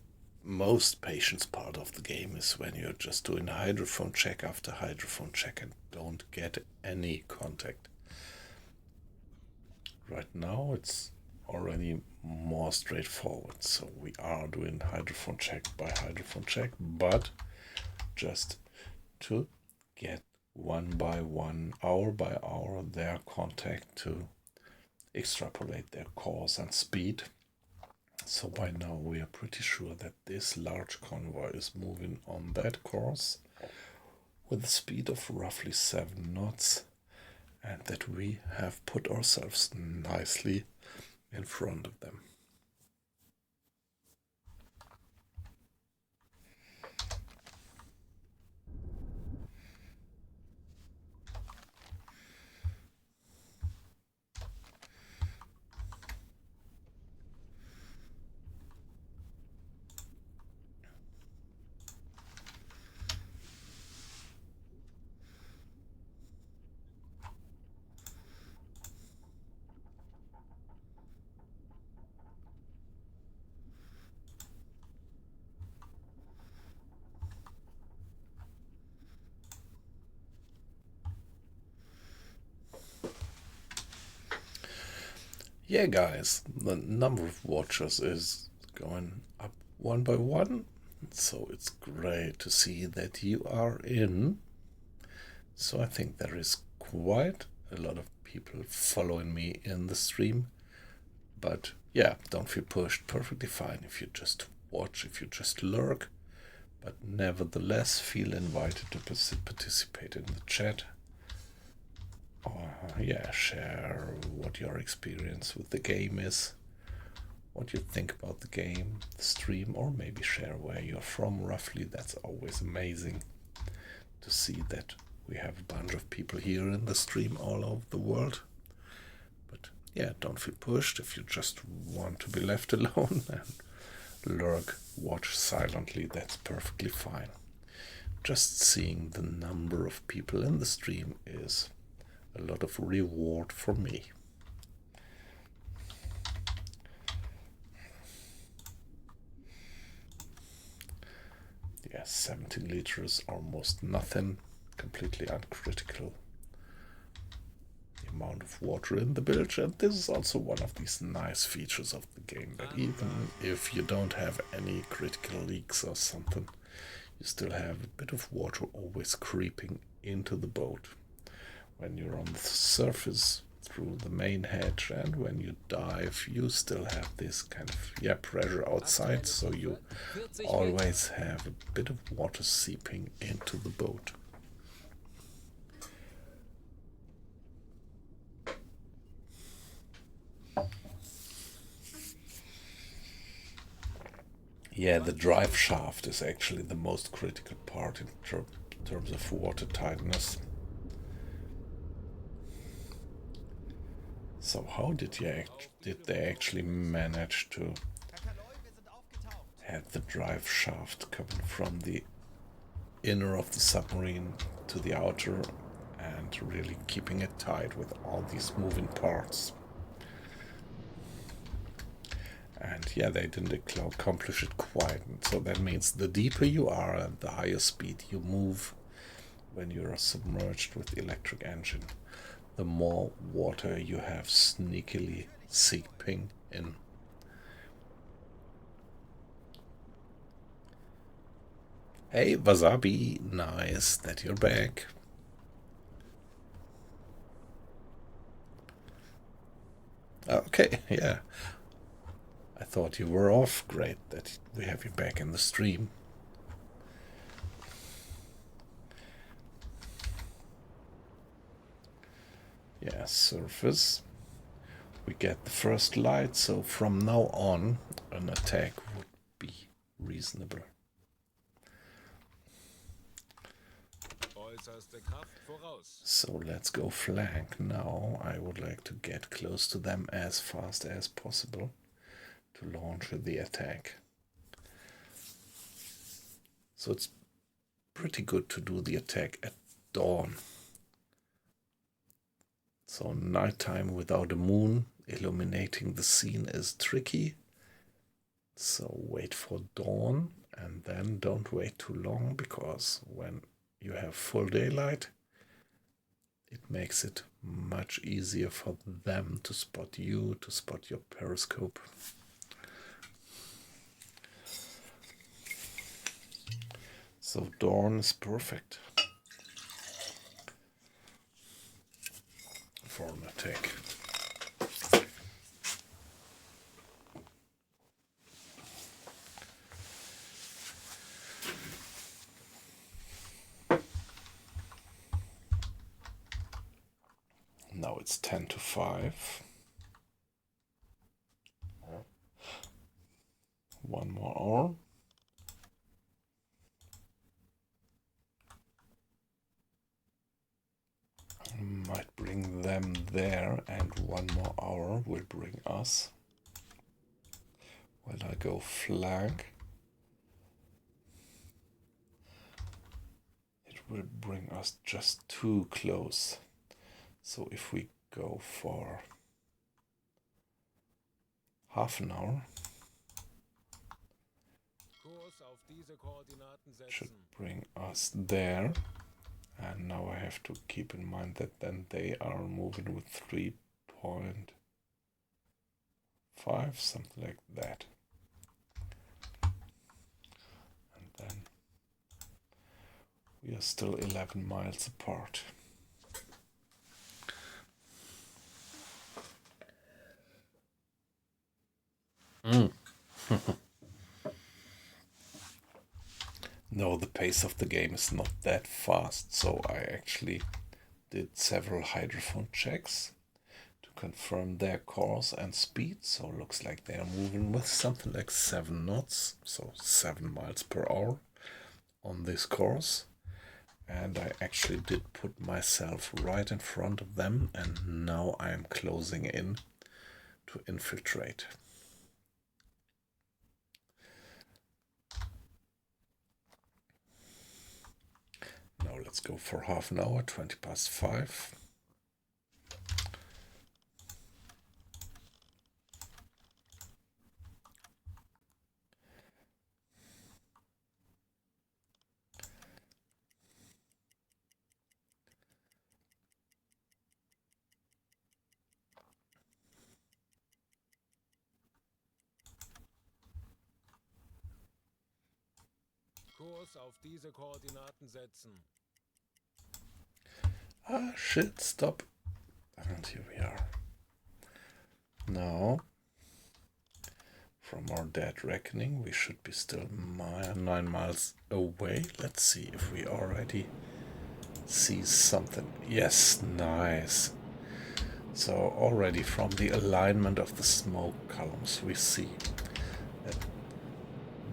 Speaker 1: most patience part of the game is when you're just doing hydrophone check after hydrophone check and don't get any contact. Right now, it's already more straightforward. So we are doing hydrophone check by hydrophone check, but just to get one by one, hour by hour, their contact to extrapolate their course and speed. So by now we are pretty sure that this large convoy is moving on that course with a speed of roughly 7 knots, and that we have put ourselves nicely in front of them. Yeah, guys, the number of watchers is going up one by one, so it's great to see that you are in. So I think there is quite a lot of people following me in the stream, but yeah, don't feel pushed. Perfectly fine if you just watch, if you just lurk, but nevertheless feel invited to participate in the chat. Yeah, share what your experience with the game is, what you think about the game, the stream, or maybe share where you're from roughly. That's always amazing to see that we have a bunch of people here in the stream all over the world. But yeah, don't feel pushed. If you just want to be left alone and lurk, watch silently, that's perfectly fine. Just seeing the number of people in the stream is a lot of reward for me. Yeah, 17 liters, almost nothing, completely uncritical. The amount of water in the bilge, and this is also one of these nice features of the game, that even if you don't have any critical leaks or something, you still have a bit of water always creeping into the boat. When you're on the surface, through the main hatch, and when you dive you still have this kind of pressure outside, so you always have a bit of water seeping into the boat. Yeah, the drive shaft is actually the most critical part in terms of water tightness. So how did they actually manage to have the drive shaft coming from the inner of the submarine to the outer and really keeping it tight with all these moving parts? And yeah, they didn't accomplish it quite. And so that means the deeper you are and the higher speed you move when you are submerged with the electric engine, the more water you have sneakily seeping in. Hey, Wasabi, nice that you're back. Okay, yeah. I thought you were off. Great that we have you back in the stream. Yeah, surface. We get the first light, so from now on an attack would be reasonable. So let's go flank now. I would like to get close to them as fast as possible to launch the attack. So it's pretty good to do the attack at dawn. So nighttime without a moon illuminating the scene is tricky. So wait for dawn and then don't wait too long, because when you have full daylight, it makes it much easier for them to spot you, to spot your periscope. So dawn is perfect for an attack. Now it's 10 to 5. One more hour. Might bring them there, and one more hour will bring us. While I go flank, it will bring us just too close. So if we go for half an hour, should bring us there. And now I have to keep in mind that then they are moving with 3.5, something like that. And then we are still 11 miles apart. No, the pace of the game is not that fast, so I actually did several hydrophone checks to confirm their course and speed. So it looks like they are moving with something like 7 knots, so 7 miles per hour on this course. And I actually did put myself right in front of them, and now I am closing in to infiltrate. Now let's go for half an hour, 20 past 5.
Speaker 4: Kurs auf diese Koordinaten setzen.
Speaker 1: Ah, shit, stop. And here we are. Now, from our dead reckoning, we should be still 9 miles away. Let's see if we already see something. Yes, nice. So already from the alignment of the smoke columns, we see that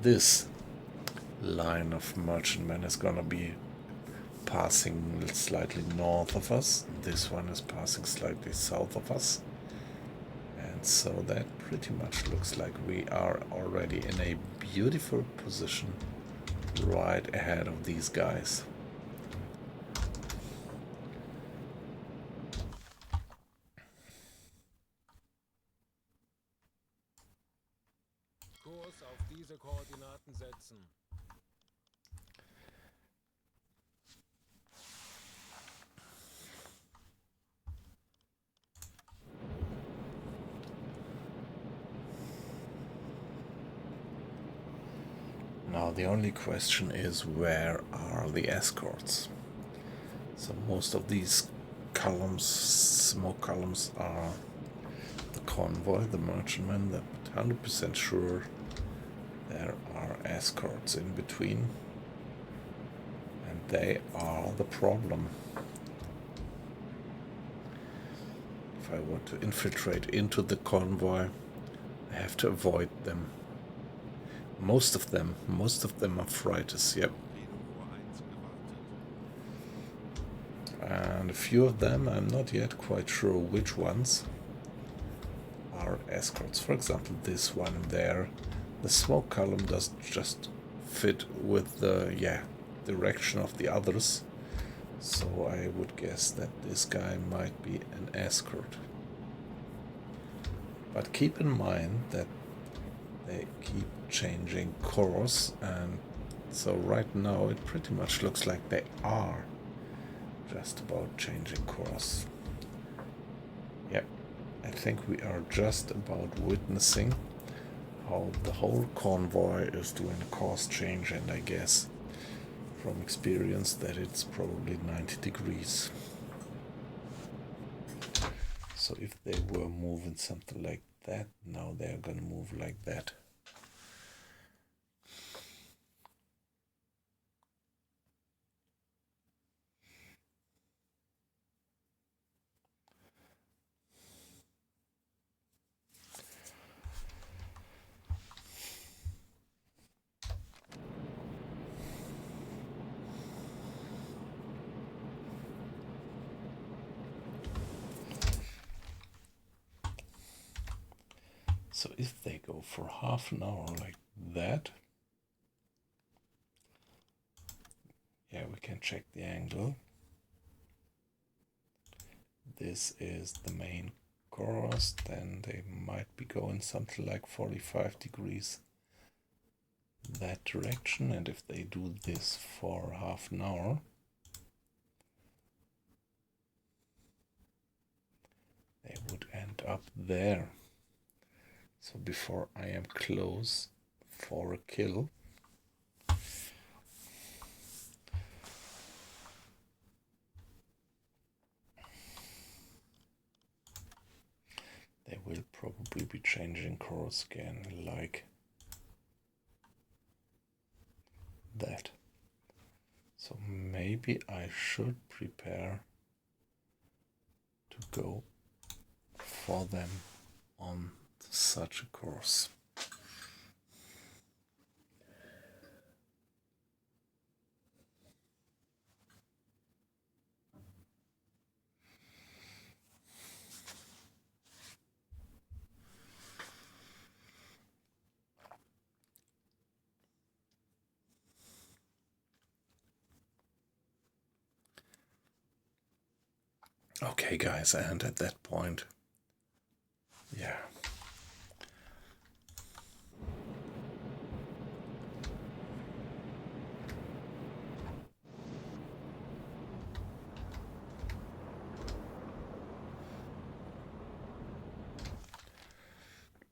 Speaker 1: this line of merchantmen is gonna be passing slightly north of us. This one is passing slightly south of us. And so that pretty much looks like we are already in a beautiful position right ahead of these guys.
Speaker 4: Kurs auf diese Koordinaten setzen.
Speaker 1: Now the only question is, where are the escorts? So most of these columns, smoke columns, are the convoy, the merchantmen. That 100% sure there are escorts in between, and they are the problem. If I want to infiltrate into the convoy, I have to avoid them. Most of them are freighters, yep. And a few of them, I'm not yet quite sure which ones are escorts. For example, this one there, the smoke column doesn't just fit with the direction of the others, so I would guess that this guy might be an escort. But keep in mind that they keep changing course, and so right now it pretty much looks like they are just about changing course. Yep, I think we are just about witnessing how the whole convoy is doing a course change, and I guess from experience that it's probably 90 degrees. So if they were moving something like that, now they're gonna move like that. So if they go for half an hour like that, yeah, we can check the angle. This is the main course, then they might be going something like 45 degrees that direction, and if they do this for half an hour, they would end up there. So before I am close for a kill, they will probably be changing course again, like that. So maybe I should prepare to go for them on such a course. Okay, guys, and at that point, yeah.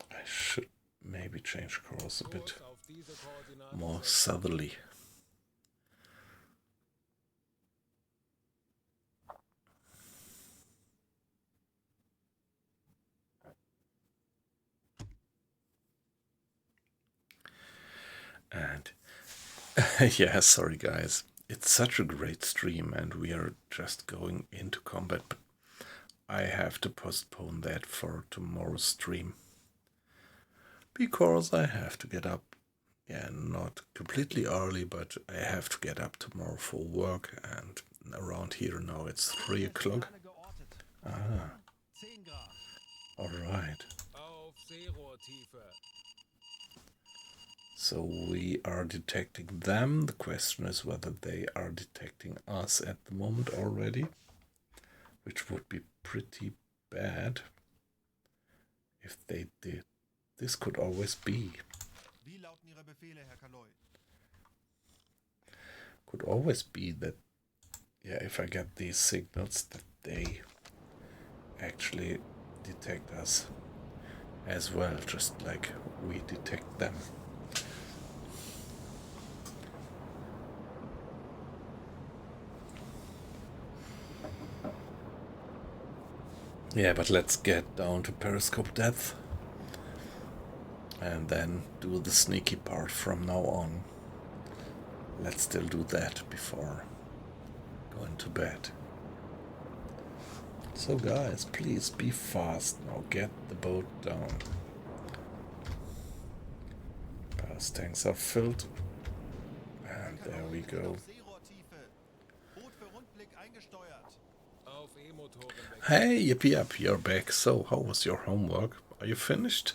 Speaker 1: I should maybe change course a bit more southerly. Yeah, sorry guys. It's such a great stream and we are just going into combat, but I have to postpone that for tomorrow's stream. Because I have to get up. Yeah, not completely early, but I have to get up tomorrow for work, and around here now it's 3 o'clock. Ah, alright.
Speaker 4: Auf Seerohrtiefe.
Speaker 1: So we are detecting them. The question is whether they are detecting us at the moment already, which would be pretty bad if they did. This could always be.
Speaker 2: Wie lauten Ihre Befehle, Herr Kaloy?
Speaker 1: Could always be that, yeah, if I get these signals, that they actually detect us as well, just like we detect them. Yeah, but let's get down to periscope depth and then do the sneaky part from now on. Let's still do that before going to bed. So guys, please be fast now, get the boat down. Ballast tanks are filled. And there we go.
Speaker 2: Boot für Rundblick eingesteuert.
Speaker 4: Auf E-Motoren weg.
Speaker 1: Hey, yippee up, you're back. So, how was your homework? Are you finished?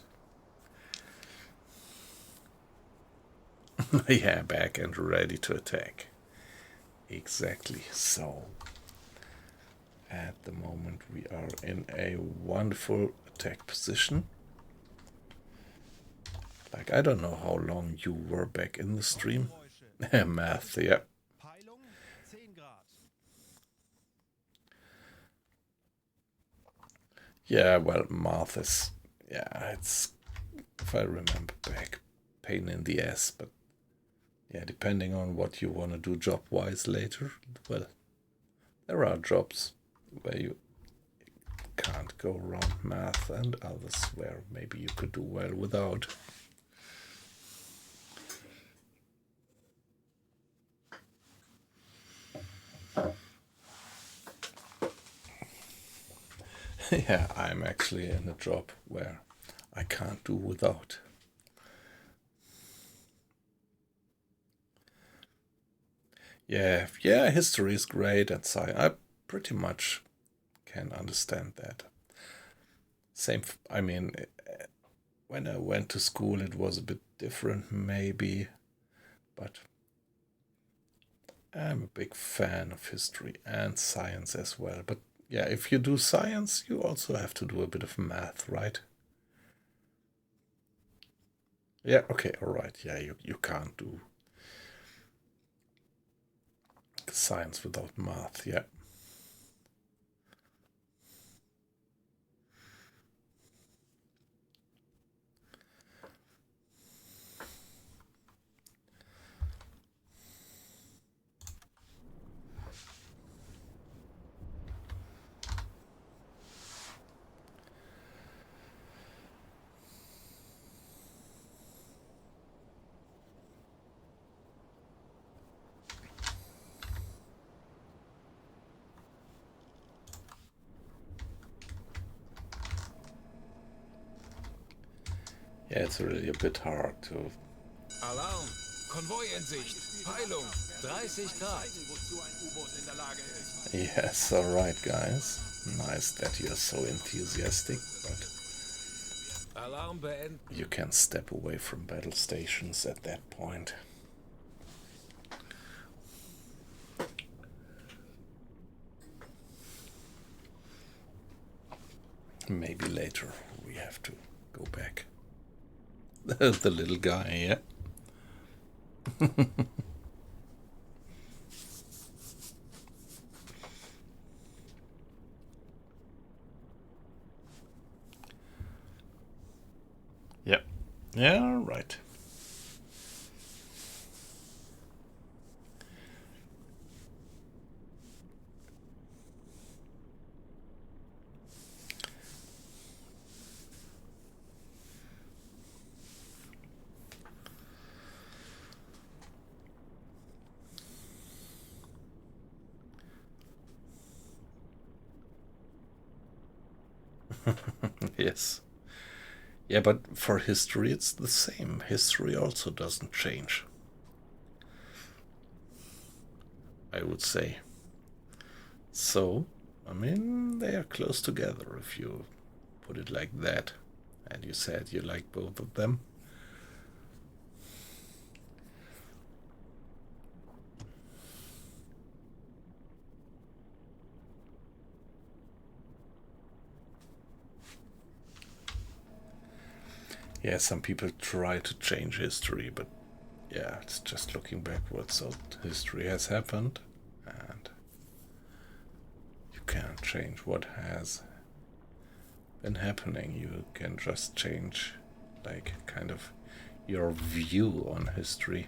Speaker 1: Yeah, back and ready to attack. Exactly. So, at the moment we are in a wonderful attack position. Like, I don't know how long you were back in the stream. Math, yeah.
Speaker 2: Peilung 10 Grad.
Speaker 1: Yeah, well, math is, yeah, it's, if I remember back, pain in the ass, but yeah, depending on what you want to do job-wise later, well, there are jobs where you can't go around math and others where maybe you could do well without. Yeah, I'm actually in a job where I can't do without. Yeah, history is great and science. I pretty much can understand that. Same, I mean, when I went to school it was a bit different maybe, but I'm a big fan of history and science as well. But yeah, if you do science, you also have to do a bit of math, right? Yeah, okay, alright. Yeah, you can't do science without math, yeah. Yeah, it's really a bit hard to...
Speaker 4: Alarm! Konvoi in Sicht! Peilung! 30 Grad!
Speaker 3: Wozu ein U-Boot in der Lage ist.
Speaker 1: Yes, alright guys. Nice that you're so enthusiastic, but
Speaker 4: Alarm beenden.
Speaker 1: you can step away from battle stations at that point. Maybe later we have to go back. The little guy, yeah. Yep. Yeah, right. Yes. Yeah, but for history it's the same. History also doesn't change, I would say. So, I mean, they are close together if you put it like that. And you said you like both of them. Yeah, some people try to change history, but yeah, it's just looking backwards. So history has happened, and you can't change what has been happening. You can just change, like, kind of your view on history.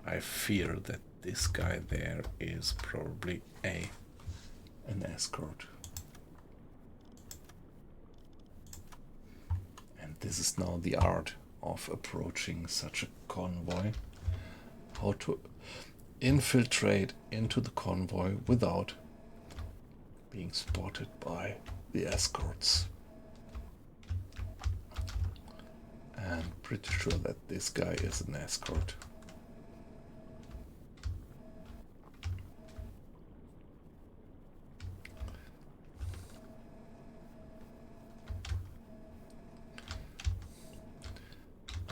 Speaker 1: I fear that this guy there is probably an escort. And this is now the art of approaching such a convoy. How to infiltrate into the convoy without being spotted by the escorts. And pretty sure that this guy is an escort.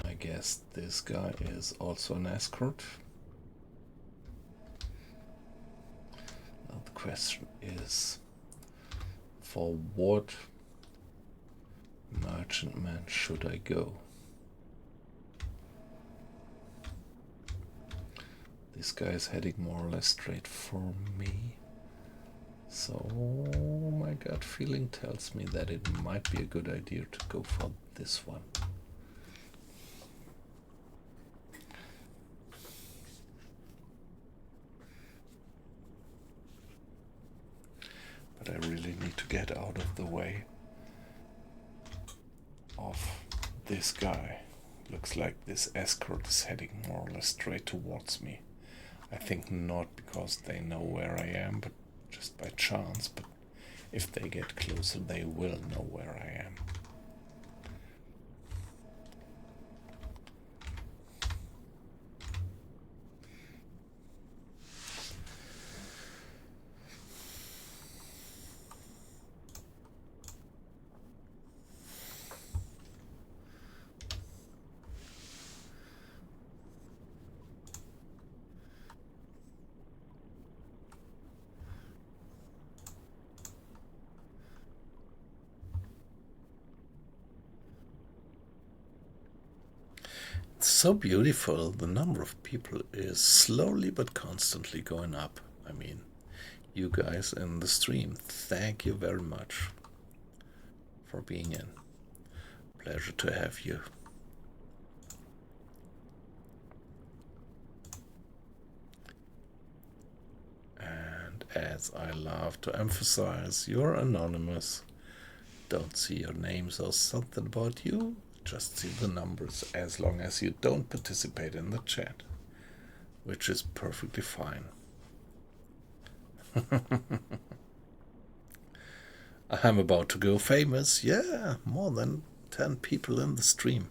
Speaker 1: I guess this guy is also an escort. Now the question is, for what merchantman should I go? This guy is heading more or less straight for me. So my gut feeling tells me that it might be a good idea to go for this one. But I really need to get out of the way of this guy. Looks like this escort is heading more or less straight towards me. I think not because they know where I am, but just by chance. But if they get closer, they will know where I am. It's so beautiful. The number of people is slowly but constantly going up. I mean, you guys in the stream, thank you very much for being in. Pleasure to have you. And as I love to emphasize, you're anonymous. Don't see your names or something about you. Just see the numbers as long as you don't participate in the chat, which is perfectly fine. I'm about to go famous. Yeah, more than 10 people in the stream.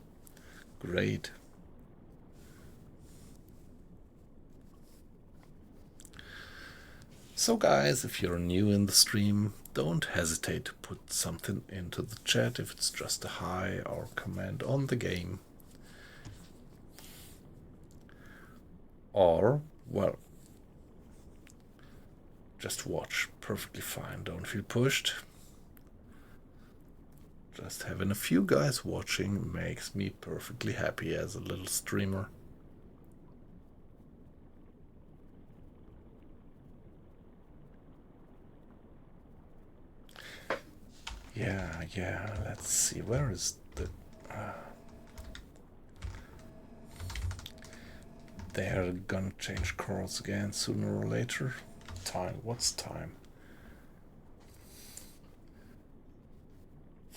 Speaker 1: Great. So guys, if you're new in the stream, don't hesitate to put something into the chat if it's just a hi or comment on the game. Or, well, just watch. Perfectly fine. Don't feel pushed. Just having a few guys watching makes me perfectly happy as a little streamer. Yeah, let's see, where is the... they're gonna change course again sooner or later. Time, what's time?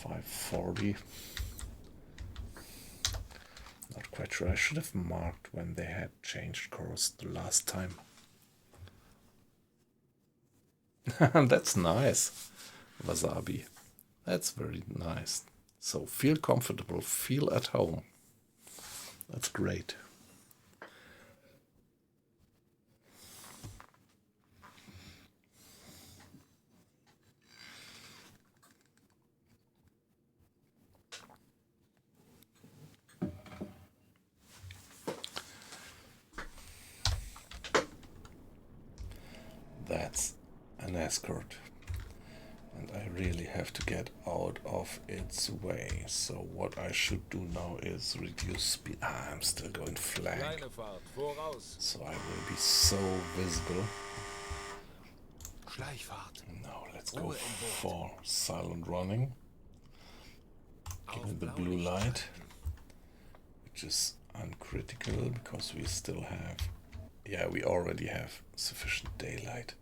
Speaker 1: 5:40. Not quite sure. I should have marked when they had changed course the last time. That's nice. Wasabi. That's very nice. So feel comfortable, feel at home. That's great. That's an escort. And I really have to get out of its way. So what I should do now is reduce speed. I'm still going flank.
Speaker 4: Kleine Fahrt, voraus.
Speaker 1: So I will be so visible.
Speaker 4: Schleichfahrt.
Speaker 1: Now let's go for silent running. Give me the blue light, which is uncritical because we still have, yeah, we already have sufficient daylight.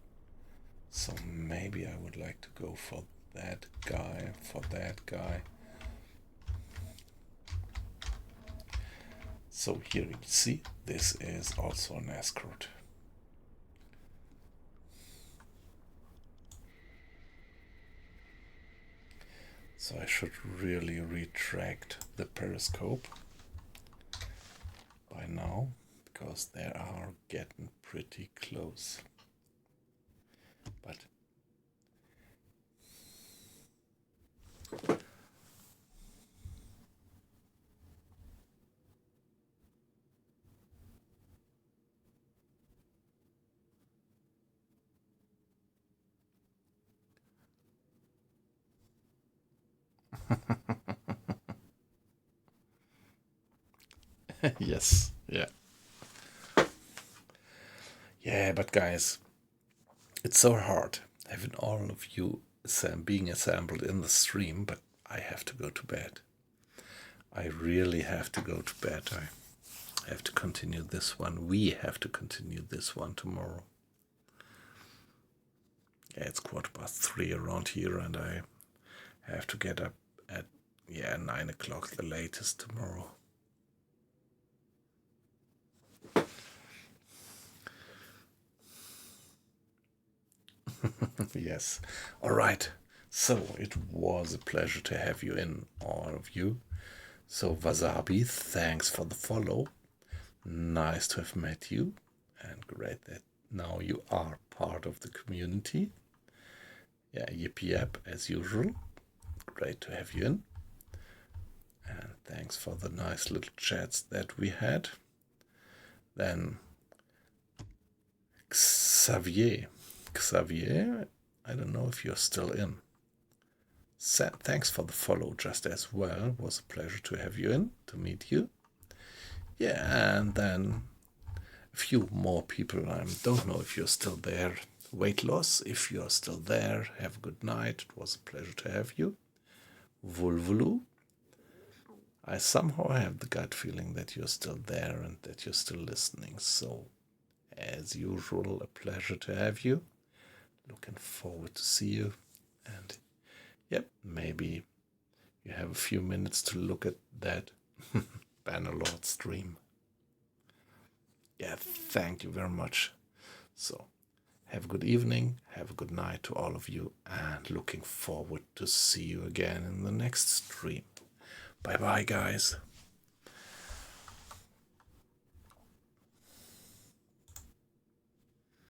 Speaker 1: So maybe I would like to go for that guy, So here you see, this is also an escort. So I should really retract the periscope by now, because they are getting pretty close. But yes, yeah. Yeah, but guys, it's so hard having all of you being assembled in the stream, but I have to go to bed. I really have to go to bed. I have to continue this one. We have to continue this one tomorrow. Yeah, it's 3:15 around here, and I have to get up at 9 o'clock the latest tomorrow. Yes. All right. So it was a pleasure to have you in, all of you. So Wasabi, thanks for the follow. Nice to have met you, and great that now you are part of the community. Yeah, yippee yap as usual. Great to have you in. And thanks for the nice little chats that we had. Then Xavier, I don't know if you're still in. Thanks for the follow just as well. It was a pleasure to have you in, to meet you. Yeah, and then a few more people. I don't know if you're still there. Weight loss, if you're still there, have a good night. It was a pleasure to have you. Vulvulu, I somehow have the gut feeling that you're still there and that you're still listening. So, as usual, a pleasure to have you. Looking forward to see you. And, yep, maybe you have a few minutes to look at that Bannerlord stream. Yeah, thank you very much. So, have a good evening, have a good night to all of you, and looking forward to see you again in the next stream. Bye-bye, guys.